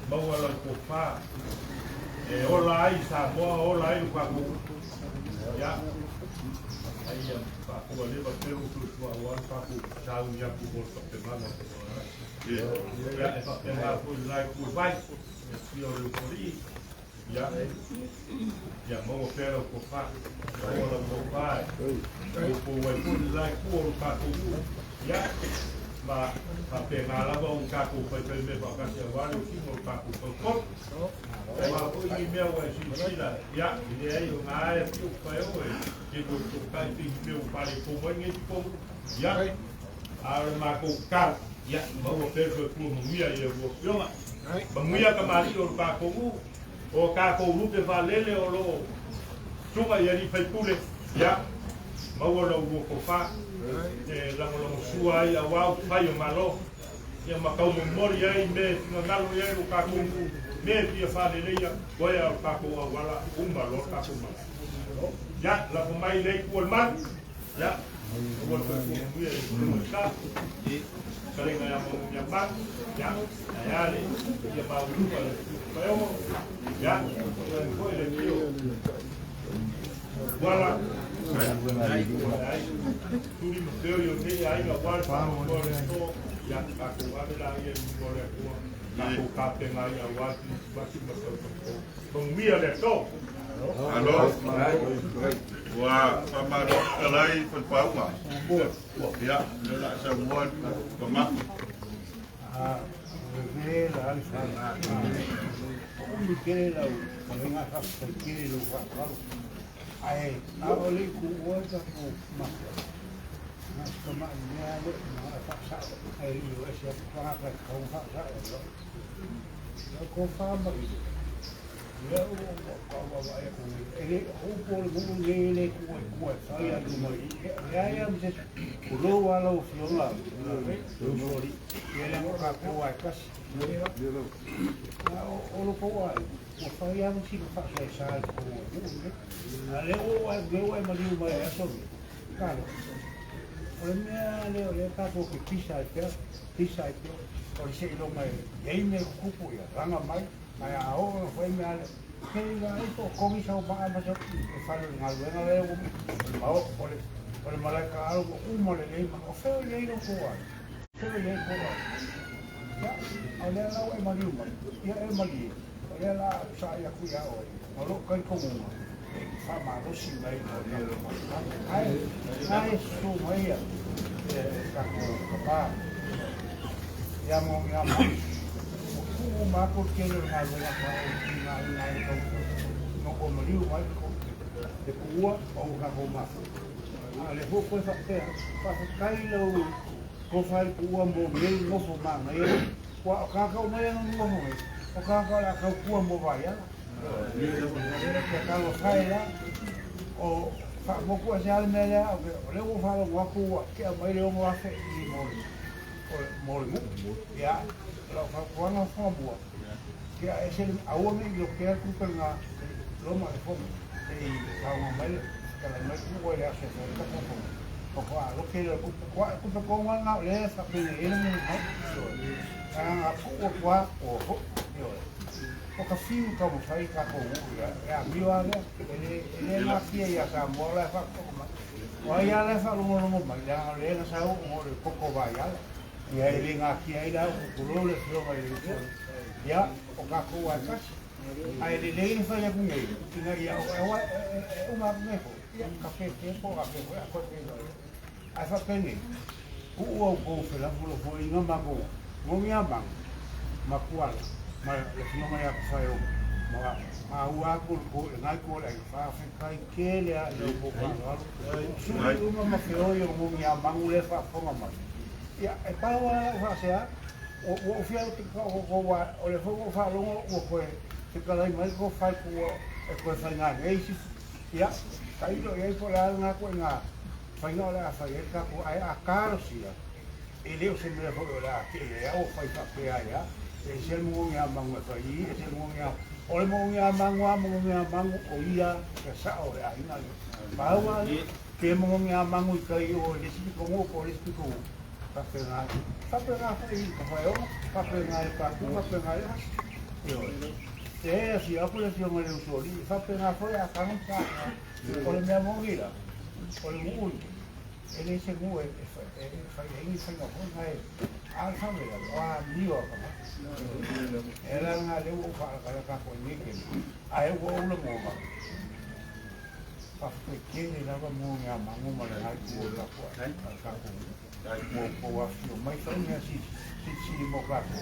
Bawa la kofa. Ola ai sa mo ola ai ka ku. Ya Aiga, Faafotutupu leva pelo tudo agora Faafotutupu já o dia que vou tomar não. Já é para pegar por lá por vai. Se eu por aí, já vamos pelo por fá. Agora por vai. Por vai por lá por Faafotutupu. Já mas para pegar lá vamos cá por vai pelo para cá agora o que vou Faafotutupu. Mas hoje meu é China. Já e aí o área que o pai hoje Itu tukar tinggal paling pokoknya itu ya makukar ya bawa perlu mumia ya buat mumia kemari orang kaku o kaku lupa valele olo cuma ya di pekule ya bawa lo bukofa lang suai awal payo malo ya makau memoria ime ngalo ya kaku me dia valele ya boya kaku awala umbalo kaku ya la pemain naik kualman ya kual kual kita kalau yang mau nyampak ya ayale dia mau lupa kalau ya kual le mio wala tuli museo yo ni Aiga wal kual esto ya aku ada yang boleh kual aku kape ngai awat masih masuk pemia le to Halo, wah, Papa Kalai Faafotutupu. Ya, nak semua kemak. Kaya ako, foi minha kaya ito, kung isaw ba ba sa follow nga lugar na lewo mo. Pole malaka algo umole le ma ofeo ye no kuwa. Solo ye kuwa. Ya, ale la we mali ma. Ya e mali. Ale la sa ya ku ya o. Malo kan ko mo. Fa ma ro si mai no. Ai su mai ya. Ka ko pa. Ya mo ya mo. Uma porque ele não vai não como liu mais de cua ou carroma levou coisa até para cair o confai cua morrer não formar né o carro mais não morre o carro lá com cua Vaiala que carro sai lá o vou coisa ali melhor levo falo uma cua que a maioria não vai fazer morre já Kuanga Fabua, que é a homem que quer cumprir na Roma de Fome, e calma mais, que ela não é boa, ela se faz com o que ele cumpre com uma na essa pele ele não a o o ka fiu ka mo fai ka ko ya miwa le ele na kia ya ka mo la fa ko ma Vaiala fa lo mo ma ya le na sa o mo le koko Vaiala ya ele nga kia ida ko lo le fio mai le ya o ka ko wa ka ai le le fa ya ku ngai ina ya o ma me ko ya ka fe tempo a fe a ko te ai fa peni o fe la lo fo ina ma ko mo mi ama ma kuala ma le fino mai a fa yo ma ua ko ngai ko le fa fe kai ke le a le ko pa no su ma fe o yo mo mi ama le fa fo ma ya e pa wa fa se a o fia ko wa o le fo fa lo o ko te kalai mai ko fa ko e ko fa nga nei si ya kai lo ye ko la nga ko nga fa no la fa ye ka ko ai a caro sia e le o se me fo la ke ya o fa ka pe ya e se mo nga mangu fa yi e se mo nga o le mo nga mangu o ia ke sa o ai na ba wa ke mo nga mangu kai o le si ko mo ko le si ko fa pe nga fa i ka fa yo fa pe nga ka ku fa pe nga yo e si a pole si o le usoli fa pe nga foi a ka non pa o le mea mongira o le mu ele se mu e fa i fa no fa e al fa me a dio ka era nga le o fa ka ko ni ke ai wo o le mo ba fa pe ke ni la ba mo nga mangu ma le ai ko la ko ai ka ko mo wa fio mai fa ni si mo ka ko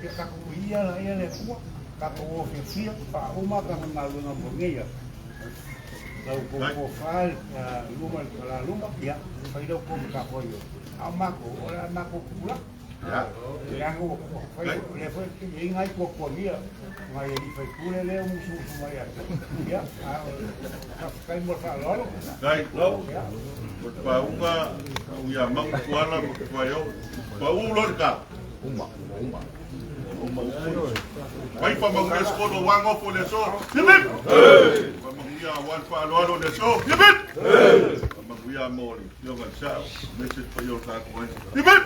e ka ko ia la ia le ko ka ko fe fia pa uma ka na luna bongia lau ko fal luma la luma ya fa ilo ko ka ko yo ama ko ora na ko kula ya ko fa le foi que ngai ko ko dia mai ele foi kule le un su mai ya ka kai mo fa lo Kai lo pa uma ya mang kuala pa yo pa u lo ka uma Vai pa mang les ko lo wang of le so yibit pa mang ya wan pa lo le so yibit pa mang ya mo yo ga sa message pa yo ka ko yibit